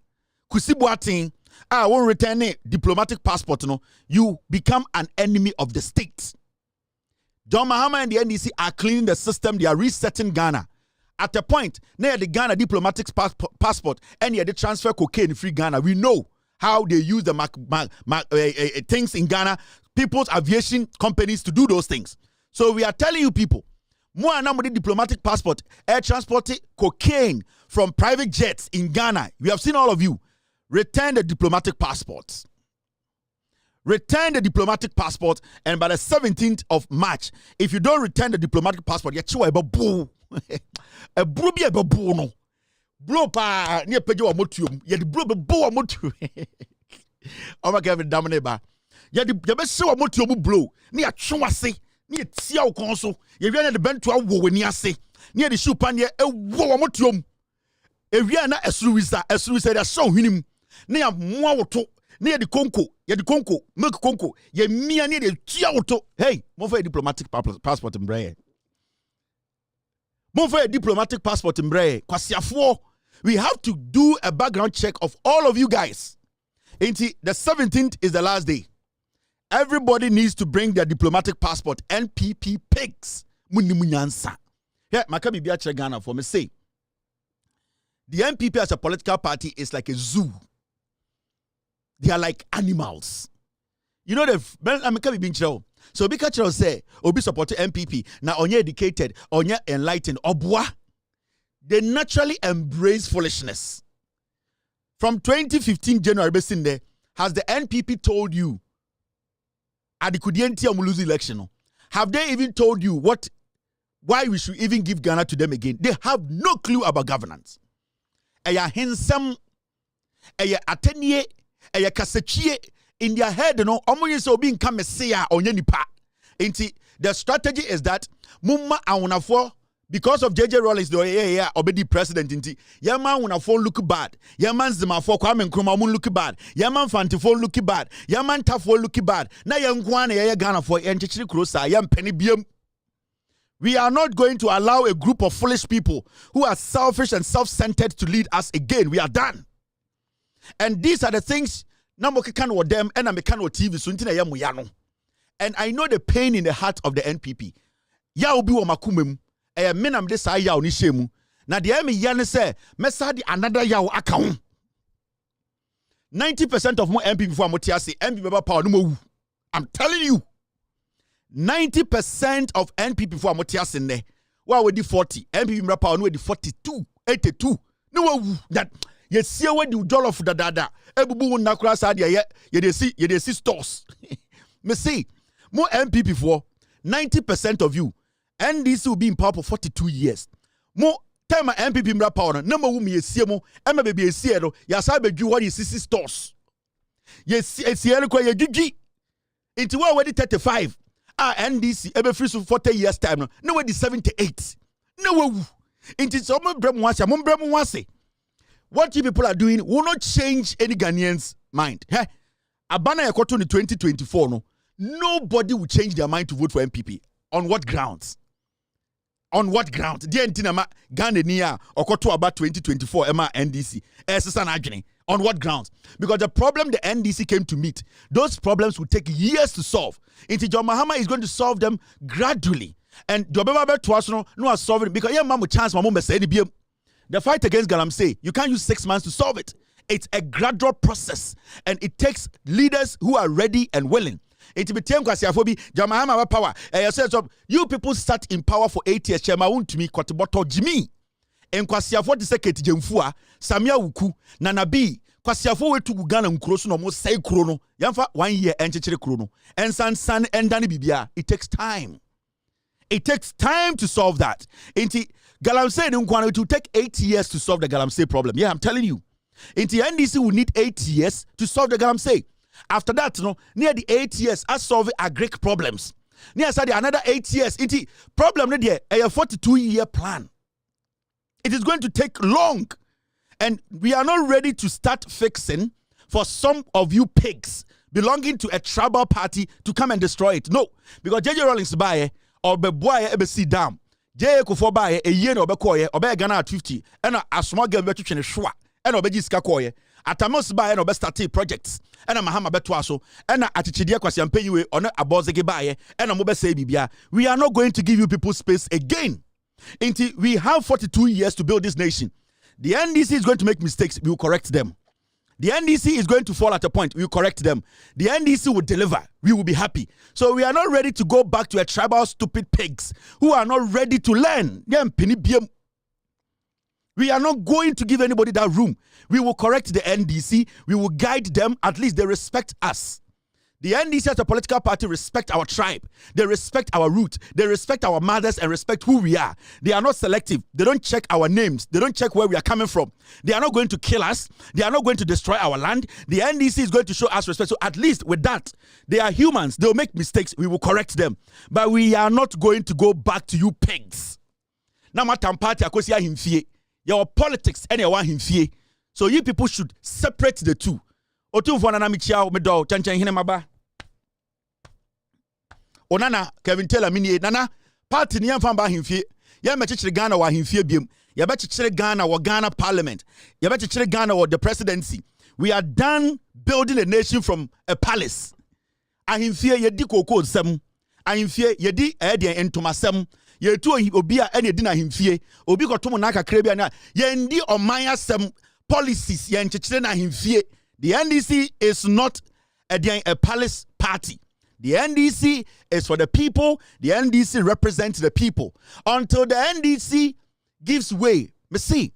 Kusibuating, I won't return a diplomatic passport, no. You become an enemy of the state. John Mahama and the NDC are cleaning the system. They are resetting Ghana. At a point, near the Ghana diplomatic passport, and they transfer cocaine free Ghana. We know how they use the things in Ghana, people's aviation companies to do those things. So we are telling you people, more and diplomatic passport, air transported cocaine from private jets in Ghana. We have seen all of you. Return the diplomatic passports. Return the diplomatic passport, and by the 17th of March, if you don't return the diplomatic passport, you're a brubi a babono. Bro pa near Pedro Motium, yet the bro bo motu. Oh my God, Damaneba. Yet the best show motium blow near Chumase, near Tiao Consul. You ran at the bent to a wo when you say near the shoe pan a wo motium. ewia na esuru da show hwinim na ya moa woto na ye de konko milk konko ye mia na de tua woto. Hey, mo for a diplomatic passport mbrɛ. Mo for a diplomatic passport mbrɛ. Kwasiafo, we have to do a background check of all of you guys. Inti, the 17th is the last day. Everybody needs to bring their diplomatic passport. NPP pigs. Munimunyansa. Yeah, Makabi Biache Ghana for me say. The NPP as a political party is like a zoo. They are like animals. You know the Makabi Bincho. So Bikachero say, Obi support NPP. Now onye educated, onye enlightened, obwa. They naturally embrace foolishness. From 2015 January, has the NPP told you Adikudienti lose election? Have they even told you why we should even give Ghana to them again? They have no clue about governance. Eya hensam, eya atenye, eya kasechie in their head, no. Omo so being come mesia onye nipa. Inti the strategy is that mumma awunafo. Because of JJ Rawlings, the obedi president inti. Yaman una phone look bad. Yaman zima for Kwame Nkrumah mun look bad. Yaman Fanti phone look bad. Yaman Tafo look bad. Na yankwane ya Ghana for enchichiri krosa yam penny biem. We are not going to allow a group of foolish people who are selfish and self-centered to lead us again. We are done. And these are the things namoke kan wo them and amekan wo TV so ntina yamu yano. And I know the pain in the heart of the NPP. Ya obi wo makumem. Menam de sa yaw ni shemu na de me ya ne se mesa di another yaw aka ho. 90% of mo MP before mo tiase MP beba power no mo. I'm telling you, 90% of NPP before mo tiase ne wa we di 40 MP beba power no we di 42 82 no wo that ye see we di jollof da ebubu na kura sa de ye de see stores. Me see mo MP before 90% of you NDC will be in power for 42 years. Mo time MPP mra power na ma wumi yesie mo ema bebe yesie no ya sa bedwu what is 60 stores. Yes esie ko ye dwudwi. Inti wa wedi 35. NDC ebe free so 40 years time no wedi 78. No wu. Inti so mo brem wase mo brem wase. What you people are doing will not change any Ghanaians mind. Hey, abana yakoto in 2024 no. Nobody will change their mind to vote for MPP. On what grounds? On what grounds? Dear Ntinama, Ghana niya okoto about 2024 Emma NDC. On what grounds? Because the problem the NDC came to meet, those problems will take years to solve. John Mahama is going to solve them gradually. And no solving because chance the fight against Galamsey, you can't use 6 months to solve it. It's a gradual process, and it takes leaders who are ready and willing. It be time kwasiafobi Jamahama power. You people sat in power for 8 years. Chema won to me kwateboto Jimmy. En kwasiafo de seketi jemfua Samia Wuku Nanabi kwasiafo wetu Ghana nkuro so no mo sai kuro no. Yamfa 1 year enchechire kuro no. Ensan endane bibia. It takes time. It takes time to solve that. Inti Galamsey nkwana it will take 8 years to solve the Galamsey problem. Yeah, I'm telling you. Inti NDC will need 8 years to solve the Galamsey. After that, near the 8 years, I solve agric problems. Near another 8 years, it's problem a 42-year plan. It is going to take long, and we are not ready to start fixing for some of you pigs belonging to a tribal party to come and destroy it. No, because JJ Rawlings buy or be boy ebe see down. JJ Kufo buy a year or be koye or be Ghana at 50, and a small girl be to shwa and obeji ska koye. Atamos buy and start projects and a Mahama betwaso and a atichidia kwasiampe you on a bozege buy and a mobe say bibia. We are not going to give you people space again. Until we have 42 years to build this nation. The NDC is going to make mistakes, we will correct them. The NDC is going to fall at a point, we will correct them. The NDC will deliver, we will be happy. So we are not ready to go back to a tribal stupid pigs who are not ready to learn. We are not going to give anybody that room. We will correct the NDC. We will guide them. At least they respect us. The NDC as a political party respect our tribe. They respect our root. They respect our mothers and respect who we are. They are not selective. They don't check our names. They don't check where we are coming from. They are not going to kill us. They are not going to destroy our land. The NDC is going to show us respect. So at least with that, they are humans. They will make mistakes. We will correct them. But we are not going to go back to you pigs. Now, my party akosia himfie. Your politics and your one himfie. So you people should separate the two. Otu for na michia me do chanchan hine maba. Onana Kevin Taylor mini nana party ni amfa ba himfie. Ya mechichire Ghana wa himfie biem. Ya bechichire Ghana wa Ghana parliament. Ya bechichire Ghana wa the presidency. We are done building a nation from a palace. Ahimfie yedi koko nsem. Ahimfie yedi ede entomasem. Yetu obi a ene di na ahimfie. Obi kotom na kakra bia na yendi oman asem policies yen chichire na ahimfie. The NDC is not a palace party. The NDC is for the people. The NDC represents the people. Until the NDC gives way, me see,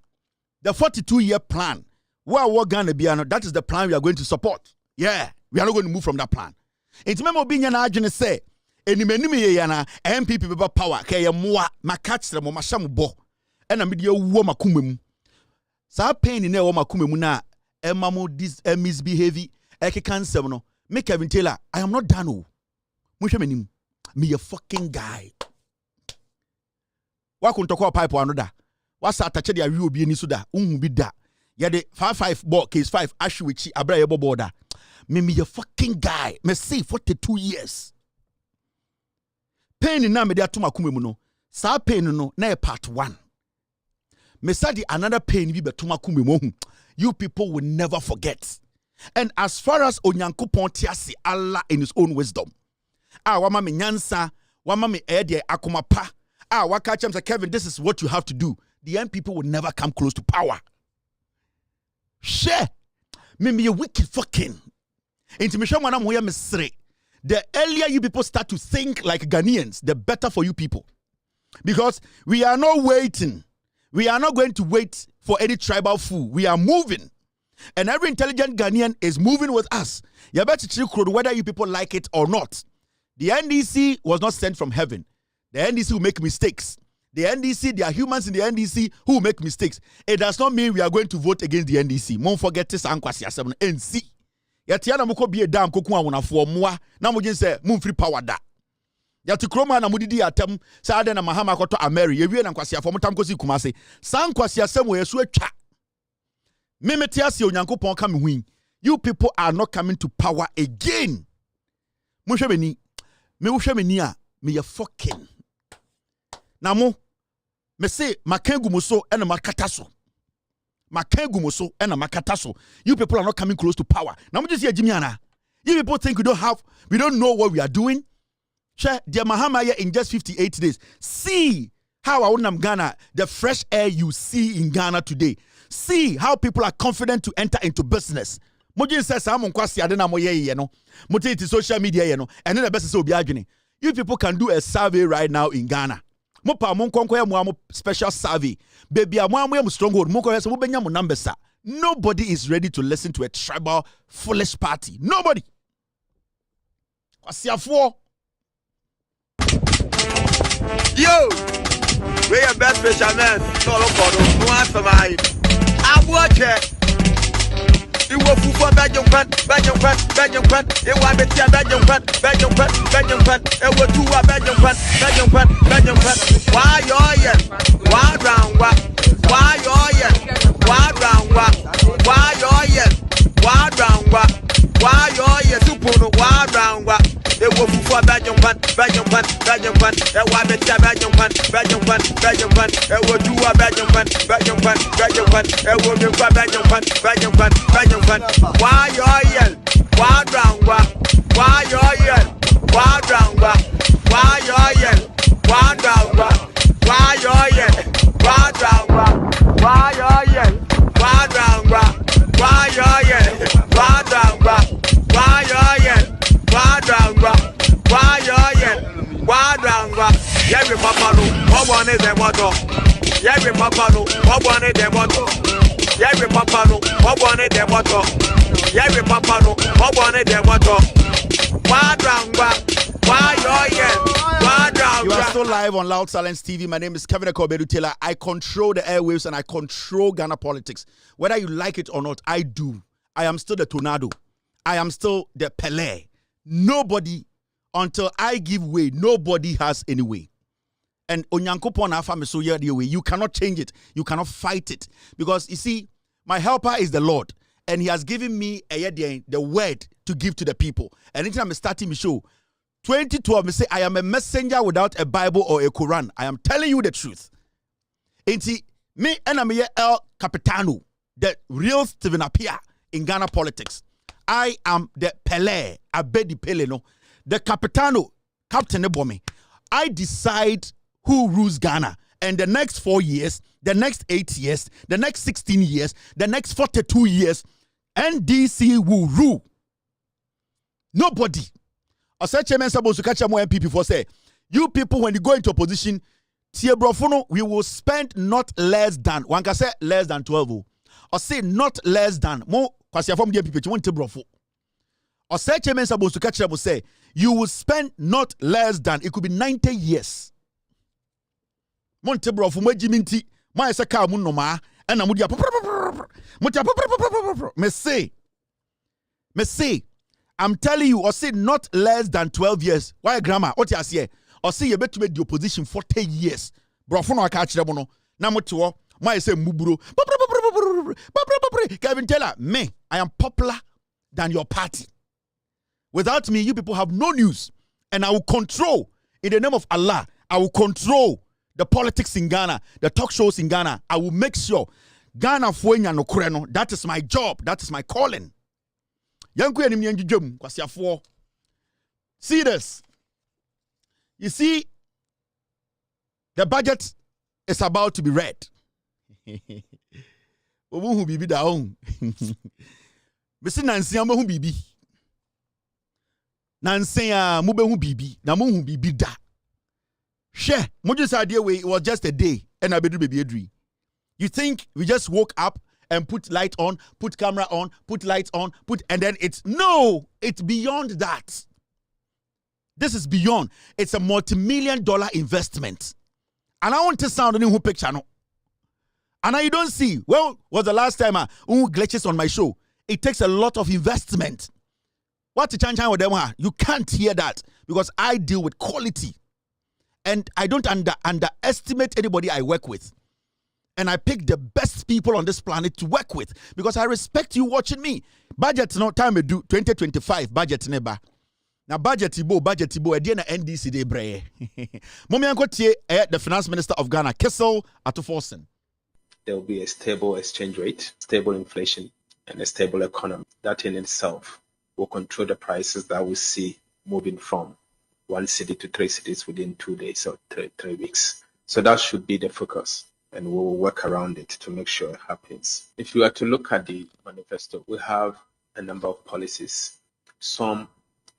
the 42-year plan, where we're going to be, that is the plan we are going to support. Yeah, we are not going to move from that plan. It's memo being an agent say, enime yana MPP beba power, kaya mwa makachre mo mashamu bo, ena midia uwo makumemu. Sa pain in ewo makumemu na emamo this misbehaving cancer no. Me Kevin Taylor, I am not done. Oh, me a fucking guy. Wa kun toko pipe anoda. Wa sa atache dia wi obi ani so da. Unhu bi da. Ya de 55 ball case 5 ashwichi abra ye border. Me a fucking guy. Me say 42 years. Pain na me de atoma kumemu no. Sa pain no na part 1. Me say the another pain bi betoma kumemu. You people will never forget. And as far as Onyankopon tiasi Allah in his own wisdom. Wama me nyansa, wama me ede akoma pa. Waka chem say Kevin, this is what you have to do. The young people will never come close to power. Share. Me a wicked fucking. Intimation wana moya mesre. The earlier you people start to think like Ghanaians, the better for you people. Because we are not waiting. We are not going to wait for any tribal fool. We are moving. And every intelligent Ghanaian is moving with us. You better check whether you people like it or not. The NDC was not sent from heaven. The NDC will make mistakes. The NDC, there are humans in the NDC who make mistakes. It does not mean we are going to vote against the NDC. Don't forget this NC. Yatiana muko be a damn kokua wona for moi. Na mujin say mun free power da. Yati kroma na mudidi atem sa na Mahama koto Ameri. Yewie na kwasia for mutam kosi Kumase. San kwasia sem we yesu atwa. Memetiasi Onyankopon ka me hu. You people are not coming to power again. Mohwe meni. Me wohwe meni a me ye fucking. Na mo me say makangu mo so ena makata so. Makangu mo so ena makata so. You people are not coming close to power. Na mo just hear Jimmy ana. You people think we don't know what we are doing? Share dear Mahama in just 58 days. See how I won't Ghana, the fresh air you see in Ghana today. See how people are confident to enter into business. Mojin says I'm on kwasi adena moye ye no. Mote social media ye no. And then the best is obi adwene. You people can do a survey right now in Ghana. Mo pa mo nkonko ya mo special survey. Baby mo stronghold. Mo ko mo benya mo numbers. Nobody is ready to listen to a tribal foolish party. Nobody. Kwasi afo. Yo, we are best fishermen. No, no answer mine. I watch it. You will for Belgium fan. It was better Belgium fan. It was two Belgium fan. Why you here? Why round what? Why you here? Why round what? Why you here? Why round what? Why you here? Super why round what? It was for Belgium fan. It was better Belgium fan. It was two Belgium fan. It was Belgium fan. Why you here? Why round what? Why you here? Why round what? Why you here? Why round what? Why you here? Why round what? Why you here? Why round what? Why you here? Why round what? Why you here? Why round what? Why you here? Why round what? Yeah, we papa no. What one is the motto? Yeah, we papa no. What one is the motto? Yeah, we papa no. What one is the motto? Yeah, we papa no. What one is the motto? Why round what? Why you here? Why round what? You are still live on Loud Silence TV. My name is Kevin Taylor. I control the airwaves and I control Ghana politics. Whether you like it or not, I do. I am still the tornado. I am still the Pelé. Nobody, until I give way, nobody has any way. and onyankopon afa me so ye the way. You cannot change it. You cannot fight it. Because you see, my helper is the Lord, and he has given me the word to give to the people. And anytime I'm starting my show, 2012, me say, I am a messenger without a Bible or a Quran. I am telling you the truth. Enti, me and I'm El Capitano, the real Stephen Appiah in Ghana politics. I am the Pele, Abedi Pele, no. The Capitano, Captain Ebomi. I decide who rules Ghana. And the next 4 years, the next 8 years, the next 16 years, the next 42 years, NDC will rule. Nobody. I said, Chairman supposed to catch more MP before say, you people, when you go into opposition, we will spend not less than, one can say less than 12. Or say not less than, more, because you're from the MP, you want to brofo. Or say, Chairman supposed to catch them, say, you will spend not less than, it could be 90 years. Montebro for my Jiminti, my Saka Munoma, and Amudia. Me say, I'm telling you, or say not less than 12 years. Why, Grandma? What you say? Or say you bet to make the opposition for 10 years. Brofono, I catch them on. Namoto, my say Muburo. Kevin Taylor, me, I am popular than your party. Without me, you people have no news. And I will control, in the name of Allah, I will control the politics in Ghana, the talk shows in Ghana. I will make sure Ghana fuenya no kureno. That is my job. That is my calling. See this. You see, the budget is about to be read. Mr. Nancy, I'm a bibi. Nancy, I'm a bibi. Namu bibi da. Share, Moses idea way it was just a day, and I be do baby a dream. You think we just woke up and put light on, put camera on, put lights on, and then it's beyond that. This is beyond. It's a multi-million-dollar investment. And I want to sound a new picture. No? And you don't see, well, was the last time glitches on my show. It takes a lot of investment. What to change with them? You can't hear that because I deal with quality. And I don't underestimate anybody I work with. And I pick the best people on this planet to work with because I respect you watching me. Budget no time we do 2025 budget neba. Now budget ibo edi na NDC de breye. Momi anko tie the finance minister of Ghana, Kessel Atuforsen. There will be a stable exchange rate, stable inflation, and a stable economy. That in itself will control the prices that we see moving from 1 city to 3 cities within 2 days or 3 weeks. So that should be the focus, and we will work around it to make sure it happens. If you are to look at the manifesto, we have a number of policies. Some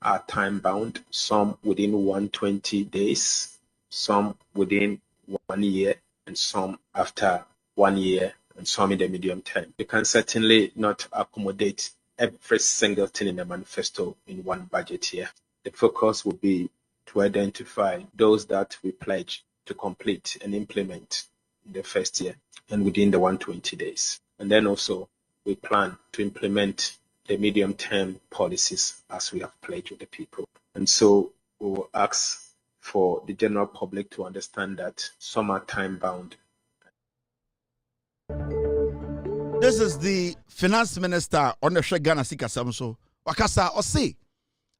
are time-bound, some within 120 days, some within 1 year, and some after 1 year, and some in the medium term. You can certainly not accommodate every single thing in the manifesto in one budget year. The focus will be to identify those that we pledge to complete and implement in the first year and within the 120 days. And then also we plan to implement the medium-term policies as we have pledged with the people. And so we will ask for the general public to understand that some are time-bound. This is the finance minister on the Ghana Sika Samso. Wakasa Ose.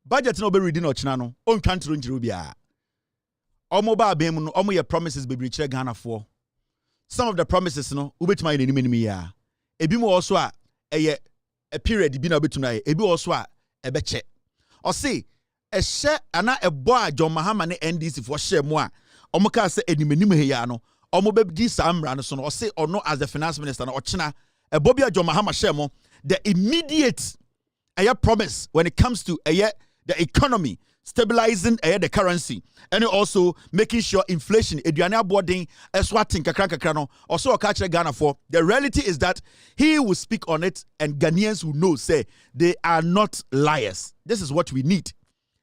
Budget no be reading or chinano. On country rubia. Omo ba bem no omo your promises be reach Ghana for. Some of the promises no ubet my enemy ya. Ebi mo also a period bi na betuna ebi also a ebeche. Ose ehye ana ebo a John Mahama ne NDC for share mo a omo ka se enimnim he ya no omo be di samra no so no ose ono as the finance minister no ochina ebo bi a John Mahama share mo the immediate promise when it comes to the economy, stabilizing the currency, and also making sure inflation, eduane boarding, swatting kakra no, also catch Ghana for. The reality is that he will speak on it, and Ghanaians will know, say, they are not liars. This is what we need.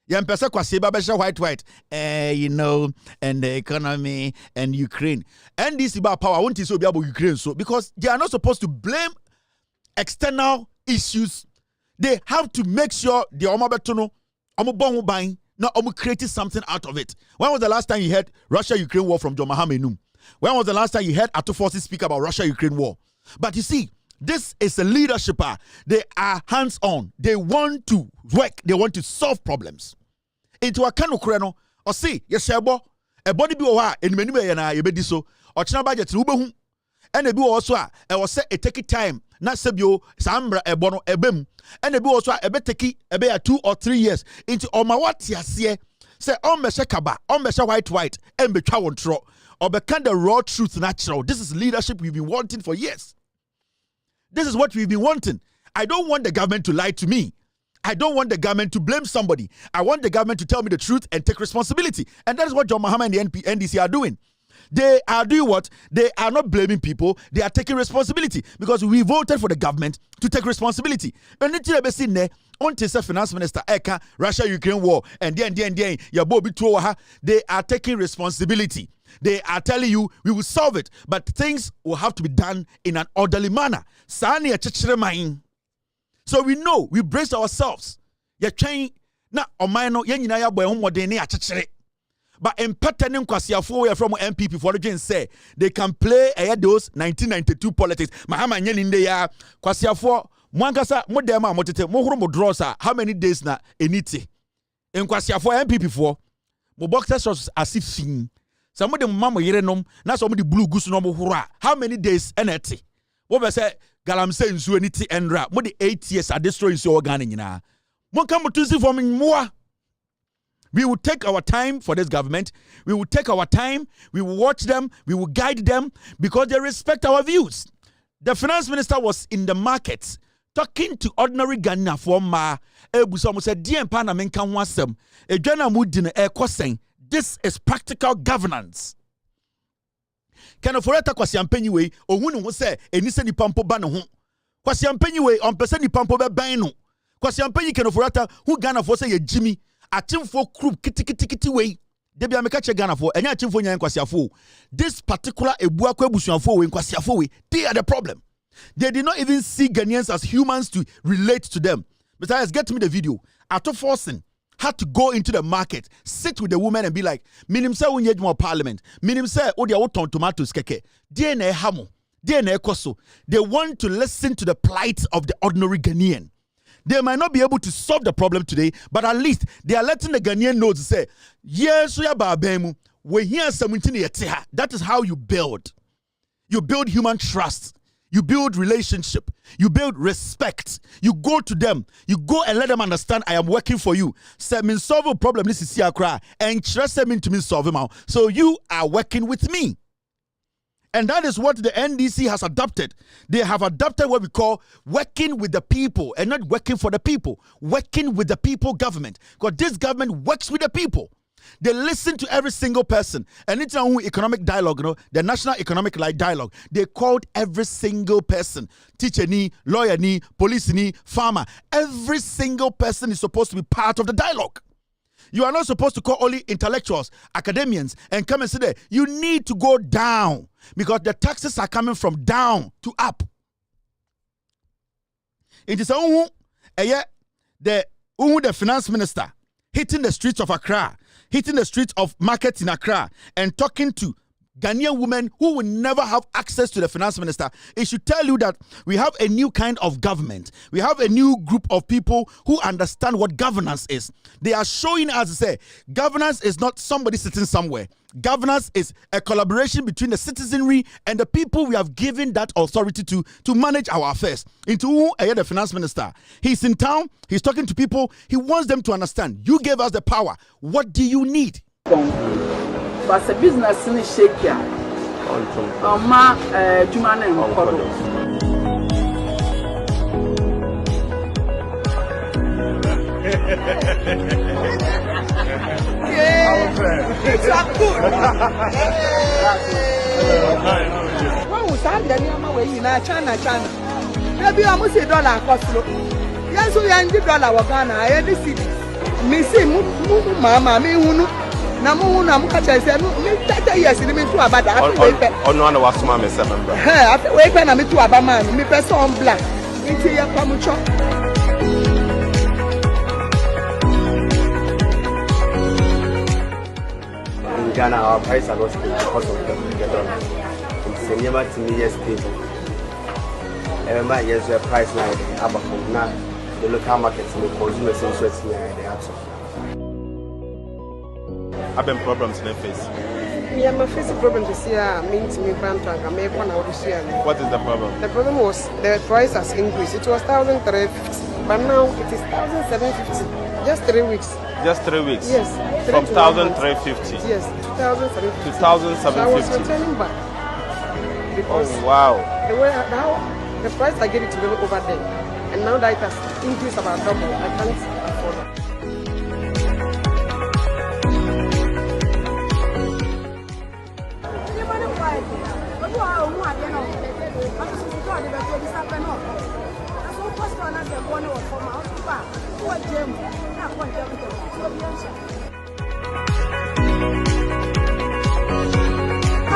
White, and the economy, and Ukraine. And this about power, I want to say about Ukraine, so because they are not supposed to blame external issues. They have to make sure the omabetono omobon buying No, created something out of it. When was the last time you heard Russia-Ukraine war from John Mahama? When was the last time you heard Ato Forces speak about Russia-Ukraine war? But you see, this is a leadership. They are hands-on. They want to work. They want to solve problems. Into a kano kreno, or see, yes, a body be oha, and many way and I be so, or china budget, Rubahu, and a be also, I was set a take time, not Sebio, Sambra, a bono, a bim, and a be also a beteki, a be 2 or 3 years into Omawati, say, Mesha white, and be chawon tro, or be kind of raw truth natural. This is leadership we've been wanting for years. This is what we've been wanting. I don't want the government to lie to me. I don't want the government to blame somebody. I want the government to tell me the truth and take responsibility. And that is what John Mahama and the NDC are doing. They are doing what? They are not blaming people. They are taking responsibility because we voted for the government to take responsibility. And until Finance Minister Eka, Russia-Ukraine war, and then, they are taking responsibility. They are telling you we will solve it, but things will have to be done in an orderly manner. So we know, we brace ourselves. You're trying na omano yenyina ya boy homode ne achechire. But in pattern kwasiafo from MPP for the say they can play those 1992 politics. Mahama nyelinde ya kwasiafo mwankasa modema motete mohuru modrosa how many days na eniti. En kwasiafo MPP for mo boxers as if fin. Some of them mama yerenom na some of the blue goose no mohuru. How many days eneti? What be say galamse nsu eniti enra mo the 8 years at destroy nsu organ nyina. Mo come to see for me more. We will take our time for this government. We will take our time. We will watch them. We will guide them because they respect our views. The finance minister was in the markets talking to ordinary Ghana for ma. Said, this is practical governance. Can of foreta kwasiampenyi we ohunu ho se enise ni pampo ba ne ho. Kwasiampenyi we on person ni pampo be ban no. Kwasiampenyi can of foreta who Ghana for say ye Jimmy Achimfo group kiti way. Debi ameka che Ghana for enya achimfo nya nkwasiafo. This particular ebuakwa ebusuafo we nkwasiafo we, they are the problem. They did not even see Ghanaians as humans to relate to them. Besides, get me the video. Ato Forsen had to go into the market, sit with the woman and be like, minim se unye more parliament. Minim se odia woton tomatoes keke. DNA hamo. DNA koso. They want to listen to the plight of the ordinary Ghanaian. They might not be able to solve the problem today, but at least they are letting the Ghanaian know to say, yes, we are babemu. We're here 17 years. That is how you build. You build human trust. You build relationship. You build respect. You go to them. You go and let them understand I am working for you. Say me solve a problem. This is cry and trust them into me solve them out. So you are working with me. And that is what the NDC has adopted. They have adopted what we call working with the people and not working for the people. Working with the people government. Because this government works with the people. They listen to every single person. And it's our economic dialogue, the National Economic Dialogue. They called every single person. Teacher ni, lawyer ni, police ni, farmer. Every single person is supposed to be part of the dialogue. You are not supposed to call only intellectuals, academians, and come and say that. You need to go down because the taxes are coming from down to up. It is the finance minister hitting the streets of Accra, hitting the streets of markets in Accra, and talking to Ghanaian women who will never have access to the finance minister. It should tell you that we have a new kind of government. We have a new group of people who understand what governance is. They are showing us, say, governance is not somebody sitting somewhere. Governance is a collaboration between the citizenry and the people we have given that authority to manage our affairs. Into who the finance minister. He's in town. He's talking to people. He wants them to understand. You gave us the power. What do you need? But a business in shake ya. Ma Jumana and Kodo. It's good. What was that? The name of China. Maybe almost $1 cost. Yes, we are $1 Ghana. I had the city. Missing Mama, me who. Na mu na mu ka che se me 30 years ni me tu abada afi we pe ono na wasoma me se member afi we pe na me tu abama me pe so on black nti ye kwa mu cho Ghana, our prices are not stable because of the dollar. It's never to me stable. Every month, yes, the price now the local markets and the consumers in Switzerland, they have some. I've been problems in the face. Me and my facing problem this year means me brand tank. I make one out this year. What is the problem? The problem was the price has increased. It was 1,350, but now it is 1,750. Just 3 weeks. Just 3 weeks. Yes. From 1,350. Yes, 2,750. 2,750. So I was returning back. Because wow. The way now the price I gave it to them over there, and now that it has increased about double, I can't afford it.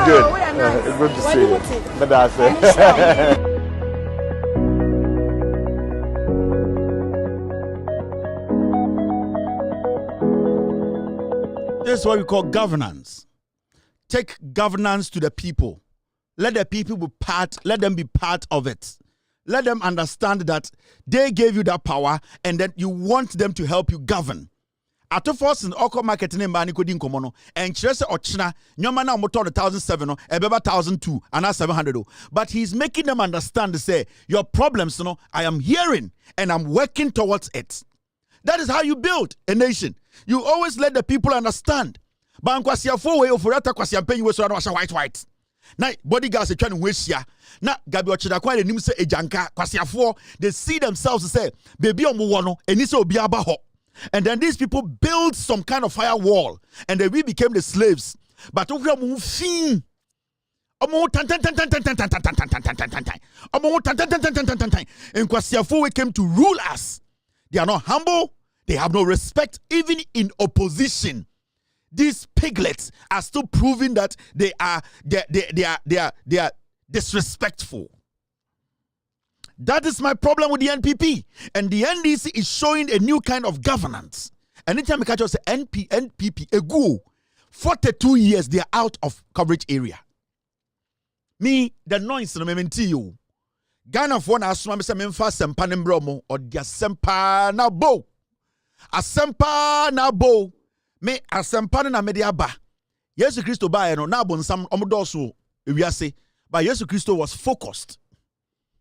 Good. It's good to see you. But that's it. This is what we call governance. Take governance to the people. Let the people be part, let them be part of it. Let them understand that they gave you that power and that you want them to help you govern. Ato force in oko market ne mba ni kodi nkomo no enkyere se ochina nyoma na motor 1,007 no ebeba 1,002 and 700. But he's making them understand say your problems no I am hearing and I'm working towards it. That is how you build a nation. You always let the people understand. Ba nkwasiafo we ofurata kwasiampanyi we so na white. Na bodyguards try to waste ya. Na gabi ochida kwa nim se ejanka kwasiafo they see themselves say baby omo no eni se obi aba ho. And then these people built some kind of firewall and then we became the slaves. But we came to rule us. They are not humble. They have no respect even in opposition. These piglets are still proving that they are disrespectful. That is my problem with the NPP. And the NDC is showing a new kind of governance. Anytime I catch us say NPP, a go, 42 years they are out of coverage area. Me, the noise, no mementi you. Ghana for na asuma me se memfa sempa ne mbromo or dia sempa na bo. Asempa na bo. Me asempa na me de aba. Yesu Kristo ba no na bonsam omodoso ewiase. But Yesu Kristo was focused.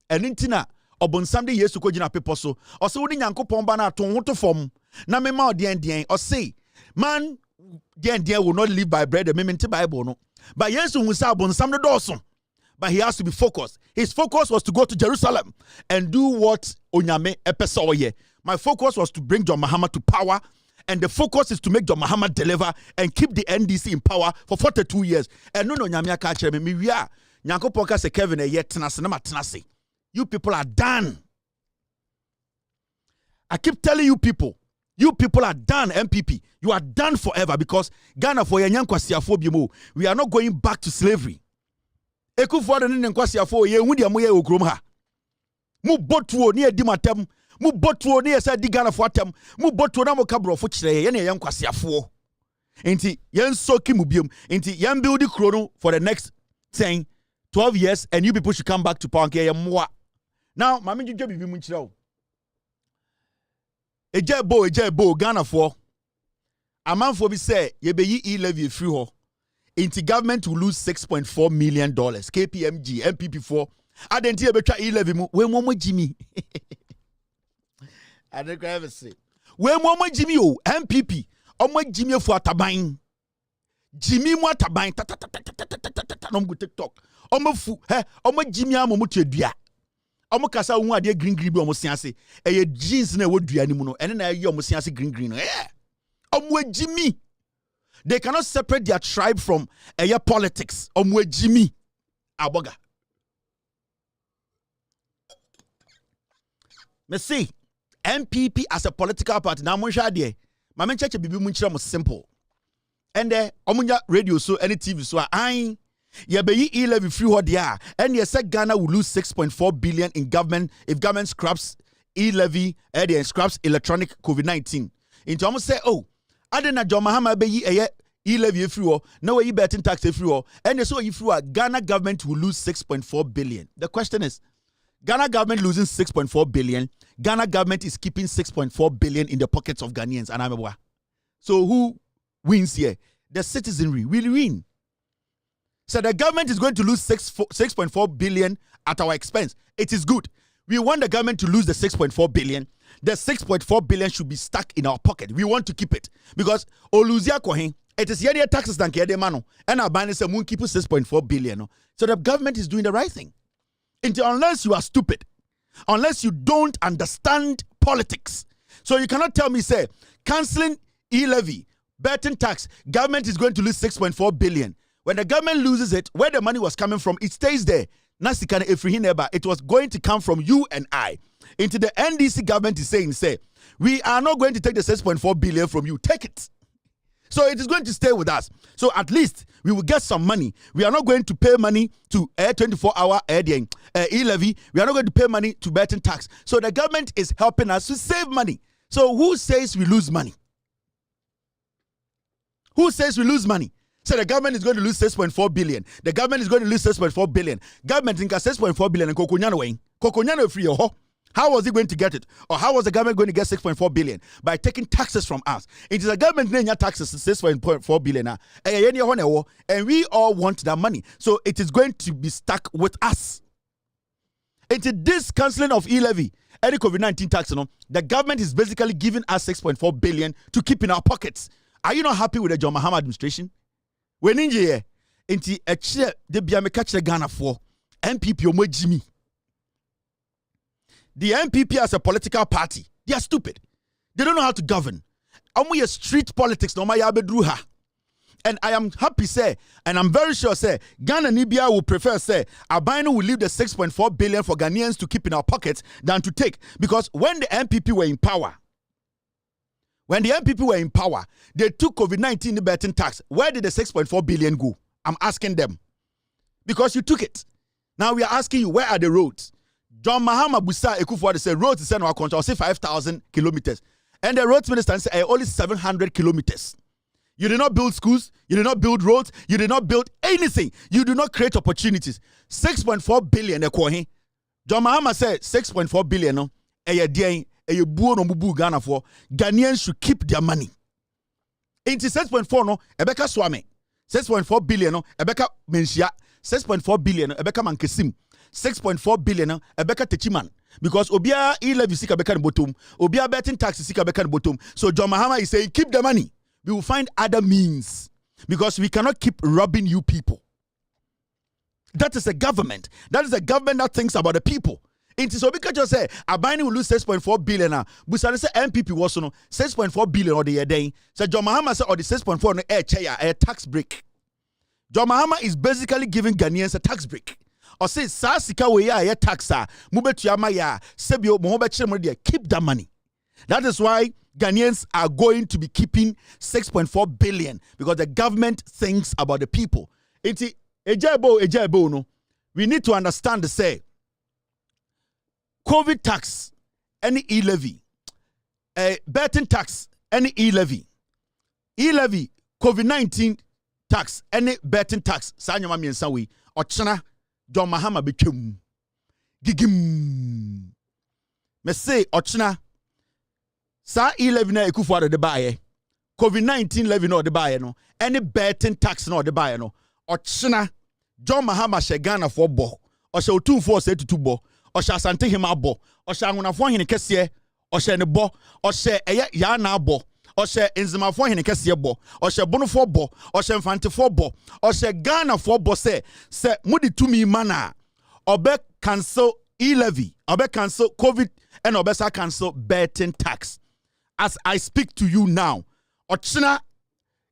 And intina obonsam de Yesu ko gina pepo so o se woni Nyankopon ba na aton hoto fom na me ma odien o say man den will not live by bread the mementi Bible no but Yesu hu sa obonsam de doso but he has to be focused. His focus was to go to Jerusalem and do what onyame epese oye. My focus was to bring John Mahama to power, and the focus is to make John Mahama deliver and keep the NDC in power for 42 years. And no nyame aka kire me wi a Nyankopon ka se Kevin e tenase na matenase. You people are done. I keep telling you people are done, MPP. You are done forever because Ghana for yankwasiafo we are not going back to slavery. Ekufo de ne nkwasiafo ye hu de mo ye okrom ha. Mu botuo ne edimatem, mu botuo ne yesa di Ghana for atem, mu botuo na mo kabrofo kire ye ne yankwasiafo. Enti yen soki mu biom, enti yen build the chrono for the next 10, 12 years and you people should come back to power ke ye moa. Now, mami juju bibi mu nchira o. Ejebo Ghana for. Amanfo bi say ye be yi E-Levy free ho. Inti government will lose $6.4 million. KPMG, MPP4. Adenti ebetwa E-Levy mu. We mo Jimmy. I don't ever say. We mo Jimmy o. MPP. Omo Jimmy for ataban. Jimmy mo ataban. No go TikTok. Omo fu. Omo Jimmy amomu tuedua. Omo kasa hu ade green bi omo siase. Eye jeans na wodua ni mu no. Ene na ye omo siase green. Omo Jimmy. They cannot separate their tribe from politics. Omo Jimmy. Aboga. Me see MPP as a political party na mo hwa de. Ma men cheche bibi mu nchira mo simple. And omunya radio so any TV so an ye be yi E-Levy free ho there and ye said Ghana will lose 6.4 billion in government if government scraps E-Levy and scraps electronic COVID-19. Into almost say oh adena John Mahama be yi E-Levy if you no way betting tax if you and so if you are Ghana government will lose 6.4 billion. The question is, Ghana government losing 6.4 billion. Ghana government is keeping 6.4 billion in the pockets of Ghanaians. And so who wins here? The citizenry will win. So the government is going to lose 6.4 billion at our expense. It is good. We want the government to lose the 6.4 billion. The 6.4 billion should be stuck in our pocket. We want to keep it because Oluzia Kohen, it is year taxes than Kede Mano, and our banner say keep 6.4 billion. So the government is doing the right thing. Unless you are stupid, unless you don't understand politics, so you cannot tell me say canceling E-Levy, betting tax, government is going to lose 6.4 billion. When the government loses it, where the money was coming from, it stays there. It was going to come from you and I. Into the NDC government is saying, say, we are not going to take the 6.4 billion from you. Take it. So it is going to stay with us. So at least we will get some money. We are not going to pay money to 24-hour E-Levy. We are not going to pay money to betting tax. So the government is helping us to save money. So who says we lose money? Who says we lose money? So the government is going to lose 6.4 billion. The government is going to lose 6.4 billion. Government think 6.4 billion and Kokonyano Wayne. Kokonyano free. How was he going to get it? Or how was the government going to get 6.4 billion? By taking taxes from us. It is a government name taxes 6.4 billion. And we all want that money. So it is going to be stuck with us. Into this cancelling of E-Levy, any COVID-19 tax, the government is basically giving us 6.4 billion to keep in our pockets. Are you not happy with the John Mahama administration? When in here, into a chair, they be a catch the Ghana for MPP or Jimmy. The MPP as a political party, they are stupid. They don't know how to govern. And we are street politics, no matter bedruha. And I am happy, say, and I'm very sure, say, Ghana Nibia will prefer, say, Albino will leave the 6.4 billion for Ghanaians to keep in our pockets than to take. Because when the MPP were in power, they took COVID-19 betting tax. Where did the 6.4 billion go? I'm asking them. Because you took it. Now we are asking you, where are the roads? John Mahama Busa Ekufuor said roads is in our country, I'll say 5,000 kilometers. And the roads minister said only 700 kilometers. You did not build schools, you did not build roads, you did not build anything. You do not create opportunities. 6.4 billion. John Mahama said 6.4 billion. No, Ghanaians should keep their money. Into 6.4 no, Ebeka Swame. 6.4 billion no, Ebeka Menshia. 6.4 billion no, Ebeka Mankesim. 6.4 billion no, Ebeka Techiman. Because Obia E-Levy sika beka bottom, Obia betting tax sika beka bottom. So John Mahama is saying keep the money. We will find other means because we cannot keep robbing you people. That is a government. That is a government that thinks about the people. It is so because just say Abani will lose 6.4 billion now. Busale say MPP was no 6.4 billion or the year day. So John Mahama say or the 6.4 no a tax break. John Mahama is basically giving Ghanaians a tax break. Or say sa sika we ya taxa mubetu ya maya sebio mo beche mo dey keep that money. That is why Ghanaians are going to be keeping 6.4 billion because the government thinks about the people. Enti ejabo no. We need to understand the say COVID tax, any E-Levy, betting tax, any E-Levy, E-Levy, COVID-19 tax, any betting tax, Sanyama Miensawi, or Chana, John Mahama became Gigim. Me say, Ochna, Sa E-Levy na Ekufuor de Baye, COVID-19 levy no de Baye no, any betting tax no de Baye no, Ochna, John Mahama Shegana for bo, or shall 2 4 say to 2 bo. Osha Asante him abo, Osha Munafon hine kesiye, Osha ne bo, Osha ya na abo, Osha Enzimafon hine kesiye bo, Osha Bono for bo, Osha Infante for bo, Osha Ghana for bo se mudi tumi mana, Obe cancel E-Levy, Obe cancel COVID, and Obesa cancel betting tax. As I speak to you now, Ochina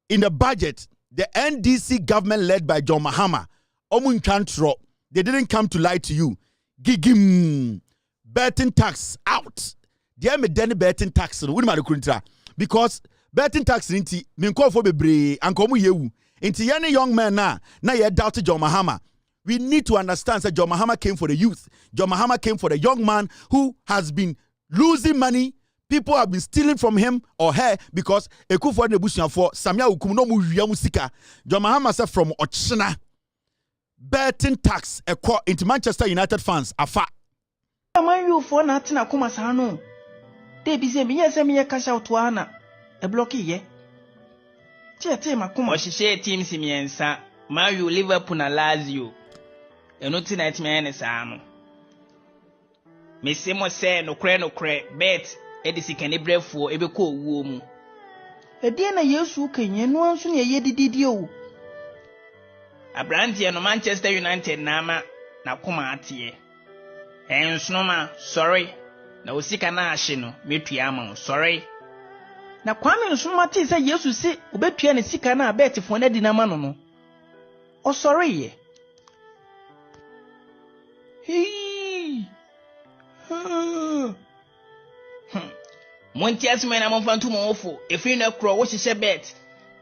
in the budget, the NDC government led by John Mahama, Omun Kantro, they didn't come to lie to you. Gigim betting tax out. Dear me deni betting tax no wuni ma de kuntra because betting tax inti me nkofo bebre ankomu yewu inti any young man na ye doubt John Mahama. We need to understand that John Mahama came for the youth. John Mahama came for the young man who has been losing money. people have been stealing from him or her because Ekufuor nebusuan for Samia Ukum no mu wia musika. John Mahama said from Ochina betting tax into Manchester United fans afa. Man you for nothing akuma sano. They be say me cash out wana. A blocky ye. Tia makuma. Oshishe team simiensa. Man you Liverpool na Lazio. Eno tonight me ene sano. Me se mo se no kre bet edisi kane brefo ebeko owuo mu. Ede na Yesu kenye no anso ne ye dididi o. Abrante no Manchester United na kuma atie. Ensnoma sorry na osika na ahye no metua ama sorry. Na kwame nsoma te se Yesu se obetua ne sika na bet fo na di na ma no. O sorry ye. Hey. Monti asime na monfantu monfo efi na kro wo hihye bet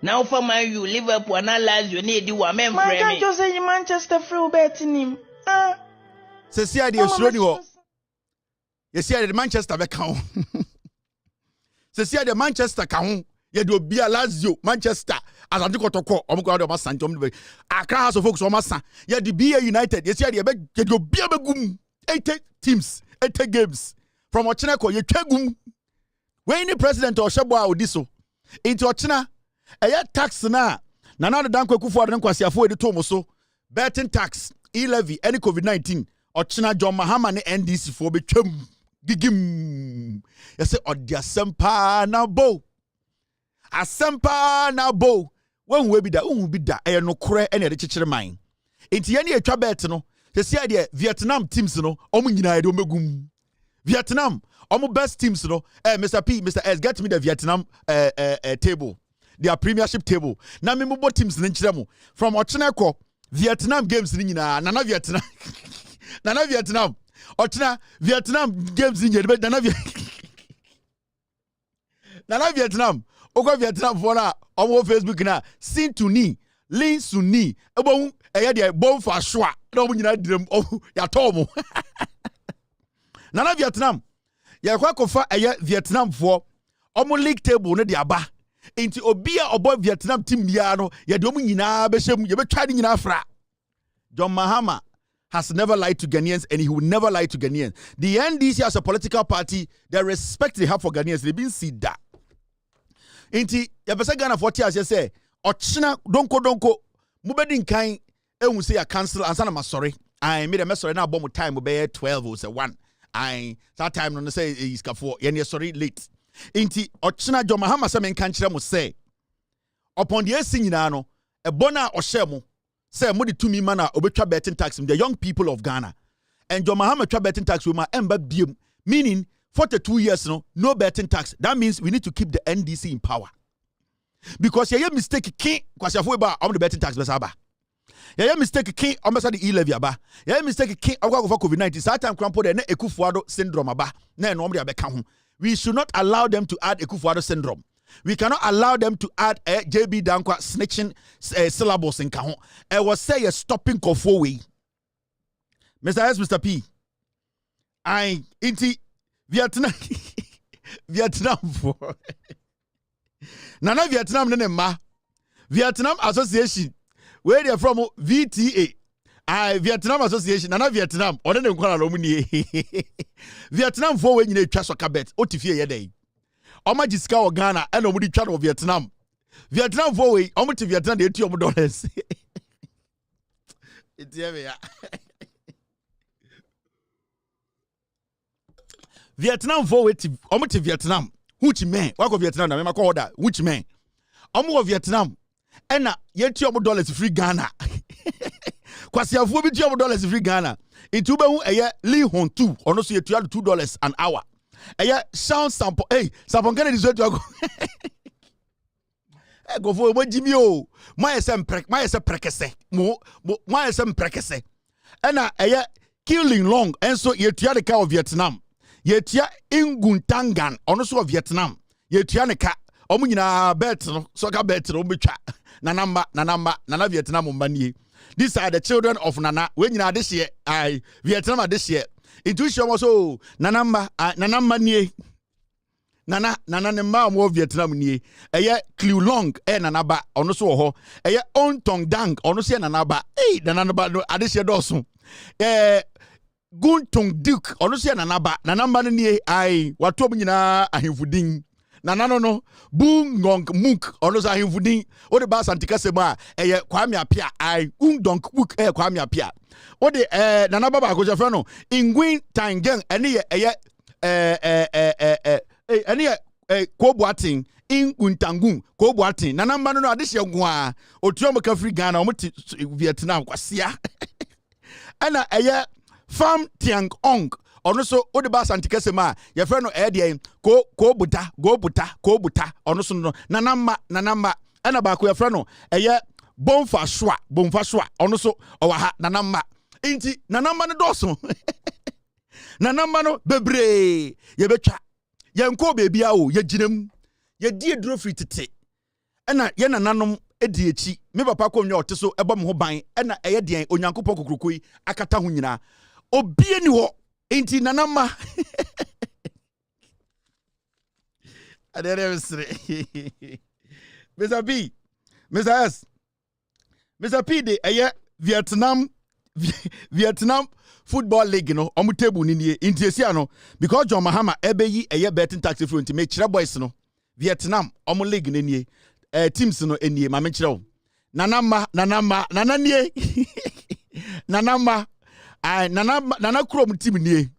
na ofa Man U Liverpool na Lazio na edi wa men frame Man can say Manchester free bet nim se sia de esuro ni ho ye sia de Manchester be ka ho se sia de Manchester ka ho ye de obi a Lazio Manchester Asante kotoko omko de Asante omde Accra House of Folks omasa ye de BA United ye sia de be ye de obi abegum 80 teams 80 games from Ochinako ye twagum when the president or Shabo Odiso into Ochina a tax na Nana Danko Kufuor and Kwasiafo de Tomoso betting tax E-Levy any COVID-19 Ochina John Mahama ne NDC for be gigim you say odia sempa na bo asempa na bo when we be da e no kore e na de chichire man enti ye ne atwa bet no se sia de Vietnam teams no omu nyina de omegum Vietnam best teams no Mr. P Mr. S get me the Vietnam table their premiership table na me mbo teams ni nkire mo from Ocheneko Vietnam games ni nyina nana Vietnam nana Vietnam Ochena Vietnam games ni nyina nana Vietnam ogo Vietnam for na omo Facebook na sin to ni lin suni ebo eye de bon fa shoa na omo nyina direm ya to mo nana Vietnam ya kwa kofa eye Vietnam for omo league table no de aba enti obi a obo Vietnam team bia no ye de omo nyina be hyem ye betwa de nyina fra. John Mahama has never lied to Ghanaians and he will never lie to Ghanaians. The NDC as a political party, the respect they have for Ghanaians, they've been see that. Enti ya pesa Ghana 40 as you say Ochina donko mubedi nkan ehun say ya cancel ansa na sorry I made a mess sorry na bomb time be 12 or say 1 I that time no say is ka for ye sorry late inti Ochina John Mahama say men kan kire mo say upon the esi nyina no e bona ohye mo say mo de tumi man na obetwa betting tax the young people of Ghana and John Mahama twa betting tax we ma emba biem meaning 42 years no betting tax. That means we need to keep the NDC in power. Because you mistake king kwasiafo ba on the betting tax besaba. You mistake king on the E-Levy aba. You mistake king of COVID-19. That time crampo de Ekufuor syndrome aba. Na no dey abeka ho. We should not allow them to add Ekufuor syndrome. We cannot allow them to add JB Dankwa snitching syllables in ka ho. I was say a stopping kofo way. Mr. S, Mr. P. I inti Vietnam for Nana Vietnam ne ma Vietnam Association where they from VTA Vietnam Association Nana Vietnam or ne nkwala lo mu nie Vietnam for we nyina twa soka bet otifie ye dey oma gisika o Ghana and omu di twa no Vietnam for we omu ti Vietnam dey $2 dollars etiye ya Vietnam for wait omo Vietnam which man wa go Vietnam na me ma call order which man omo Vietnam ena ye $2 free Ghana kwasiafo bi $2 free Ghana itu be hu eye Lee Hon 2 ono so ye $2 an hour eye sound sample sample Ghana is to go go for mo jimi o ma yese prekese mo yese prekese ena eye killing long enso ye tua de ka of Vietnam yetia Inguntangan ono so Vietnam yetia ne ka omu nyina bet no so ka bet no betwa nana Vietnam mbanie. These are the children of Nana we nyina this year Vietnam this year intuition also nanamba nie nana ne ma mo Vietnam nie eye Cliu Long nana ba ono so ho eye On Tong Dang ono so nana ba nana ba no ade hye doso Gun Tong Duke ono so nana ba no nie ai wato m nyina ahemfudin nana no Bu Ngong Muk ono so ahemfudin o de ba Ashanti kase ma eye Kwame Apia ai Undong Muk Kwame Apia o de nana ba ko jefe no Ingwin Tangen ene eye ene Kobuatin in Untangun Kobuatin na namba no ade hye gwa otuo mka free Ghana o mti Vietnam kwasia ana eye Fam Tiang Ong ono so ode ba Ashanti kase ma ye fe no de ko buta ono so no na namba ana ba ko ye fe no eye Bomfa Shwa ono so o wa ha na namba inti na namba no doso na namba no bebre ye betwa ye nko bebia o ye ginam ye die duro free tete ena ye nananom edi echi me papa ko nwa oteso ebom ho ban ena eye den onyankopɔ kokrokoi akata ho nyina obie ni ho enti nanama adere mesre Mr. B Mr. S Mr. P de eye Vietnam Football League no omu table ni nie intiesia no because John Mahama ebeyi eye betting tax free nti me kire boys no Vietnam omu league ni nie teams no enie ma me kire wo nanama nananie nanama ai nana krom team nie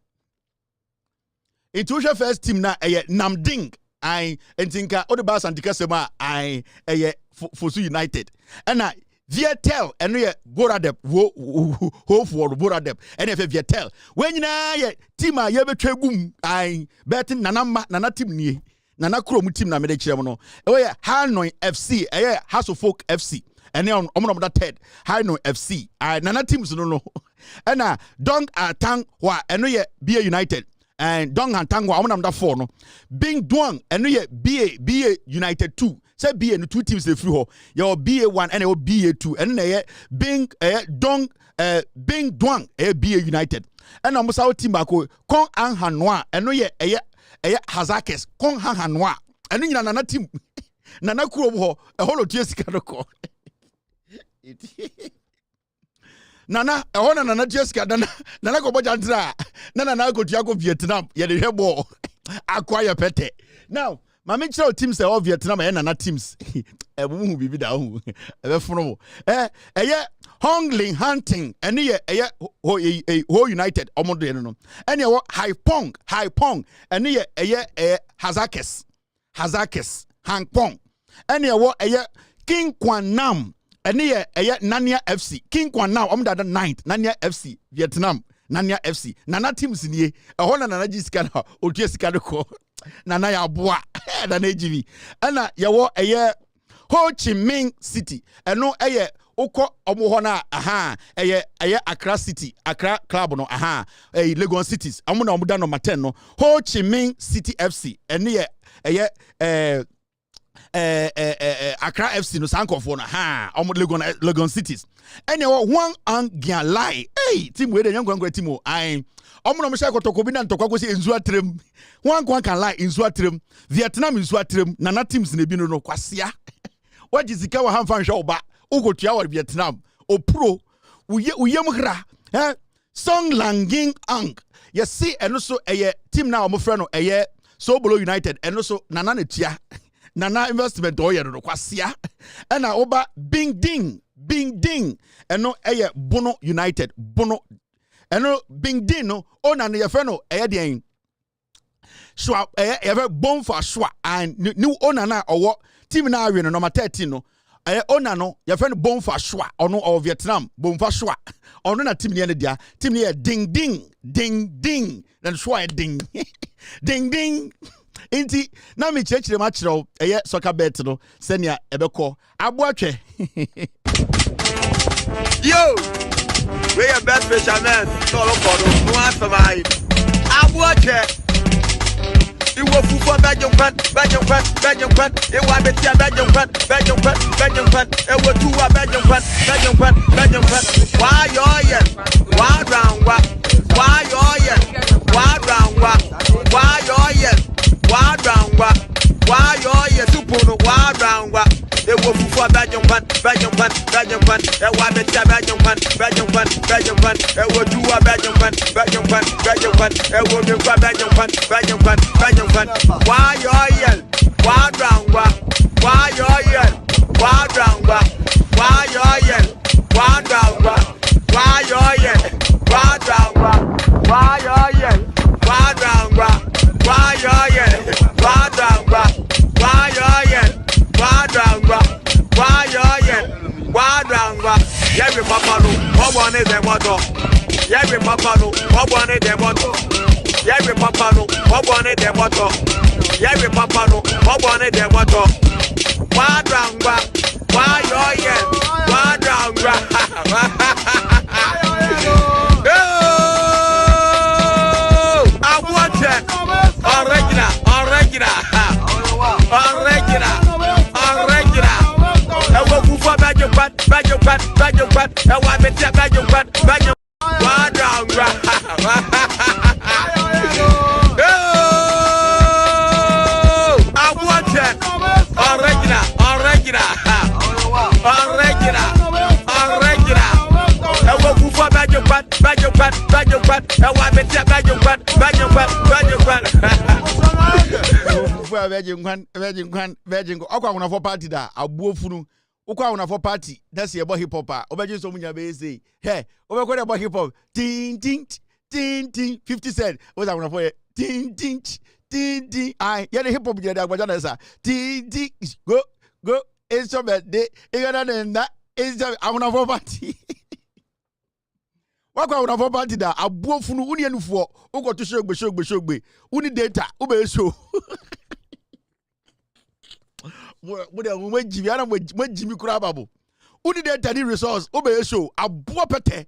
it was first team na eye Namding ai entinka ode ba Ashanti kasema ai eye Fosu United na Vietel eno ye Boradep ho for Boradep eno ye Vietel when nyina ye team a ye betwa gum ai betting nana team nie nana krom team na me de kire mo no e ye Hanoi FC e Hasselfolk FC ene omo da third Hanoi FC ai nana teams no ena Dong Atang wa eno ye BA United and Dong Atang wa omo da 4 no Bing Duang eno ye BA United 2 say BA no 2 teams dey free ho your BA1 and your BA2 and na Bing Dong Bing Duang BA United and am saw team ako Kong An Hanwa eno ye Hazakes Kong Han Hanwa eno nyina nana team nana kurom ho holo tie sika no ko nana ehona nana tie sika nana ko boja ntra nana ko tua ko Vietnam ye de hwebo akwa pete now ma me kire teams e of Vietnam e nana teams e bu bibi da hu e be funu eye Hong Ling Hunting ene ye ho United omodo ye no ene wo Hai Pong ene ye Hazakes Hang Pong ene wo eye King Kwan Nam ene ye Nanya FC King Kwan Nam omodo da 9th Nanya FC Vietnam Nanya FC nana teams nie e ho na nana jisika na otua sika no ko nana ya boa na GV ana ye wo eye Ho Chi Minh City eno eye uko omo ho na eye Accra City Accra Club no Lagos Cities amu na omo da number 10 no Ho Chi Minh City FC ene eye Accra FC no sankofo no omo Lagos Cities ene wo Hwang An Gian Lai team we de nyankwa team o omo no mo sha kotoko bi na ntokwa ko se enzu atrem Hwang Can Lai enzu atrem Vietnam enzu atrem nana teams na bi no kwasea wajizika wa hamfa nhwa oba ugotua wa Vietnam opro uyem hra Song Langing Ang ye see eno so eye team na omo frɛ no eye Sobolo United eno so nana ne tia nana investment o ye no kwasea na oba Bing Ding eno eye Bono United Bono eno Bing Ding no ona ne ye frɛ no eye den Shwa eye Bomfa Shwa and new owner na owo team na awe no number 13 no owner no your friend Bomfa Shwa ono of Vietnam Bomfa Shwa ono na team ne dia team ne ding then Shwa ding ding inti na me chechire ma chiro soccer bet no senia ebeko aboatwe yo we are best fishermen no lo kodo no afamai aboatwe you will for Belgium, it was Betia Belgium, it was two Belgium, why round, will for Belgium one, Belgium one, Belgium one, and one bit Belgium one, Belgium one, Belgium one, and will do a Belgium one, Belgium one, Belgium one, and will do a Belgium one, Belgium one, Belgium one. Why your yell? Why drown? Why your yell? Why drown? Why your yell? Why drown? Why your yell? Why drown? Why your yell? Why drown? Why your yell? Why drown? Why your yell? Why drown? Why your yell? Why drown? Every papa no, what one is the motto? Every papa no, what one is the motto? Every papa no, what one is the motto? Every papa no, what one is the motto? Why drown? Why your yell? Why drown? I want it. Original. I will go for Belgium. I want me to Belgium. Why drown? I want it. Original. I will go for Belgium. I want me to Belgium. Virgin, Okwa for party da, Abuofunu, Okwa for party, that's your hip hop, Obaji Somunya Base, hey, over about hip hop, ting, 50 cents, was I for ting, I, yeah, the hip hop, yeah, that ting, go, it's your birthday, that is I want for party. Wakwa for party da, Abuofunu, Union for, Oko to show, Uni data, Ube show. When Jimmy Crababo, Uni data resource, Ube show, Abuapete,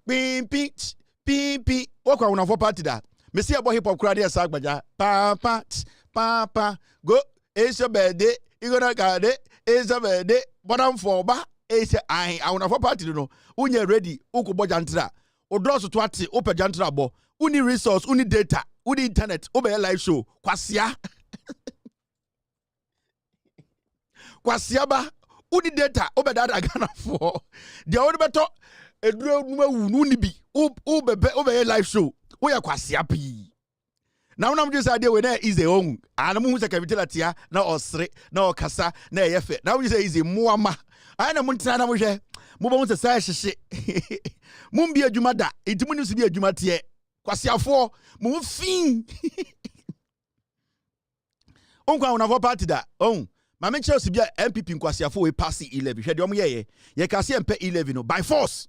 ping, Wakwa for party da. Messi about hip hop crowd here, Sagbaja, papa, go, it's your birthday, you gonna get it, it's your birthday, but I'm for ba. I want for party no. Unye ready, uko bo jantra. Odroso twati, ope jantra bo. Uni resource, uni data, uni internet, obe live show. Kwasia. Kwasia ba, uni data, obe data Ghana for. Dia odi beto edro uni bi. Obe live show. Oya kwasia pi. Na unam just idea we na is a own. Anamu hu se kavitela tia na osre, na okasa, na yefe. Na we say is a muama. Ana muntina na mohwe mo ba mo sesa hyehye mum bi adwuma da entimu ni so bi adwuma tie kwasiafo mo fin onkwa una for party da ma me Chelsea bi MPP kwasiafo we pass E-Levy hwe de om ye ka se empe E-Levy no by force.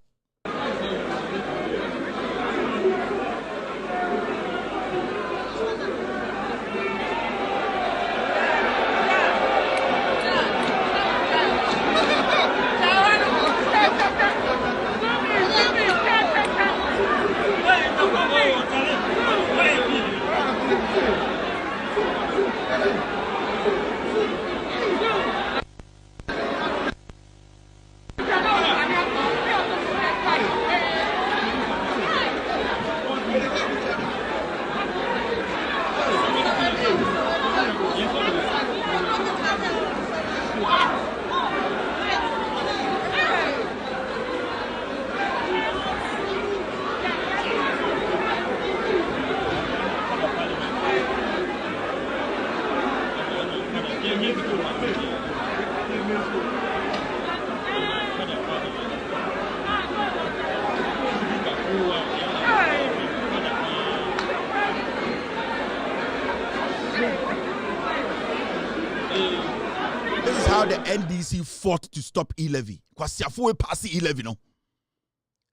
This is how the NDC fought to stop E-Levy. Kwasiafo pass E-Levy no.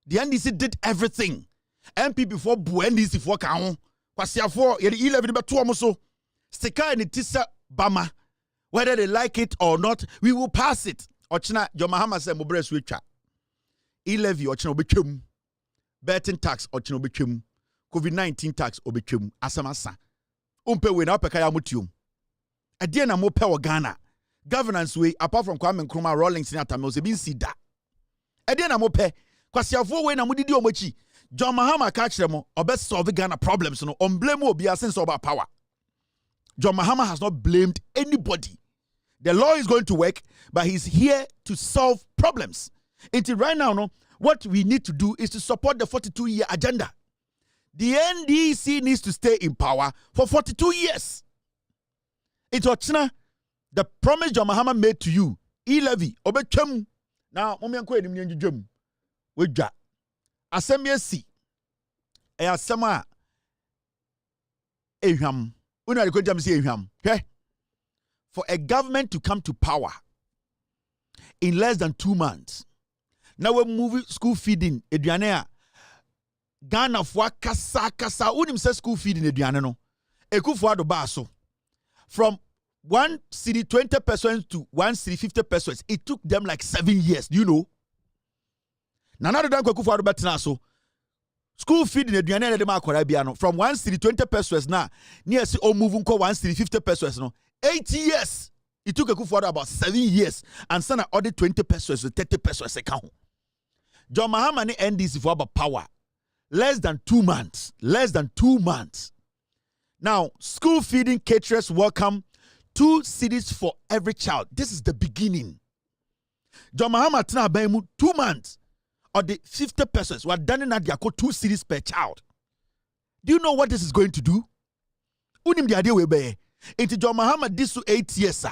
The NDC did everything. MP before bu NDC for kan. Kwasiafo ye the E-Levy be to so. Stika ni tisa bama. Whether they like it or not, we will pass it. Ochina John Mahama say mo bre switcha. E-Levy ochina obetwem. Betting tax ochina obetwem. COVID-19 tax obetwem. Asamasa. Umpe we na opeka ya mutium. Adie na mo pe wo Ghana. Governance way apart from Kwame Nkrumah Rawlings in Atamil se bin sida. Adie na mo pe kwasiafo we na mo didi omochi. John Mahama ka kire mo obe solve Ghana problems no on blame obi since over power. John Mahama has not blamed anybody. The law is going to work, but he's here to solve problems. Until right now, no, what we need to do is to support the 42-year agenda. The NDC needs to stay in power for 42 years. It's Ochina, the promise John Mahama made to you, E-Levy, Obechem. Now, Momianko Edimini Jum, Wija, Assembly C, Asama, Eham, Una the Kojam say Eham, okay? For a government to come to power in less than 2 months. Now we're moving school feeding, Edianea. Ghana for kasa unim say school feeding Ediane no. Ekufu ado baso. From 1 city 20 pesos to 1 city 50 pesos. It took them like 7 years. Do you know? Nanado dan ekufu ado betina so. School feeding Ediane de ma akwara bia no. From 1 city 20 pesos na near si o move nko 1 city 50 pesos no. 8 years. It took Akufo-Addo about 7 years. And send an order 20 pesos to 30 pesos account. John Mahama and NDC for about power. Less than 2 months. Less than 2 months. Now, school feeding caterers welcome 2 cities for every child. This is the beginning. John Mahama tina baimu 2 months. Or the 50 pesos. We're done in that 2 cities per child. Do you know what this is going to do? Unim the idea we be. Into John Mahama this to 8 years, sir.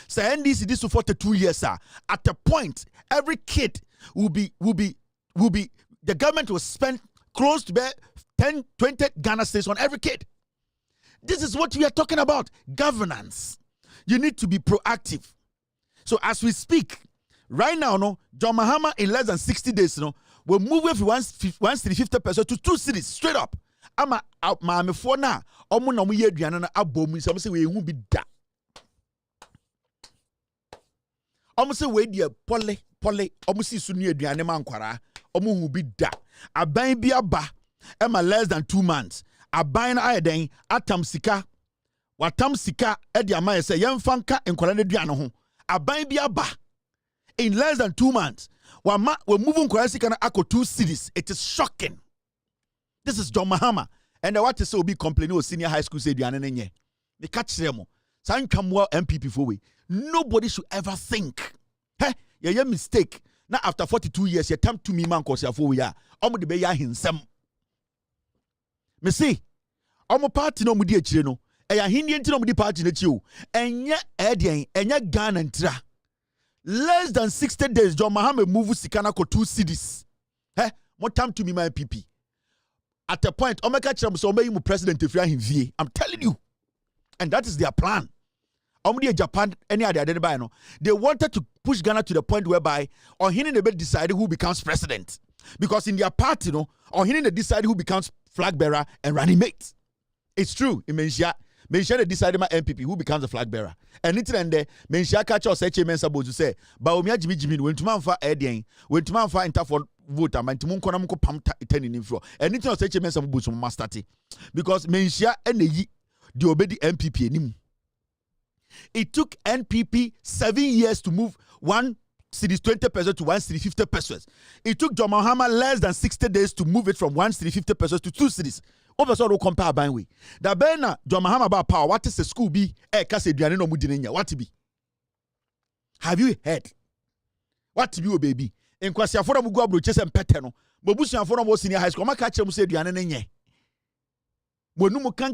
So NDC this to 42 years, sir. At a point, every kid will be the government will spend close to 10, 20 Ghana cedis on every kid. This is what we are talking about. Governance. You need to be proactive. So as we speak, right now, no, John Mahama in less than 60 days, no, will move from 150% to 2 cities straight up. Ama maame fo na omo na mo ye aduane na abomu so say we hu bi da omo say we die pole omo si su nu aduane ma nkwara omo hu bi da aban bi aba ema less than 2 months aban na ayeden atam sika watam sika e di ama say yemfa nka nkwara na aduane ho aban bi aba in less than 2 months we move nkwara sika na akọ 2 cities. It is shocking. This is John Mahama. And what is so be complaining with senior high school say the anenye. They catch them. Sign come well MPP for we. Nobody should ever think. Hey, yeah, mistake. Now after 42 years, you come to me man cause you for we are. Omo de be ya hinsem. Me see. Omo party no mudi echire no. E ya hindi enti no mudi party n'echi o. Enye edien, enye Ghana ntra. Less than 60 days, John Mahama move sikana ko 2 cities. Hey, mo come to me my MPP. At a point, Omeka Cham so may you president if you are in VA. I'm telling you. And that is their plan. Omdi Japan, any other identify no. They wanted to push Ghana to the point whereby Ohini Nebe decided who becomes president. Because in their party, no, Ohini they decided who becomes flag bearer and running mate. It's true. In Menshia they decided my MPP who becomes the flag bearer. And it's then there, Menshia catch us Mensa to say, Baumia Jimmy, when to man for Edian, when to man for interfor vote and to Munkona Munko Pamta attending in floor. And it's not such a mess of boots from Mastati. Because Menshia and the obedi MPP nim. It took NPP 7 years to move 1 city 20 pesos to 1 city 50 pesos. It took John Mahama less than 60 days to move it from 1 city 50 pesos to 2 cities. Oversaw will compare by way. The Bena John Mahama about power. What is the school be? No what be? Have you heard? What be, baby? In Kwasia for Mugo Bruches and Peteno, Bobusian for more senior high school. My catcher said, Diane. Bonumu can.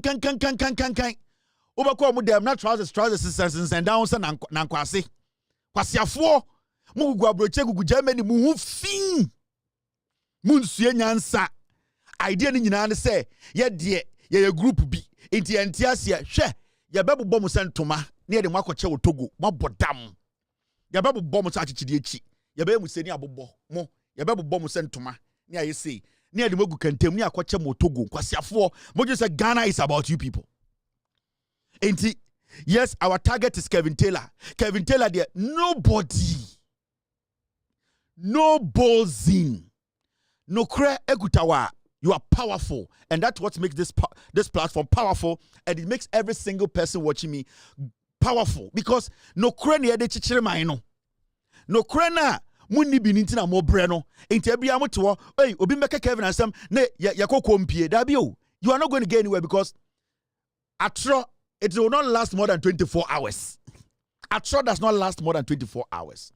Overcome them not trousers, and downs and Nankwasi. Kwasia for Mugo Bruche, Germany, Mu fin. Munsiansa. Idea in United say, dear, ye group B. Inti Antiasia, share, ya babu bomb sent to ma, near the Mako Togo, Mabodam. Ya babu bomb sachichi, ya babu seni abobo, mo, ya babu bomb sent to ma, near you see, near the Mogu Kantem, near Quachamo Togo, Kwasia 4, but you say Ghana is about you people. Inti, yes, our target is Kevin Taylor. Kevin Taylor, there, nobody, no ballsing, no cre ekutawa. You are powerful, and that's what makes this platform powerful, and it makes every single person watching me powerful. Because no krena de chichire maino, no krena muni binintina mo breno. Into every amoto, hey, obi meka Kevin and Sam ne yako kompie. Dabio, you are not going to get anywhere because atro it will not last more than 24 hours. A trial does not last more than 24 hours.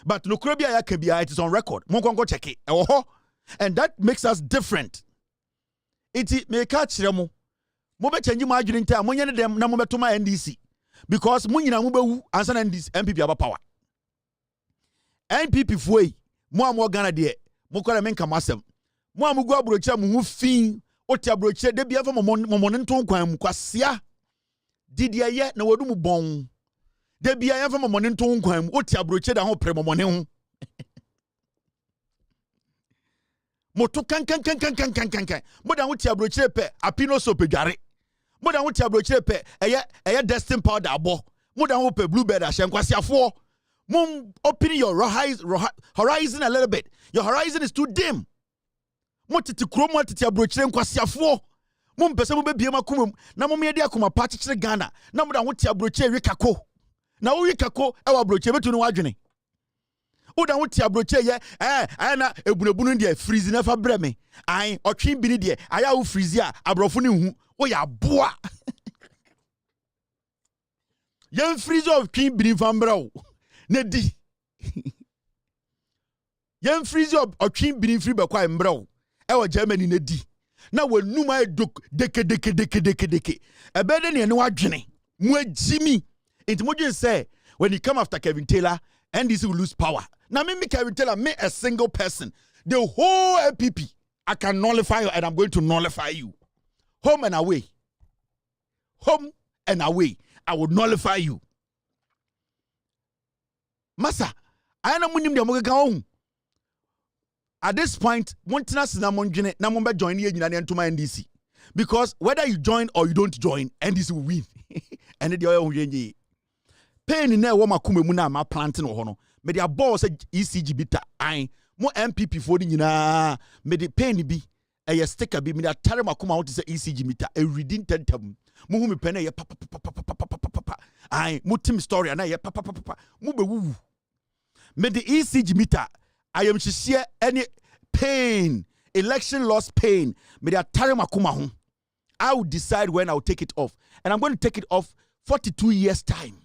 But no Krabia Yakabia, it is on record. Mongo check it. And that makes us different. It may catch them. Mobe change margin time. Money them na mobe tuma NDC because money na mobe answer NDC MPP aba power. NPP foi mo Ghana de mo kwara menka masem. Mo amugu abrochia mo fin oti abrochia de bia fa mo nto nkwan mu kwasea didi aye na wadu mu bon. De bia ya fa mo nto nkwan mu oti abrochia da ho pre mo ne ho. Moto kan moda wo ti abrochire pe apino so pedware moda wo ti abrochire pe eye destin powder abo moda wo pe bluebird ahyenkwasiafo mum open your horizon a little bit. Your horizon is too dim. Motiti kromo titi abrochire nkwasiafo mum pese mo bebie makumum na mum ye de akoma pa chichire Ghana na moda wo ti abrochire wikako na wo wikako e wa abrochire betu no wadwene Oda wuti abroche ye na ebunebunu de freeze na fa breme ai otwen bini de aya wo freeze a abrofo ne hu wo ya boa yen freeze of twin bini fa mbrawo na di yen freeze of otwen bini free be kwa mbrawo e wo Germany na di na wanum ay deke ebede ne wadwene mu agimi enti modwen say when you come after Kevin Taylor NDC will lose power. Now, me can tell me a single person, the whole MPP, I can nullify you and I'm going to nullify you. Home and away. Home and away. I will nullify you. Masa, I am not at this point, Namonbe join here to my NDC. Because whether you join or you don't join, NDC will win. And the other pain in there woma kume mu na ma planting ho no me dia boss ECG bita an mo MPP for nyina me de pain bi e sticker bi me da tare makoma ho say ECG meter e reading tentam mo hu me pen e papa an mo team story na ye papa mo be wu me de ECG meter I am hye any pain election loss pain me da tare makoma ho I will decide when I will take it off and I'm going to take it off 42 years time.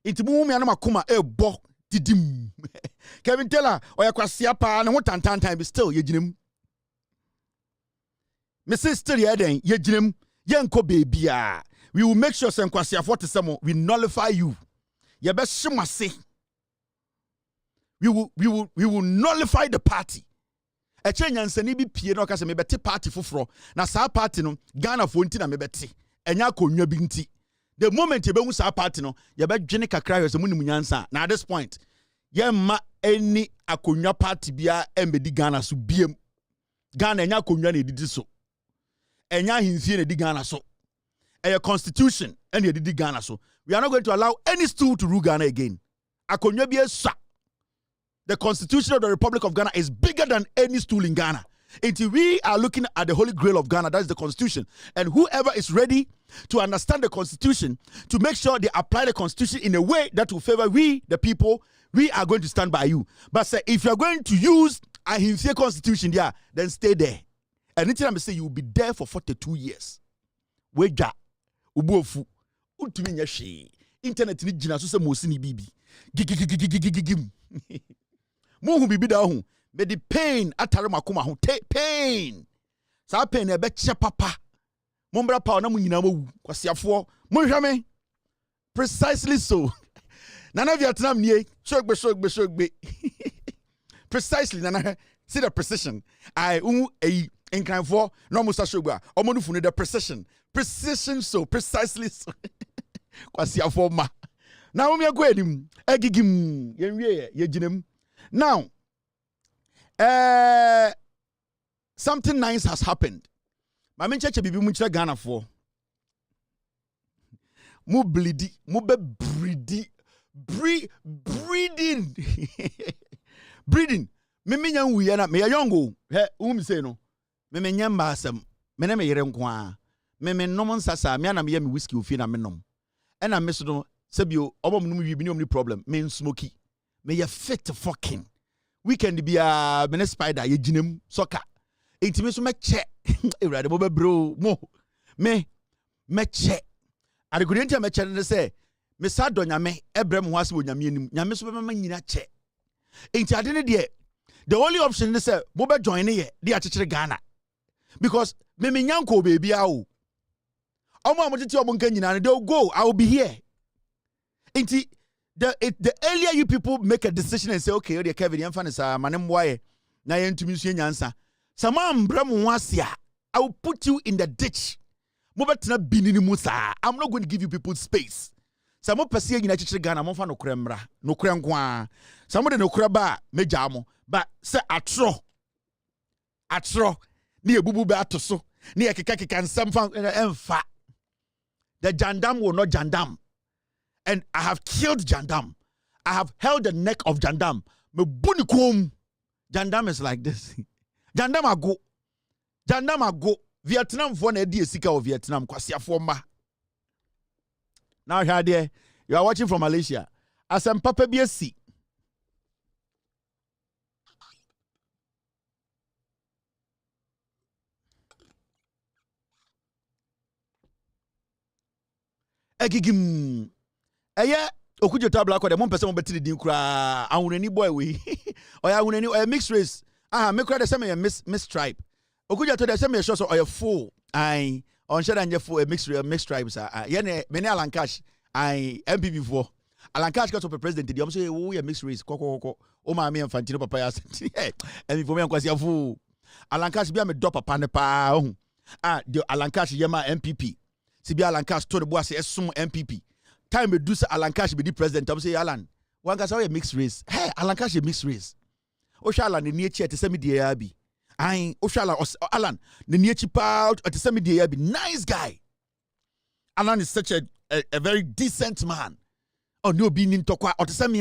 Iti mu mi anama kuma bo didim. Kevin Taylor oya kwasia pa na ho tantan be still ye ginem. Me say still ye den ye ginem ye nko bebia. We will make sure say kwasia 47 we nullify you. Ye be shimase. We will nullify the party. E nyansani bi pie na okase me bete party foforo na sa party no Ghana fo nti na me bete. Enya konwa bi nti. The moment you be sa party no, you be dwene kakra yo se munim nyansa. Na at this point, ye ma any akonwa party bia embedi Ghana so biem. Ghana enya akonwa na edidi so. Enya hinfie na edidi Ghana so. A constitution and edidi Ghana so. We are not going to allow any stool to rule Ghana again. Akonwa bia sa. The Constitution of the Republic of Ghana is bigger than any stool in Ghana. Until we are looking at the Holy Grail of Ghana, that is the Constitution. And whoever is ready to understand the Constitution, to make sure they apply the Constitution in a way that will favor we, the people, we are going to stand by you. But say, if you are going to use a Himfie Constitution there, then stay there. And anything I'm saying, you will be there for 42 years. Weja, ubofu, utumi nyashi, internet ni jina so se mosini bibi. Gigigigigigigigim. Mo hu bibi da hu. But the pain atare makoma ho pain sa pain e be che papa mombra pa na munyina mawu kwasiafo monhwame precisely so nana Vietnam nie shogbe precisely nana see the precision I enkranfo no musa shogba omonufu ne the precision so precisely so kwasiafo ma na wo me go enim agigim yenwie ye ginem now something nice has happened. My men church bibi mu kire Ghana for. Mu bleedi, mu be breeding. Breeding. Me nya wuye na me yongo. He say no. Me nya mba asem. Me na me yere nko a. Me nom nsasa me na me yɛ me whiskey ofi na me nom. And I miss no sebio obom no wi bi ni problem. Me smoky. Me ye fit fucking. Weekend be a mene spider ye ginem soccer. Intime so me che. Ewrade mo be bro mo. Me che. Ade kudenti me che ne say Mesa do nyame ebrem ho ase wo nyame anim. Nyame so be mama nyina che. Enti ade ne de the only option is say mo be join ye de akekere Ghana. Because me nyanko baby a o. Omo amotiti omo nka nyina they will go. I will be here. Enti the earlier you people make a decision and say okay, o de Kevin yemfa ne sa manem boye na yentumi nsu nyansa. Sama mbrem ho ase a I will put you in the ditch. Mo betena binini musa. I'm not going to give you people space. Samo pese nyina chichire Ghana mo fa no kremra no krenkwa samo de no kreba meja mo ba se atro ni ebubu be atoso ni ekeka nsam fa emfa. The jandam will not jandam, and I have killed jandam. I have held the neck of jandam. Me bunikum jandam is like this. Jandam ago Vietnam for na di esika of Vietnam kwasiafo ma. Now here you are watching from Malaysia. Asem papa bi esi. Egigim. Eye okujeto abla ko de mo pese mo beti din kura ahunani boy we. Oya ahunani oya mixed race. Me kura de say me miss tribe. Okujeto de say me sure so oya full. Ai on share and for a mixed tribes yene many alankash MPP for alankash got to president the say we a mixed race koko o ma me Infantino papa ya MPP for me kwasi afu alankash bia me do papa ne pa the alankash yema MPP si bia alankash to the boy say esum MPP time do say alankash be the president am say alan wan ka say mixed race hey alankash a mixed race o sha alan ni echi ete say me dey abi Oshala Alan, the near child at the same day, be nice guy. Alan is such a very decent man. Oh, no being in Tokwa or the same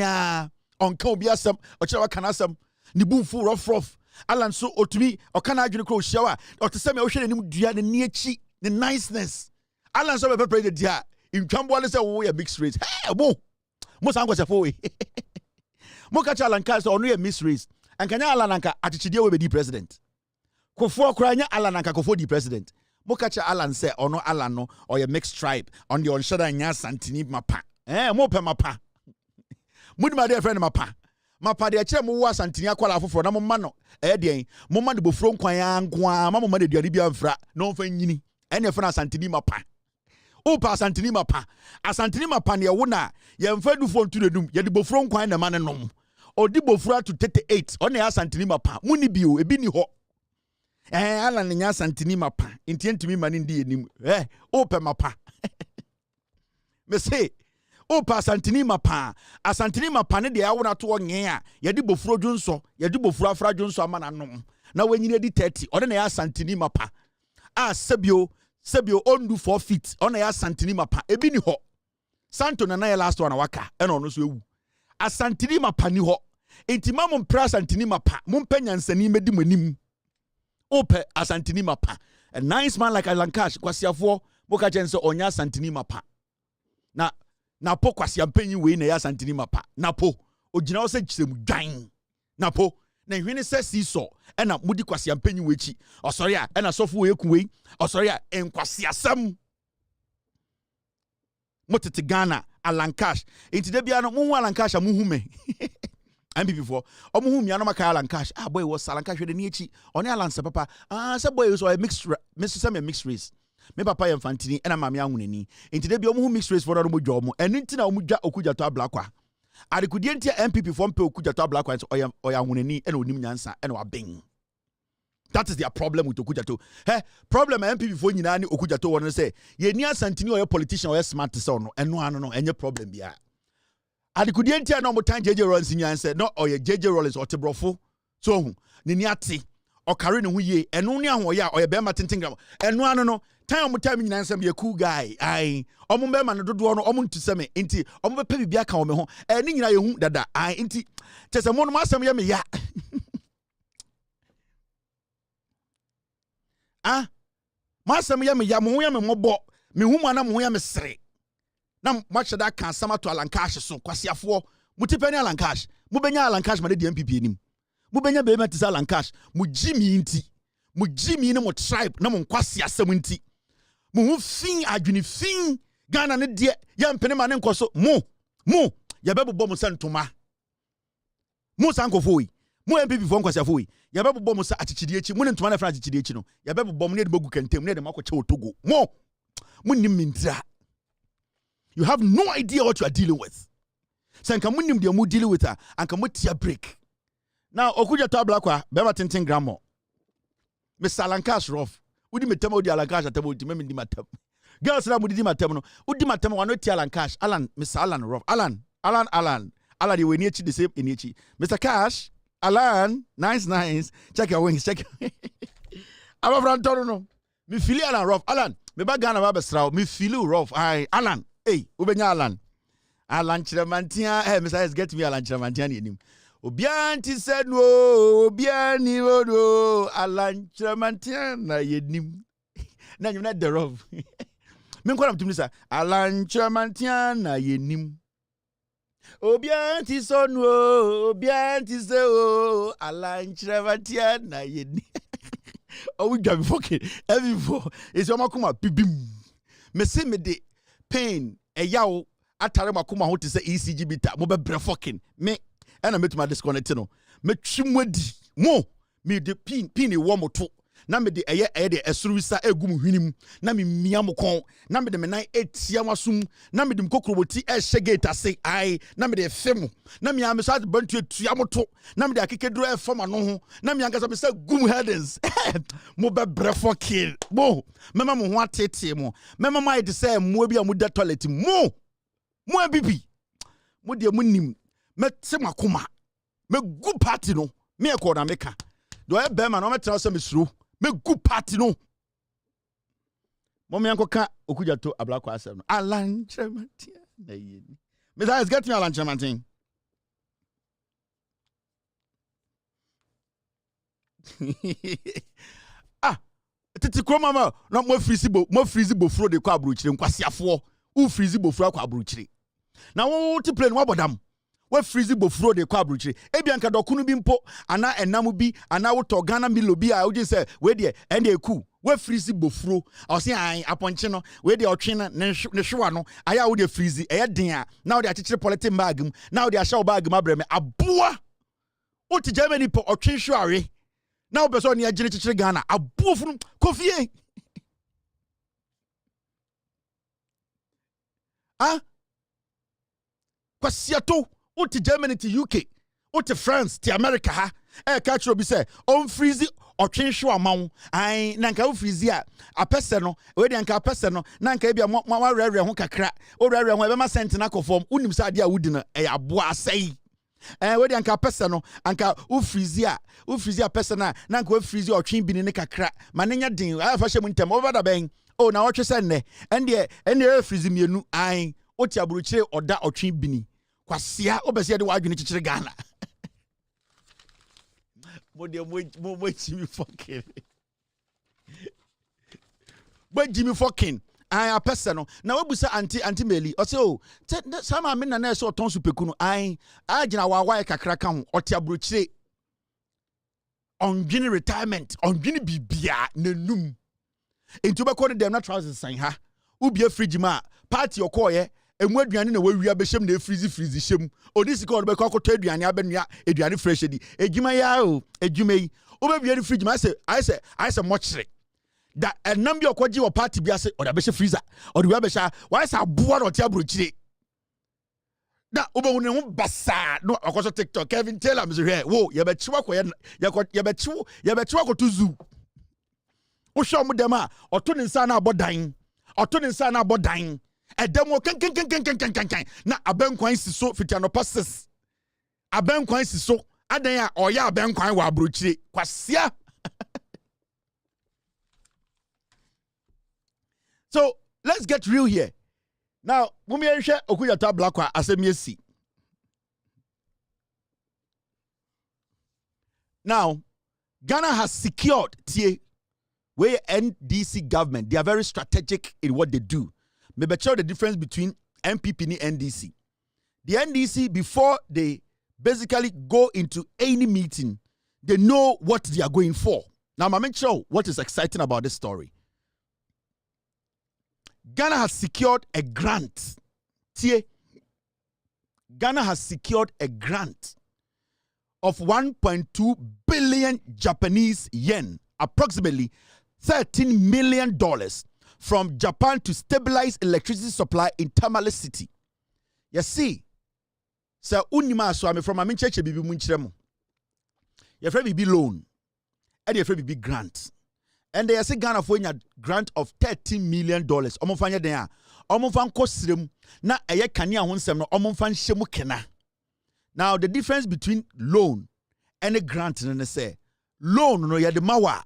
on Kobiasam or Chawa Kanasam, Nibu full rough. Alan so to me or can I crow shower or the same ocean and the near cheek, the niceness. Alan so ever prayed the dia in Cambodia say we a mixed race. Hey, most angles a foe. Mokacha Alan Cast or no a mixed race. And can Alanka at Chidia will be the president. Kofo kranya Alan and Kakofo the president. Mokacha Alan say or no Alan no or a mixed tribe on the onshada nya santini mapa. Mo pe mapa. Mudi my dear friend mapa. Mapa de che mo wa santini akwala afofo na mo ma no den mo ma de bofro nkwan ya nkwa ma mo ma de duari bia mfra no mfa nyini ene fa na santini mapa. Opa santini mapa. Asantini mapa ne wo na ye mfa dufo ntu dedum ye de bofro nkwan na ma ne nom. Odi bofra to 38 on ya santini mapa. Muni bio ebi ni ho. Alan nya santini mapa intentimi mani ndi enim ope mapa me say opa santini mapa asantini mapa ne de awona to onye a ye de bofuro dwonso ye de bofuro afra dwonso ama nanom na wanyine di 30 one na ya santini mapa sebio ondu 4 feet one ya santini mapa ebi ni ho santo na ya last one waka e no no so ewu asantini mapa ni ho entima mo mpra santini mapa mo mpanyansani medi manim Ope asantini mapa. A nice man like Alankash kwasiafo boka chense onya asantini mapa. Na po kwasiampenyi we na ya asantini mapa. Na po ogina ose gisemu dwan. Na po na hwene se siso e na mudi kwasiampenyi we chi. Osori a e na sofu we kuwe. Osori a enkwasiasam. Motete Ghana Alankash. Enti de bia no mu Alankash amuhume. MPP for omuhu mi anoma kaya Alankash boy was Alankash we de niechi oni Alansa papa say boy so a mixed mixed race me papa ye Infantini na mama ahunani enti de bi omuhu mixed race for no mo dwo mo eni ntina omudwa okujato ablakwa adekudie ntia MPP for mpe okujato ablakwa so oya ahunani na onim nyansa na wabeng. That is their problem with okujato. Problem MPP for nyina ni okujato won say ye ni Asantini or politician or smart so no eno no enye problem bia. Adikudie ntia no motan JJ Rollins nyanse no oye JJ Rollins otebrofo so hu ne ni ate o kare ne hu ye eno ne ahoye a oye be ma tentengram eno ano no tan motan nyanse be cool guy ai omo be ma no dodo no omo ntuseme enti omo be pa bibia ka o me ho ni nyina ye hu dada ai enti tese mo no masem ye me ya masem ye me ya mo hu ye me mobo me hu ma na mo hu ye me sere na match that kan sama to Alankash so kwasiafo mutipeni Alankash mubenya Alankash ma de MPP enim mubenya be metisa Alankash mu jimi ne mo tribe na mo kwasiasam nti mu hu fin adwene fin Ghana ne die ya mpene ma ne nkoso mo ya bebo mo santoma mo sankofo yi mo MPP fo nkwasiafo yi ya bebo mo sa achichidi echi mo ne ntoma na fra achichidi echi no ya bebo mo ne de bogu kentem ne de makoche otogo mo nim mintra. You have no idea what you are dealing with. Sanka mo nim de mo dealing with her anka mo tia break. Now okuja to ablakwa bema tintin gramo Mr. Alankash rough udi metem odi Alankash atemo odi me ndi matem girls na mudi matem no udi matem wano ti Alankash Alan Mr. Alan rough Alan the we need the same enichi Mr. Cash Alan nice check your wings check aba franto no me feel Alan rough Alan me ba Ghana ba besra me feel rough I Alan hey ubenya Alan Chiramantia hey Mr. S get me Alan Chiramantia ni enim Obianti said no, Obiani no, Alan Chiramantia na yenim. Na you not the rough. Men kwam to me say Alan Chiramantia na yenim. Obianti so no, Obianti say oh, Alan Chiramantia na yenim. Oh we got fucking every for is your makuma bibim. Me say me de pain e yawo atare makuma ho te say ECG bita mo be bre fucking me and I met my disconnect no me twimwadi mo me de pin e wo moto na me de eye de esurusa egum hwinim na me mia mo kon na me de me nan etia wasum na me de mkokroboti gate ase ai na me de fem na me am so bantu etua moto na me de akekedro e fam ano ho na me ankasa me say gum headings mo be brefo kill mo mema mo ho atete mo mema mai de say mo bi amuda toilet mo bibi mo de mo nim me se makoma me gu party no me e ko na meka do e be ma no me tra so me suru me gu party no mo me anko ka okuja to ablakwa asem no Alan Chiramantia na yeni me say get me Alan Chiramantia titi ko mama no mo freeze bo fro de kwa abruchire nkwasiafo u freeze bo fro kwa abruchire na wo ti plane wo bodam we freeze bofuro de kwa abruchire ebianka dokunu bi mpo ana enam bi ana woto Ghana milo bi a woje say we de ende eku we freeze bofuro o se an aponche no we de otwe na ne hwewa no aya wo de freeze eye den a na wo de akekere politin bag mu na wo de ahya wo bag mu abreme aboa o ti Germany po otwe hware na wo beso ne agire kekere Ghana aboa funu kofie kwasiato Uti Germany to UK, uti France to America ha. Catch you be say on freeze or change show amount. I nanka u freeze ya a person no. We di anka person no. Nanka ebi a ma rare ho kakra. O rare ho e be ma sent na conform. Unim sa dia wudi na e aboa sei. We di anka person no. Anka u freeze ya person na nanka u freeze or twin bi ne kakra. Manenya din. I fa hye mu ntem over da ben. Oh na wo twe se ne. Ende freeze mienu. Ai oti aburuchire oda otwin bini. Kwasia obesia de wadwene kikire Ghana mo Jimmy fucking but Jimmy fucking I a person no na wabusa anti Meli o say o sama me na so ton supeku no ai agina wa kakra ka ho oti abrochire ondwene retirement ondwene bibia nanum enti obekọ ne dem na trousers san ha ubie fridge ma party okoye emu aduane na wawia behyem na freeze hyem odisi ko be kwakoto aduane abenua aduane fresh di edwuma ya o edwuma yi obebia di fridge ma I say mochre da enam bi okoji wo party bi ase oda behye freezer oda wi behya why say aboa na oti abrochire da obehu ne ho basa no okoso TikTok Kevin Taylor me here wo ye be chiwa ko ye be chiwa ko tuzu wo show mu dem a oto ne nsa na abodan Edemo kan na abenkwan si so fitiano passes abenkwan si so adan ya oya abenkwan wa abrochire kwasia So let's get real here now mumi ehwe okuyata blakwa asemiesi now Ghana has secured where NDC government they are very strategic in what they do. Maybe show the difference between MPP and NDC. The NDC, before they basically go into any meeting, they know what they are going for. Now, I'm going to show what is exciting about this story. Ghana has secured a grant. Ghana has secured a grant of 1.2 billion Japanese yen, approximately $13 million, from Japan to stabilize electricity supply in Tamale City. You see, so unima so I'm from Amincheche bibi munchiremo. Your friend bibi loan, and your friend bibi grant. And they say Ghana for a grant of $13 million. Omofanya there. Omofan kosrem na eye kania honsem no omofan shemu kena. Now the difference between loan and a grant and say loan no ya de mawa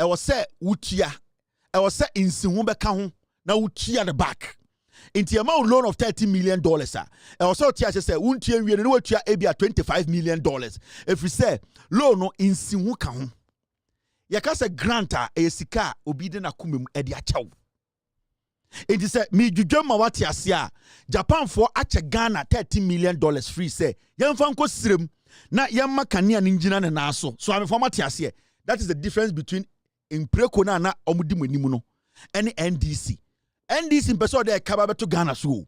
e was say wutia e was say insinwu beka ho na wutia the back. Inti amount loan of $30 million ah. E was so tia say wuntia wie no watua ebia $25 million. If we say loan no insinwu ka ho. Yakasa granta e sika obi de na kumem e de achaw. It is a me jujoma wati asia Japan for ache Ghana $13 million free say yemfa nko sirem na yemma kania ninjina ne naso so am for mati asia. That is the difference between impreko na omudi manimu no and NDC in person de kaba beto Ghana so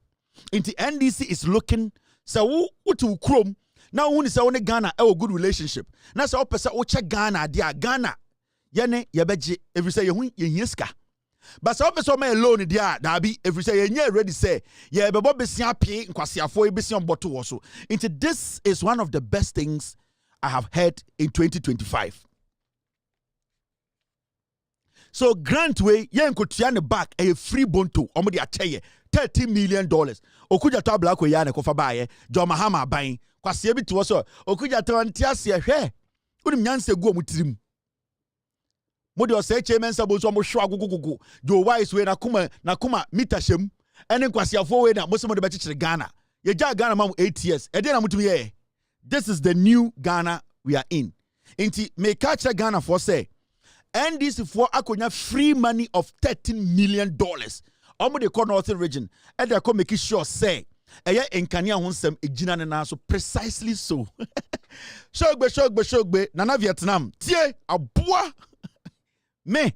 inti NDC is looking so wutu krom na woni say woni Ghana e good relationship na say opesa wo che Ghana dia Ghana yene yebeje every say yehu yehiska. But some person may alone dia dabi every say you ready say yeah bebo besia pie nkwasiafo e besia bottle also. Into this is one of the best things I have heard in 2025. So grant way yen kotua ne back a free bonto omo de acheye $13 million. Okuja to abla ko ya ne kofa baaye John Mahama ban kwase bi to so okuja to ntiase hwe unim nyanse gu omutirim. Modi o say chairman sabo so mo hwa gugugugu jo wise we na kuma meter shem ene kwasiafo we na mo se mo de bechichire Ghana ye ja Ghana mam 8 years e dey na mutumi ye. This is the new Ghana we are in. Inti me catch Ghana for say NDC for akonya free money of $13 million. Omo de call northern region e dey come make sure say eye enkania honsem ejina ne na so precisely so. Shogbe nana Vietnam tie aboa me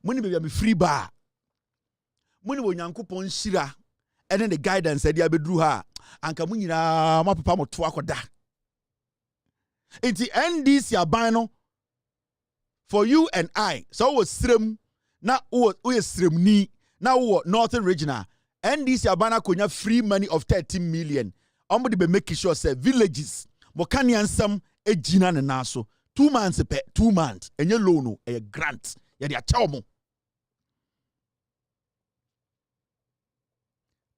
money baby am free bar money wo nyankopon shira and then the guidance e dia bedru ha anka munyina ma papa mo to akoda enti NDC aban no for you and I so was srem na wo srem ni na wo northern regional NDC aban akonya free money of $13 million ombo de make sure say villages mo kan yansam ejina ne na so 2 months per 2 months enye loan a grant ya dia chawo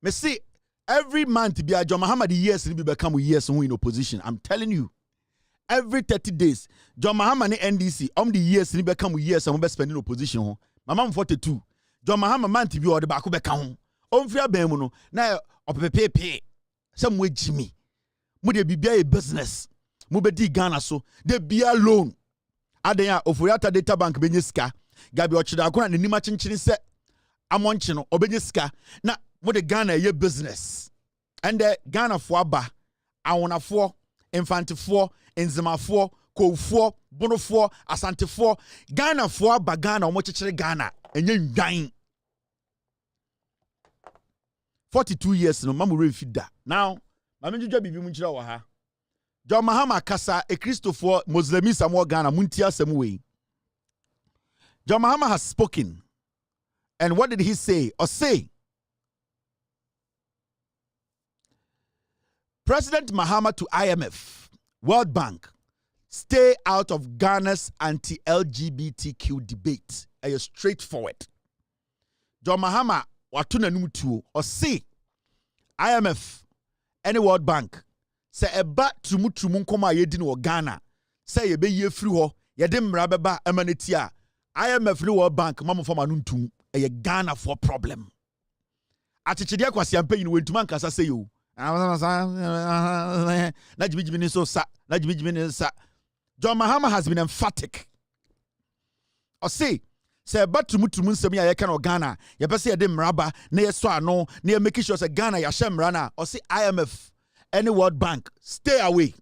me see every month be a John Mahama the years ni be become years who in opposition. I'm telling you every 30 days John Mahama ni NDC the years ni become years and be spending opposition ho mama 42 John Mahama month bi o de ba ko beka ho omfia ban mu no na opepepe some we Jimmy mu de bibia e business mubedi Ghana so de bia loan adenya ofuriata data bank benyeska gabi ochida akona ne nima chinchini se amonchi no obenyeska na mo de Ghana ye business and the Ghana fo aba awonafo infantefo enzimafo kofo bonofo asantefo Ghana fo aba Ghana omo chichire Ghana enye ndwan 42 years no mamu refida now mamenjujwa bibi munchira wa ha John Mahama kasa a Christopher Muslimi Samuel Ghana muntia semwe. John Mahama has spoken. And what did he say? Or say President Mahama to IMF, World Bank, stay out of Ghana's anti-LGBTQ debate. Are you straightforward? John Mahama watuna numtu or say IMF, any World Bank, say eba trumu nkoma yedi no Ghana say ye be ye free ho ye de mra beba emaneti a IMF ni World Bank mamo fama nuntum e Ghana for problem atichide akwasi ampe yin wentuma nkasa say yo na jibijimi ni so sa na jibijimi ni sa. John Mahama has been emphatic or say eba trumu nsem ya ye kan o Ghana ye pese ye de mra ba na ye so ano na ye make sure say Ghana ya shemra na or say IMF any World Bank, stay away.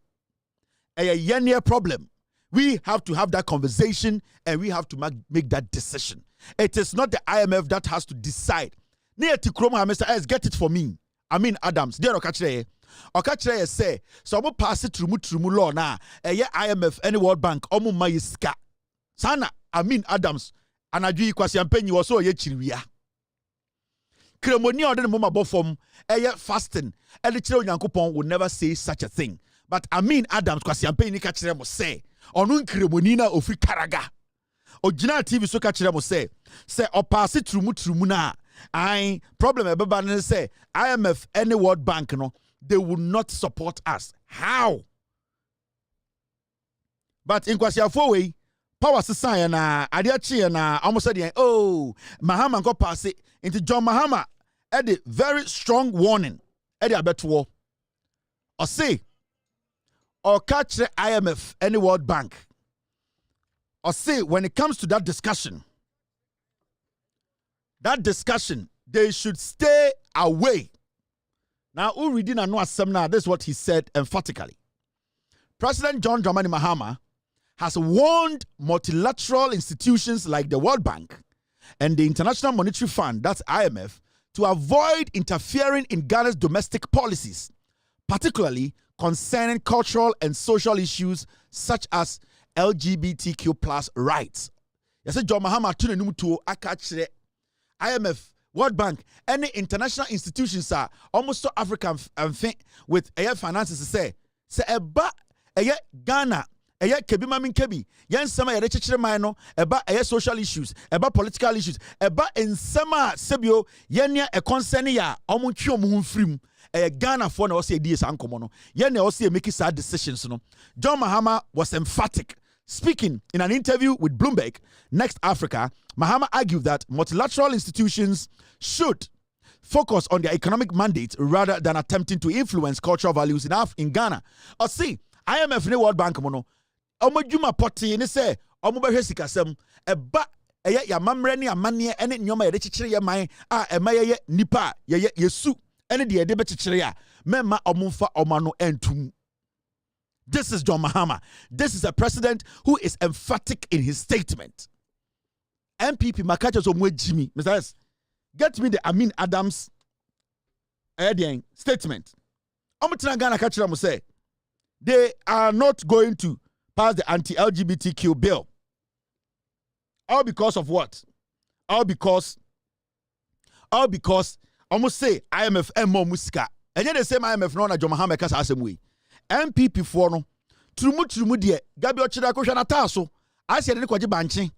A year problem. We have to have that conversation and we have to make that decision. It is not the IMF that has to decide Near to Chroma, Mr. S, get it for me. I mean Adams, dear Okachre say, so I'm pass it through law now. IMF, any World Bank, omu mayiska. Sana, I mean Adams, and I do kwasi ampenyi also ye chiriwia. Kremoni or the mama bofom, fasting, and the children Yankupon would never say such a thing. But I mean Adams, kwasi ampenyi kachre mo say, onun kremonina ofri karaga. Ojina TV so kachre mo say o pass it through na. I problem everybody say IMF any World Bank no they will not support us. How? But in Kwasiafo way power society na adiachi na almost said oh Mahama go pass it into John Mahama at the very strong warning at the abetuo or say or catch the IMF any World Bank or say when it comes to that discussion they should stay away. Now, Uridin and Noah this is what he said emphatically. President John Dramani Mahama has warned multilateral institutions like the World Bank and the International Monetary Fund, that's IMF, to avoid interfering in Ghana's domestic policies, particularly concerning cultural and social issues such as LGBTQ plus rights. Yes, John Mahama to akachre IMF, World Bank, any international institutions are almost so African with finances say eba Ghana kebi mamin kebi yen sama yere chichire man no eba social issues eba political issues eba ensema sebio yenia e concern ya omo twi omo hu frim Ghana for na o say die san komo no yen na o say make sad decisions no. John Mahama was emphatic. Speaking in an interview with Bloomberg Next Africa, Mahama argued that multilateral institutions should focus on their economic mandate rather than attempting to influence cultural values in Ghana. Or see, IMF ne World Bank mono. Omo djuma poti ne say omo behwe sikasem eba ya mamre ne amane ene nyoma ye chichire ye man ema ye nipa ye yesu ene de de be chichire ya memma omo mfa omano entum. This is John Mahama. This is a president who is emphatic in his statement. MPP Makacha Omwe Jimmy, Mr. S, get me the Amin Adams statement. Ghana Kachira say they are not going to pass the anti-LGBTQ bill. All because of what? All because almost say IMF and more musika. And yet the same IMF no na John Mahama kasa asemwe. MPP for no trumu de gabi ochira ko hwa na taso asia de kwaje banche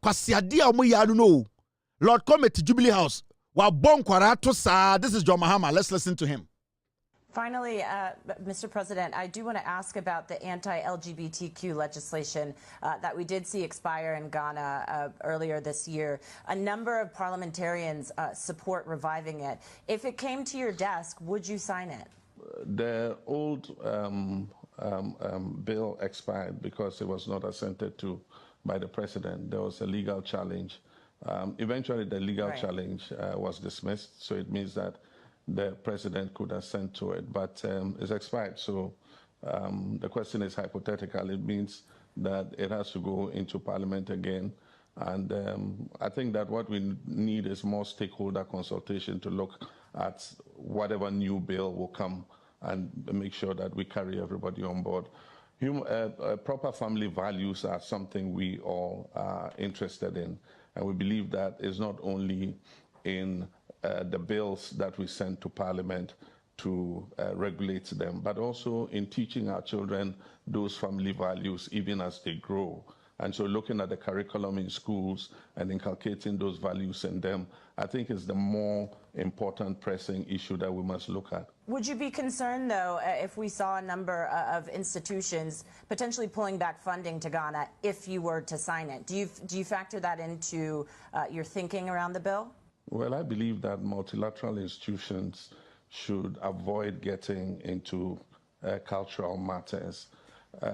kwase ade a omo ya no Lord Committee Jubilee House wa bon kwara to sa. This is John Mahama. Let's listen to him. Finally, Mr. President, I do want to ask about the anti-LGBTQ legislation that we did see expire in Ghana earlier this year. A number of parliamentarians support reviving it. If it came to your desk, would you sign it? The old bill expired because it was not assented to by the president. There was a legal challenge. Eventually, the legal challenge was dismissed, so it means that the president could assent to it, but it's expired. So the question is hypothetical. It means that it has to go into Parliament again. And I think that what we need is more stakeholder consultation to look at whatever new bill will come and make sure that we carry everybody on board. Proper family values are something we all are interested in, and we believe that is not only in the bills that we send to Parliament to regulate them, but also in teaching our children those family values even as they grow. And so looking at the curriculum in schools and inculcating those values in them, I think is the more important pressing issue that we must look at. Would you be concerned, though, if we saw a number of institutions potentially pulling back funding to Ghana if you were to sign it? Do you factor that into your thinking around the bill? Well, I believe that multilateral institutions should avoid getting into cultural matters.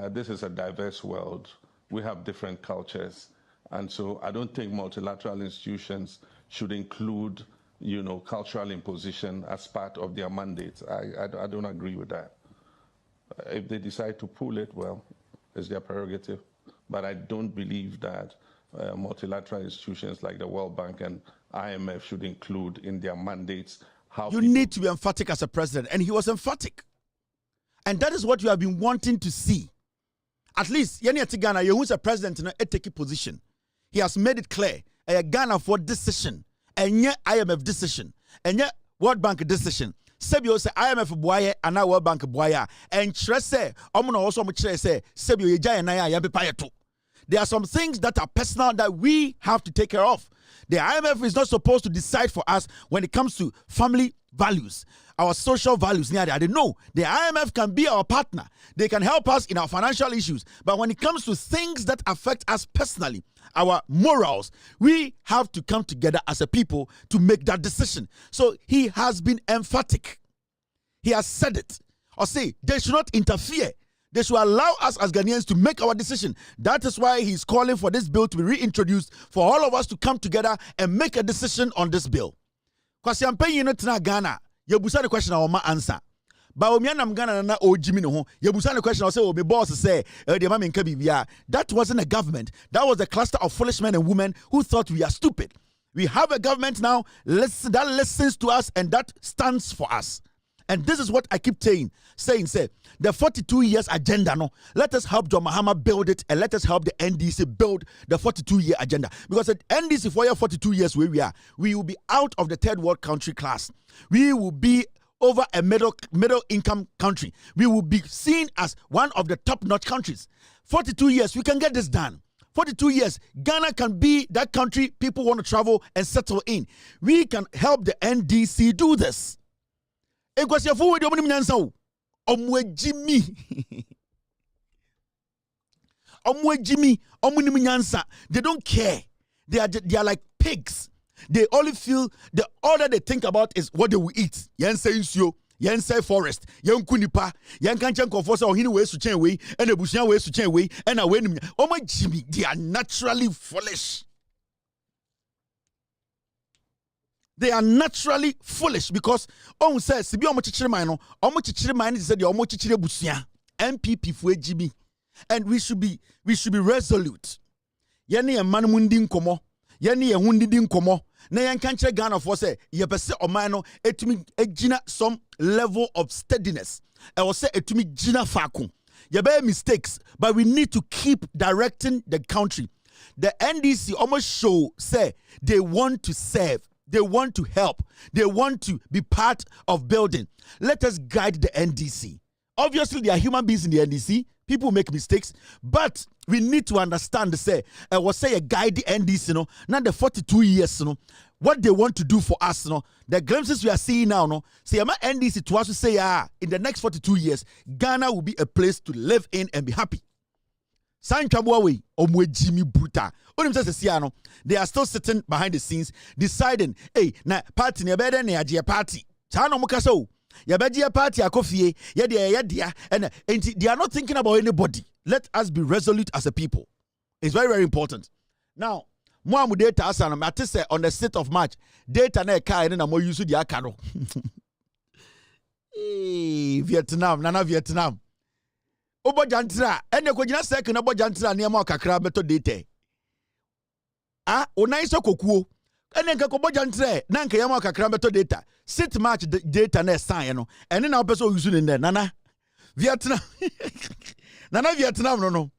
This is a diverse world. We have different cultures. And so I don't think multilateral institutions should include, cultural imposition as part of their mandate. I don't agree with that. If they decide to pull it, well, it's their prerogative. But I don't believe that multilateral institutions like the World Bank and IMF should include in their mandates how you need to be emphatic as a president, and he was emphatic. And that is what you have been wanting to see. At least, Yeni Ghana, you who's a president in a take position. He has made it clear. A Ghana for decision, and yet IMF decision, and yet World Bank decision. Sebio say IMF boye and now World Bank boye, and Tresse, Omono also say Sebio Yejaya na ya bepayeto. There are some things that are personal that we have to take care of. The IMF is not supposed to decide for us when it comes to family values, our social values. No, the IMF can be our partner. They can help us in our financial issues. But when it comes to things that affect us personally, our morals, we have to come together as a people to make that decision. So he has been emphatic. He has said it. Or say, they should not interfere. They should allow us as Ghanaians to make our decision. That is why he's calling for this bill to be reintroduced, for all of us to come together and make a decision on this bill. Because I'm paying you not Ghana. You busa the question I want answer. But when I'm Ghana na o Jimmy no, you busa the question I say, oh, my boss say, that wasn't a government. That was a cluster of foolish men and women who thought we are stupid. We have a government now that listens to us and that stands for us. And this is what I keep saying, the 42 years agenda, no, let us help John Mahama build it, and let us help the NDC build the 42-year agenda. Because at NDC for 42 years where we are, we will be out of the third world country class. We will be over a middle income country. We will be seen as one of the top-notch countries. 42 years, we can get this done. 42 years, Ghana can be that country people want to travel and settle in. We can help the NDC do this. They don't care. They are like pigs. They only feel all that they think about is what they will eat. Yen say forest, yen kunipa, yen kanchan konfosa ohini we su chen we, and a bushian we su chen we, and a wen. Oh my Jimmy, they are naturally foolish. They are naturally foolish because on says si bi omo chichire man no omo chichire man is said the omo chichire busia MPP for GB, and we should be resolute. Yene ye man mundi nkomo, yene ye hundidi nkomo na yan kan kire Ghana for say ye pese oman no etumi egina some level of steadiness. I will say etumi gina faku. Ye be mistakes, but we need to keep directing the country. The NDC almost show say they want to serve. They want to help. They want to be part of building. Let us guide the NDC. Obviously, there are human beings in the NDC. People make mistakes. But we need to understand, a guide the NDC, not the 42 years, what they want to do for us, the glimpses we are seeing now, say, NDC to us to say, in the next 42 years, Ghana will be a place to live in and be happy. They are still sitting behind the scenes deciding, hey, na party ne better ne aje party. Chano mukaso. Ya beji party akofie, and they are not thinking about anybody. Let us be resolute as a people. It's very, very important. Now, Muamu data asana matise on the 6th of March. Data na eka ene na mo use di akano. Vietnam, nana Vietnam. Obo jantra ene ko gina second obo jantra ne ma kakra beto date onai so kokuo ene nka ko obo jantra na nka yama kakra beto data sit match data na sign no ene na opeso use ne nana Vietnam nana Vietnam no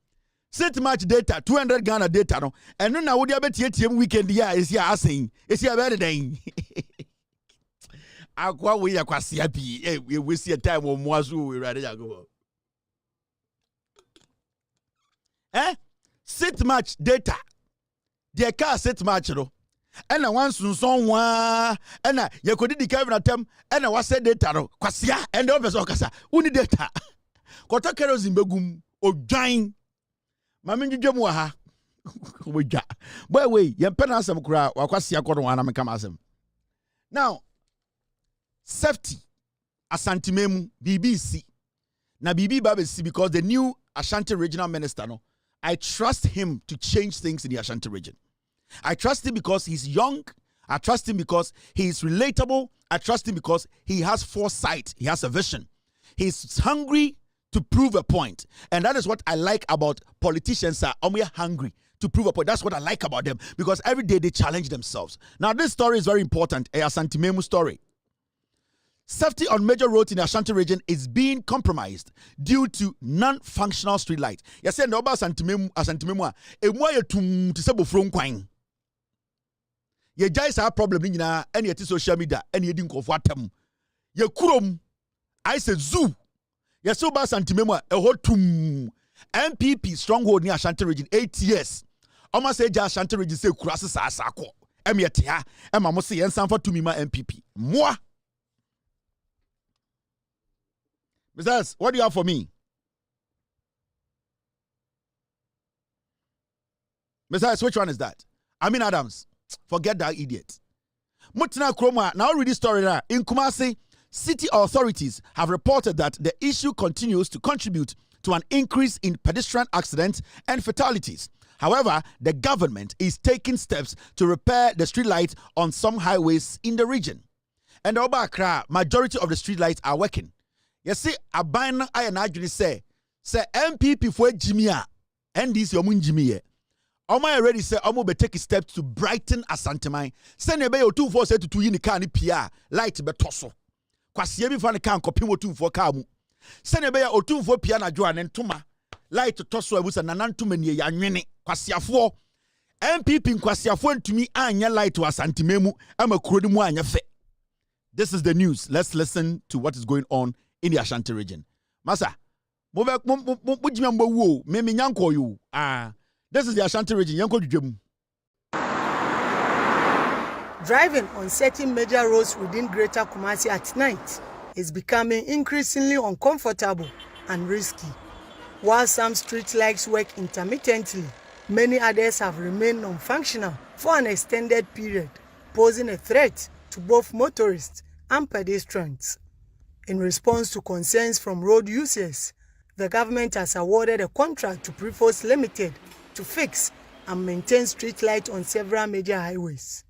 sit match data 200 Ghana data no ene na wo dia betietie weekend ya esi asen esi abede den akwa we yakwase abi we see time o mo azu we rade yago. Sit match data. The car sit match no. And once son wa and you could di Kevin atem and was said data no. Kwasia and the officer kasa. Uni data. Kota kerosene begum o join. Mami njemu ha. Boy we ye pen asem kura wa kwasia kodo wana me kama asem. Now safety Ashanti memu BBC. Na BB babesi because the new Ashanti regional minister no. I trust him to change things in the Ashanti region. I trust him because he's young. I trust him because he's relatable. I trust him because he has foresight. He has a vision. He's hungry to prove a point. And that is what I like about politicians. We are hungry to prove a point. That's what I like about them, because every day they challenge themselves. Now, this story is very important. A Ashanti Memu story. Safety on major roads in the Ashanti region is being compromised due to non-functional street lights. You say no about Ashanti Memu e tum to say bofro nkwan. Ye guys have problem ni na any at social media any edin kofo atam. Ye kurom I say zoo. Ye so about Ashanti Memu e ho tum. MPP stronghold near Ashanti region 8 years. Almost say Ashanti region say kurase sa asako. Emiete ha ema mo say ensan for to me ma MPP. Moi. Mrs. What do you have for me? Mrs. Which one is that? Amin Adams. Forget that idiot. Mutina Kroma. Now read this story now. In Kumasi, city authorities have reported that the issue continues to contribute to an increase in pedestrian accidents and fatalities. However, the government is taking steps to repair the streetlights on some highways in the region. And over Accra, majority of the streetlights are working. You see, a bina I actually say MPP for Jimia, and this your Jimmy. Oma already say Omo be take steps to brighten Asantemai. Send a bay or 2 say to 2 in the car PR light betoso. Kwasi ebi fan kan kopim o 2 kamu. Send a bay or 2 PR na joan and tuma light toso e busa nanantuma ni ya nwene kwasiafo MPP kwasiafo ntumi anya light to Asantememu ama kurodi mu anya fe. This is the news. Let's listen to what is going on in the Ashanti region. Masa, this is the Ashanti region. Driving on certain major roads within Greater Kumasi at night is becoming increasingly uncomfortable and risky. While some street lights work intermittently, many others have remained non-functional for an extended period, posing a threat to both motorists and pedestrians. In response to concerns from road users, the government has awarded a contract to Preforce Limited to fix and maintain street lights on several major highways.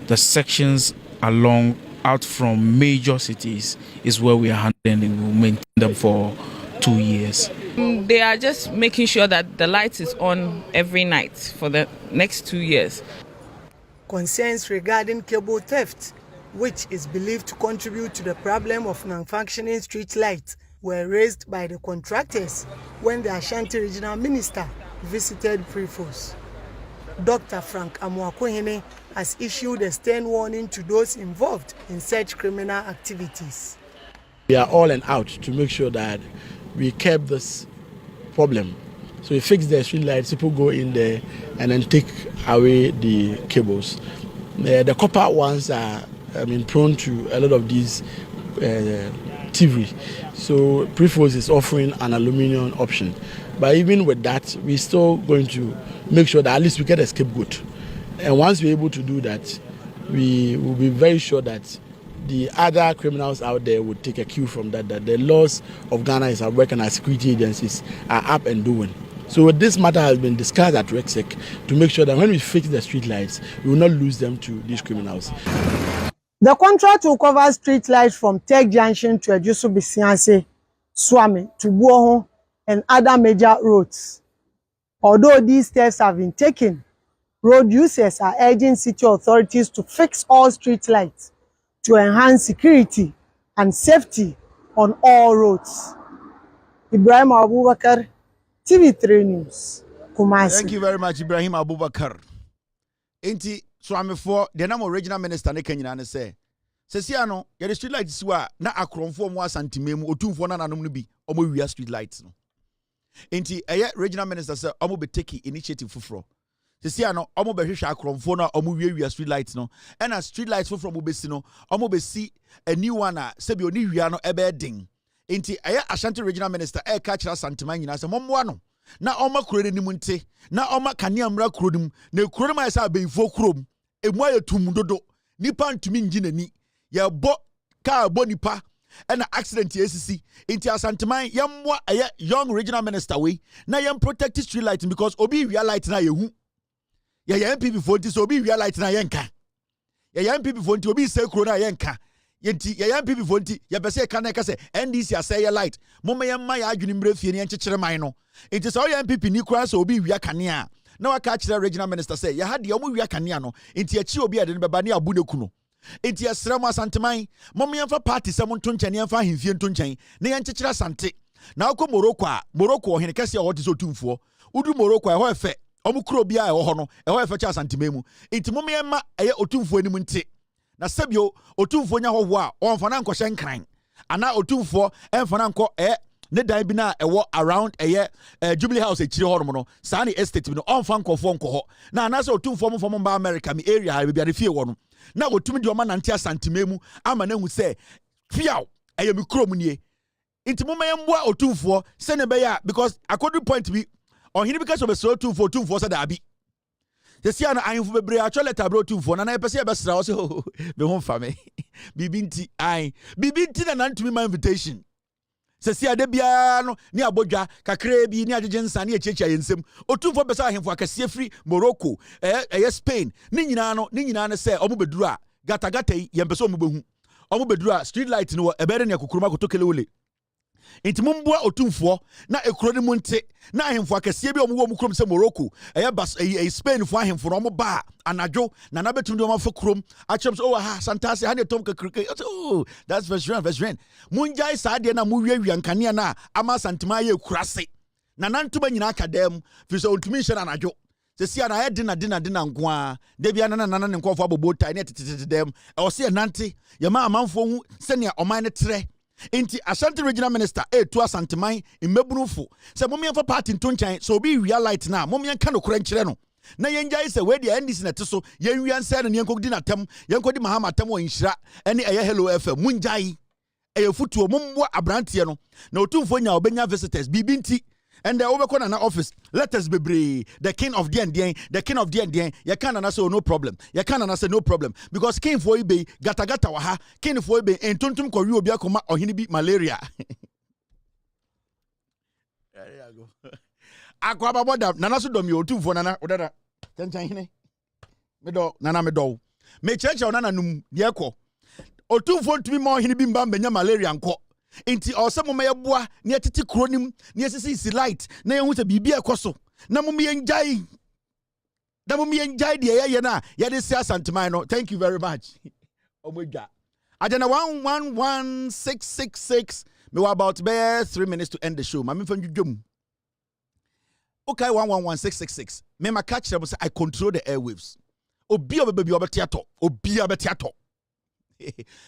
The sections along out from major cities is where we are handling. We will maintain them for 2 years. They are just making sure that the light is on every night for the next 2 years. Concerns regarding cable theft, which is believed to contribute to the problem of non-functioning street lights, were raised by the contractors when the Ashanti Regional Minister visited Preforce. Dr. Frank Amwakohene has issued a stern warning to those involved in such criminal activities. We are all and out to make sure that we curb this problem. So we fix the street lights, people go in there and then take away the cables. The copper ones are prone to a lot of these thievery. So Preforce is offering an aluminium option. But even with that, we're still going to make sure that at least we get a scapegoat. And once we're able to do that, we will be very sure that the other criminals out there will take a cue from that the laws of Ghana is at work and our security agencies are up and doing. So this matter has been discussed at RECSEC to make sure that when we fix the street lights, we will not lose them to these criminals. The contract will cover street lights from Tech Junction to Ejusu Bisianse, Swami to Buoho and other major roads. Although these steps have been taken, road users are urging city authorities to fix all street lights to enhance security and safety on all roads. Ibrahim Abubakar, TV3 News, Kumasi. Thank you very much, Ibrahim Abubakar. Inti Swami for the name regional minister ne Kenya ne say Sesiano, ya street lights wa na akromfo mo Asantememu otumfo na nanom no bi omo wia street lights no. Inti regional minister say omo be take initiative fufro. Sesiano omo be hwehwe akromfo na omo wia street lights no. And as street lights fufro mo be si no, omo be see a new one sebi oni wia no ebe ding. Inti Ashanti regional minister catch Asantemai nyina say mommoa no. Na oma kurode ni munte na oma kanea mra kurodum na kurodum ayesa abeyfo kurom emu ayetum dodo nipa ntumi nginani ye bo ka bo nipa na accident yesisi inti Asantemai yemwa young regional minister we na yem protect street light because obi wia light na yehu ye MPP for nti so obi wia light na yenka ye MPP for nti obi se kuro na yenka yenti ya MPP for nti ya bese ka na ka se NDC asay light moma yemma ya adwene mbre fie ne enkyekere man no. It is all MPP ni kura so obi wia kanea na waka kyerɛ regional minister sɛ yɛ ha deɛ ɔmo wia kanea no nti akyi obi a de bɛba ne abu ne kuno nti ɛsrɛ mo asanteman mom yɛmfa party sɛ mo nto nkyɛn yɛmfa ahemfie nto nkyɛn na yɛnkyekyere asante na wokɔ Morocco ɔhene kɛse a wɔte sɛ otumfoɔ wodu Morocco ɛhɔ ɛfɛ ɔmo kuro bia ɛwɔ hɔ no ɛhɔ ɛfɛ kyɛ asanteman mu nti mom yɛmma ɛyɛ otumfoɔ anim nte na sɛbio otumfoɔ nya hɔ a ɔmfa na nkɔhyɛ nkran ana otumfoɔ ɛmfa na nkɔ ne dan bi na ɛwɔ around Jubilee House akyire hɔ no saa ne estate bi no ɔmfa nkɔfoɔ nkɔ hɔ na anasɛ otumfoɔ mo fɔm ba America mi area ha baabi fie wɔ no na otumi de ɔma nante asanteme mu ama na hu sɛ fiaw ɛyɛ mi kurom nie nti mo mayɛ mboa otumfoɔ sɛ ne bɛyɛ because according point bi ɔhene bi ka sɛ ɔbɛsrɛ otumfoɔ sɛ daabi sɛsia no ahemfo bebree atwɔ letter brɛ otumfoɔ na ɛpɛ sɛ yɛbɛsrɛ wo sɛ me ho mfa me biribi nti na nantumi ma invitation sɛsia de biara no ne abɔdwa kakraa bi ne agyegye nsa ne akyirikyia yɛ nsɛm otumfoɔ bɛsɛ ahemfo akɛseɛ firi Morocco Spain ne nyinaa no sɛ ɔmo bɛduru a gata yi yɛmpɛ sɛ ɔmo bɛhu ɔmo bɛduru a street light no wɔ ɛbɛyɛ ne akokuruma koto kelewole nti momboa otumfoɔ na ekuro ne mu nte na ahemfo akɛseɛ bi ɔmo wɔ mu kurom sɛ Morocco Spain fo ahemfo no ɔmo ba anadwo na na betumi de ɔmo afɔ kurom akyerɛm sɛ oh ha santase ha ne tom kakrike oh that's verse rain munjai saa deɛ na mu wiawia nkanea na ama santema yɛ kurase na nantuma nyina aka dam fi sɛ ontumi nhyɛ na anadwo sɛsia na ayɛ dina nkoa da bia na ne nkɔfo abɔbɔ tai ne tetete dam ɛwɔ sɛ nante yɛma amanfo hu sɛnea ɔman ne trɛ Inti Ashanti regional minister to asanteman mmebunufo sɛ mom yɛmfa party nto nkyɛn sɛ obi wia light na mom yɛnka no korɛ nkyerɛ no na yɛngyae sɛ wei deɛ NDC na te so yɛnwia nsɛ no ne yɛnkɔdi natam yɛnkɔdi Mahama tam wɔ nhyira ɛne ɛyɛ Hello FM mungyae ɛyɛ futuo momboa abranteɛ no na otumfo nya obenya visitors bibi nti and the overcon na office let us be brave the king of the you can say no problem you can say no problem because king for be gata waha king for be entontum ko obi akoma ohini bi malaria there you go akwa boda nana so dom otumfo nana odada chanchan hene medo nana medo me cheche nana num de ekọ otumfo ntumi ma ohini bi mba mbenya malaria nkọ Inti ɔsɛ mo mɛyɛ boa ne atete kronim ne asisi light na yɛhu sɛ biribi ɛkɔ na mo yɛngyae deɛ yɛyɛ no a yɛde se asanteman no thank you very much ɔmɔdwa agenda 111666 me were about 3 minutes to end the show ma me fa ndwodwom okay 111666 me ma catch them say I control the airwaves obi obebi obetiato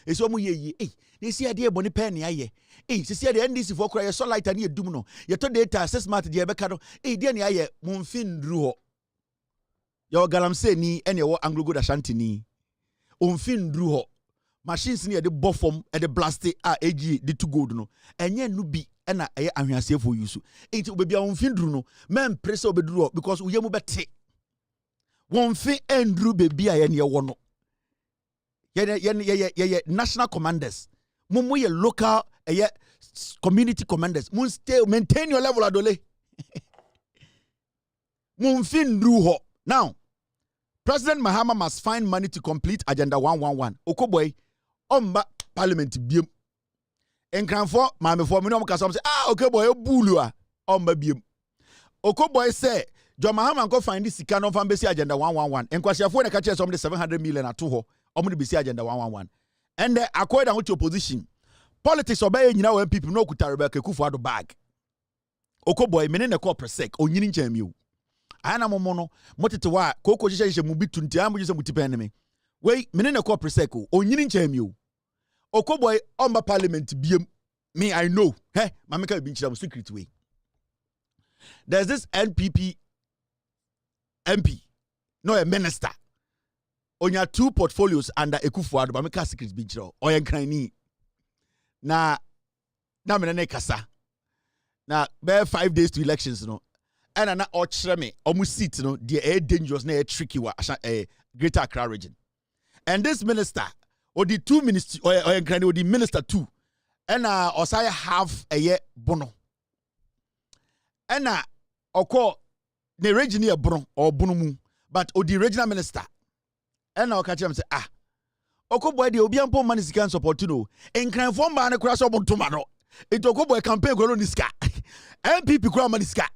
It's almost ye. They see a dear bonny penny. Aye, see the NDC for cry so light and ye dumno. Ye to data assessment the Abacado. Dear aye, Monfin drew. Your galam say ni any Anglo good Ashanti ni. Unfin drew. Machines near the bottom at the blasty AG the 2 good no. And ye no be and I am here for you. It will be unfin drew no. Man press over draw because we yamu bete. One fin and drew baby I any one. Yeah, national commanders. Mumu ye local community commanders. Mun stay maintain your level adole. Mun fin ho. Now, President Mahama must find money to complete Agenda 111. Okoboy, omba parliament biem. Enkranfo mame for me no mka say okay boy obulua omba biem. Okoboy say John Mahama go find this sika no fan besi Agenda 111. Enkwasiafo na ka kire some 700 million ato ho. Omo be Agenda 111. And according to opposition, politics obey nyina when people no kuta Rebecca Kufuado bag. Okoboy mene ne call presec onyini ncham you. Ana momo no motete wa koko hyehyɛ mu bitu nti amu gye mutipa eneme. Wei mene ne call presec onyini ncham you. Okoboy omba parliament biem. Me I know. Hey, mameka bi nchira secret way. There's this NPP MP, no a minister. On your 2 portfolios under Ekufuado, but make a secret binchiro. Or yan krani. Na mene kasa. Na bare 5 days to elections, no. And na ochreme, almost seat, no. The air dangerous, na tricky wa Greater Accra region. And this minister, or the 2 ministers, or yan krani, or the minister 2, and Osaya have a year bono. And oko the regional bono or bonomu, but or the regional minister. And now catch him say Okoboy de obi ampo man sika support no enkran form ba na kura so bonto ma no it Okoboy campaign go no niska MPP kura man niska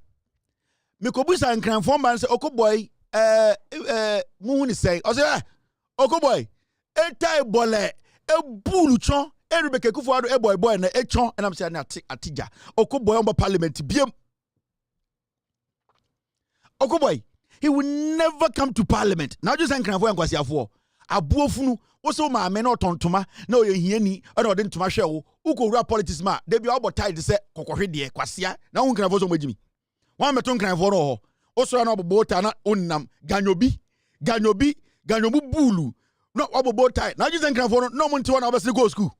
Mikobusa and Cranford man say, Oko boy, moon is saying, I say, Oko boy, a tie bole, a buluchon, a Rebecca Kufuado, a boy, and a chon, and I'm saying, Atija, Oko boy on parliament, BM. Oko boy, he will never come to parliament. Now just saying, Cranford and Kwasiafo, a buofunu, also my men or tontoma, no, you ni, or didn't to my show, Uko rap politics ma, they be all but tied to say, Cocoridi, Quasia, now one can have also with me. One meton Cranford. Also, an obota unam ganyobi bulu. No obota. Now you think for no one to one of us go school.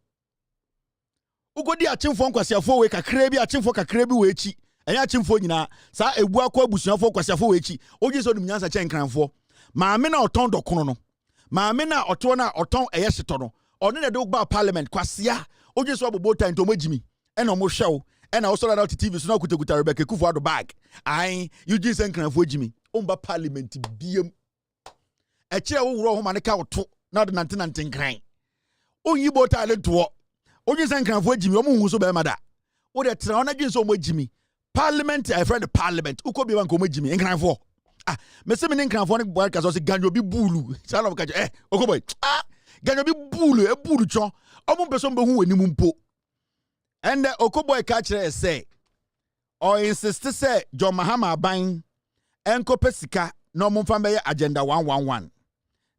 Ugo di achim for kwasiafo we kakrebi achim for kakrebi we chi. Enya achim for nyina sa ebu akwa busuafo kwasiafo we chi. Oje so dum nyansa chen Cranford. Maame na oton dokono no. Maame na oto na oton eyeseto no. Ono na de ba parliament kwasia. Oje so obota ntomagimi. Ena mo hwew. And I also ran out to TV, so now kuta Rebecca Kufuado bag. You just send Cranford Jimmy. Umba parliament BM. A chair who roll home and a cow to not the 1919 crying. Oh, you bought talent to what? Oh, you send Cranford Jimmy, who so bad mother. Oh, that's on against so much Jimmy. Parliament, I friend the parliament. Who could be one come Jimmy and Cranford? Ah, Mr. Menin Cranford work as also Ganyo be bulu. Son of a okay, boy. Ah, Ganyo be bulu, a bulu chon. Omo person who any mumpo. And the Okoboy catcher say, or insist say, John Mahama buying Enko Pesika, no Mumfambe Agenda 111.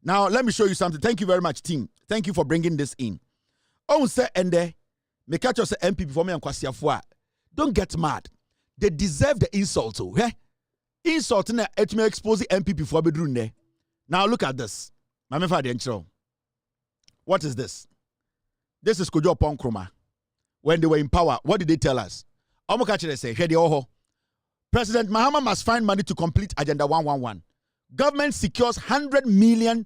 Now, let me show you something. Thank you very much, team. Thank you for bringing this in. Oh, say, and me catch us MP before me and Kwasiafua. Don't get mad. They deserve the insult, too. Eh? Insult na it may expose the MP before bedroom there. Now, look at this. What is this? This is Kojo Ponkroma. When they were in power, what did they tell us? Say, President Mahama must find money to complete Agenda 111. Government secures $100 million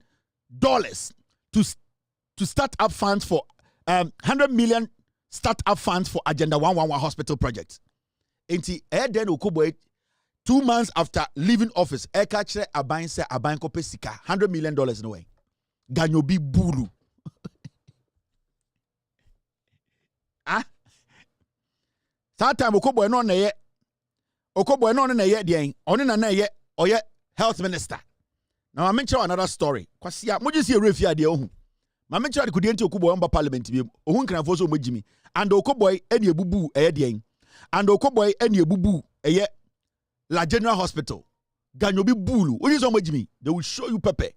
to start up funds for $100 million start-up funds for Agenda 111 hospital projects. Enti then Okuboy 2 months after leaving office, Ekachere Aban se Aban kope sika $100 million no way. Ganyobi bulu. Ah, that time Okoboy no na ye. Okoboy no na ye dean. Oni na ye oye health minister. Now I mention another story. Kwasi a moji si refia de ohun. Ma mention de kudi enti Okoboy on parliament bi. Ohun kan fo so mojimi. And Okoboy eni ebubu eye dean. And Okoboy eni ebubu eye La General Hospital. Ganyobi bulu. Oni so mojimi. They will show you pepe.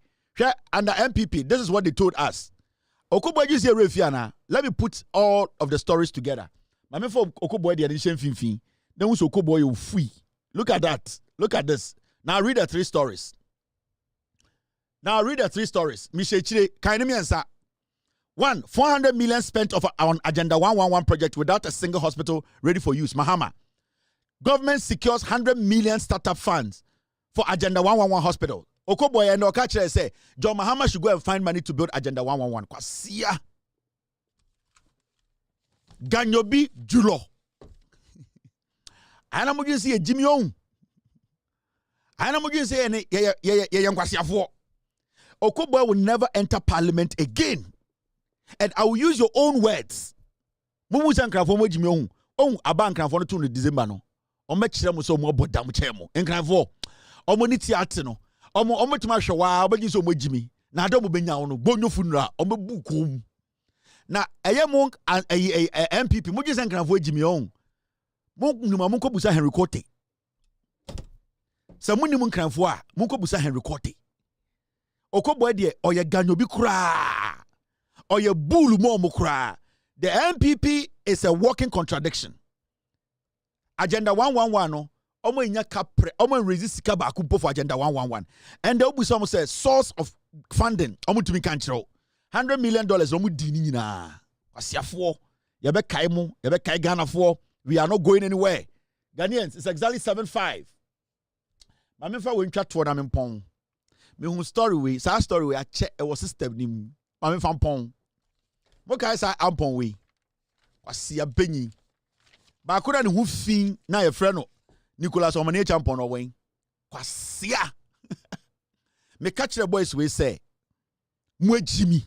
Under MPP, this is what they told us. Okoboy is here refiana. Let me put all of the stories together. Mame for Okoboy the addition finfin. Then we Okoboy you free. Look at that. Look at this. Now read the 3 stories. Mishechire kainemi ansa. 1, 400 million spent on Agenda 111 project without a single hospital ready for use. Mahama. Government secures 100 million startup funds for Agenda 111 hospital. Okoboy and Okachere say, John Mahama should go and find money to build Agenda 111. Kwasia. Ganyobi Julo. Ana mo see Jimmy on. Ana mo say Kwasiafo. Okoboy will never enter parliament again. And I will use your own words. Mumu sankrafo mo Jimmy on. On aban krafo no to no December no. O ma kire mo so mo bodam chemo. Enkrafo. O mo ni tiate no. Omo tuma hwa obaji so mo Jimmy. Na adamu benya wo no. Bonyo funura o me bukom. Na mo MPP mo gye sankrafo Jimmy on. Mo numa mo kobusa Henry Kote. Sa mo ni mo nkranfo a mo kobusa Henry Kote. Okoboy de oye ganyobi kura. Oye bulu mo kura. The MPP is a walking contradiction. Agenda 111 no omo nya kapre omo resist ka ba ku for Agenda 111. And the obusa mo say source of funding omo tumi kan kire $100 million omo di ni nyina. Asiafo ye be kai mo ye be kai Ghanafo. We are not going anywhere. Ghanaians, it's exactly 7:05. Mame fa we ntwa to na me pon. Me hu story we, sa story we a check e was system ni mu. Mame fa pon. Mo kai sa ampon we. Kwasia benyi. Ba akura ne hu fin na ye frɛ no Nicholas Omane champon no wen. Kwasia. Me catch the boys we say. Mo Jimmy.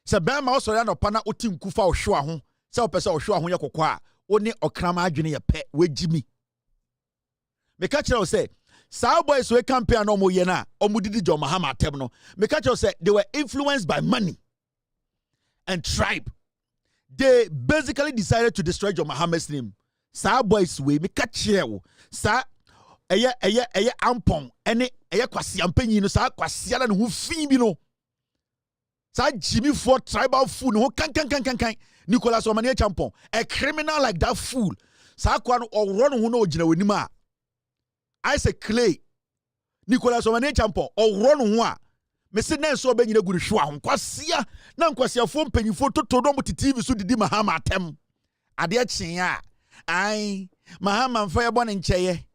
Se bema osori na pana otim kufa ohwa ho. Se opese ohwa ho ye kokwa. One okrama adwene ye pe wegimi. Me catch you say South boys we campaign no mo ye na omudidi John Mahama atem no. Me catch you say they were influenced by money and tribe. They basically decided to destroy John Mahama's name. South boys we me catch you. Sa eye ampon ene eye kwasi ampanyi no sa kwasi ala no ho fi bi no. Sa Jimmy for tribal fool no kan Nicholas Omani Champon, a criminal like that fool. Sa kwa no oro no ho na ogina wanim a. I say Clay. Nicholas Omani Champon oro no ho a. Me se na so be nyina guru hwa ho kwasia na nkwasia fo mpanyifo totodo mo TV so didi Mahama atem. Ade a chen a. Ai Mahama mfa ye bone ncheye.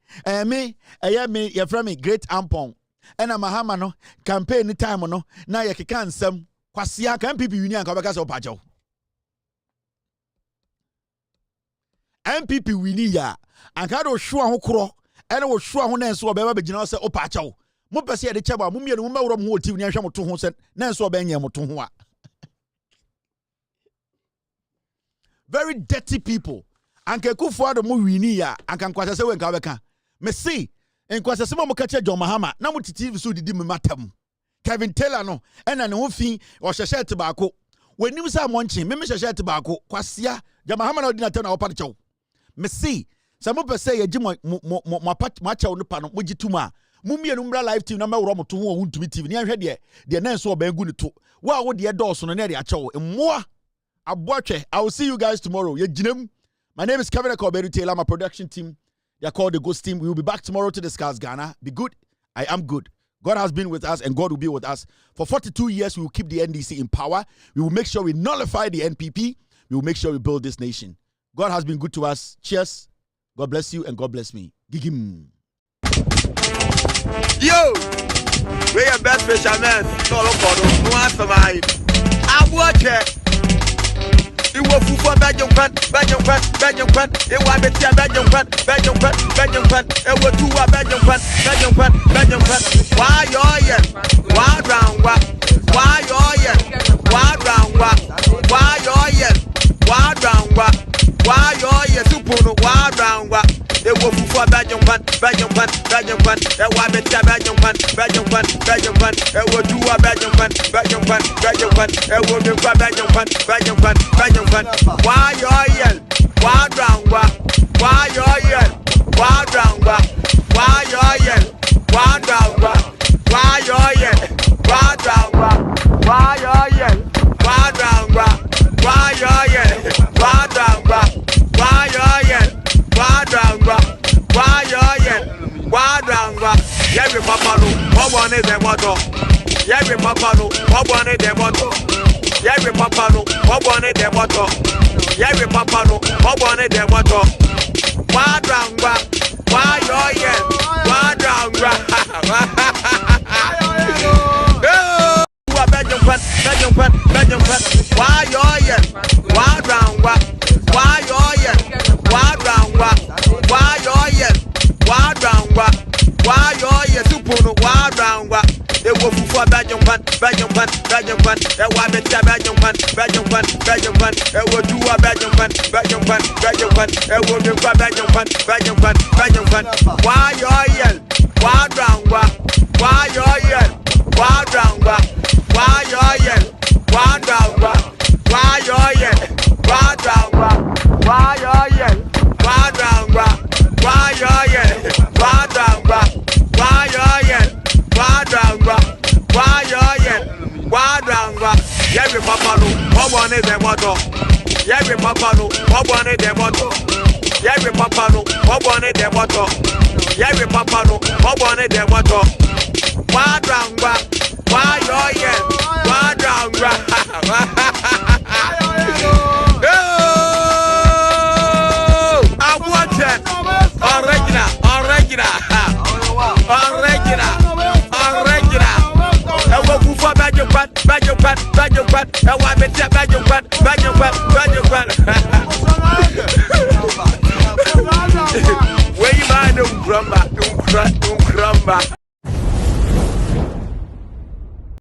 Me ye fra me Great Ampon. Ena Mahama no campaign time no na ye keka nsem kwasia kan MPP union ka beka se opacho. MPP wini ya anka do hwo ho kro ene wo hwo ho na enso obeba begina se opacho. Mo pese ye de cheba mo mienu mo mawro mo TV ni ahwe mo to ho se na enso obenye mo to ho a. Very dirty people. Anka Kufuor mo wini ya anka nkwasa se we nka beka. Me see enkwasa se mo kache John Mahama na mo TV so didi me matam. Kevin Taylor no ena ne ho fi o hyehye te baako. Wanim sa mo nche me hyehye te baako kwasia John Mahama na odina te na opa de chew. Me see se mo pese ye gi mo chew no pa no mo gituma. Mo mienu mra live team na mawro mo to ho ntumi TV ni ahwe de na enso oba gu ne to. Wa wo de dɔɔso no na de achew. Mmoa aboatwe. I will see you guys tomorrow. Ye ginam. My name is Kevin Akoberu Taylor, my production team. They are called the Ghost Team. We will be back tomorrow to discuss Ghana. Be good. I am good. God has been with us and God will be with us. For 42 years, we will keep the NDC in power. We will make sure we nullify the NPP. We will make sure we build this nation. God has been good to us. Cheers. God bless you and God bless me. Gigim. Yo! We are best fishermen. No, no answer mine. I watch it. You will for Belgium fan, Belgium fan, Belgium fan. It was a Belgium fan, Belgium fan, Belgium fan. It was two Belgium fan, Belgium fan, Belgium fan. Why you why round what? Why you why round what? Why you why round what? Why you super why round what? It was for Belgium fan, Belgium fan, Belgium fan. It was a Belgium fan, Belgium fan, Belgium fan. It was two Belgium fan, Belgium fan, Belgium fan. It was a Belgium fan, Belgium fan, Belgium fan. Why you why round what? Why you why round what? Why you why round what? Why you why round what? Why you why round what? Why you why round what? Why you why round what? Why you why round what? Every papa no, what one is the motto? Every papa no, what one is the motto? Every papa no, what one is the motto? Every papa no, what one is the motto? Why round what? Why you why round what? Why you why round what? Why you why round what? Why you why round what? Why you super no why round what? It was for Belgium fan, Belgium fan, Belgium fan. It was a Belgium fan, Belgium fan, Belgium fan. It was two Belgium fan, Belgium fan, Belgium fan. It was a Belgium fan, Belgium fan, Belgium fan. Why you why round what? Why you why round what? Why you why round what? Why you why round what? Why you why round what? Why you why round what? Why you why round what? Why you why round what? Every papa no, what one is the motto? Every papa no, what one is the motto? Every papa no, what one is the motto? Every papa no, what one is the motto? Why round what? Why you why round what? I want it. Original. I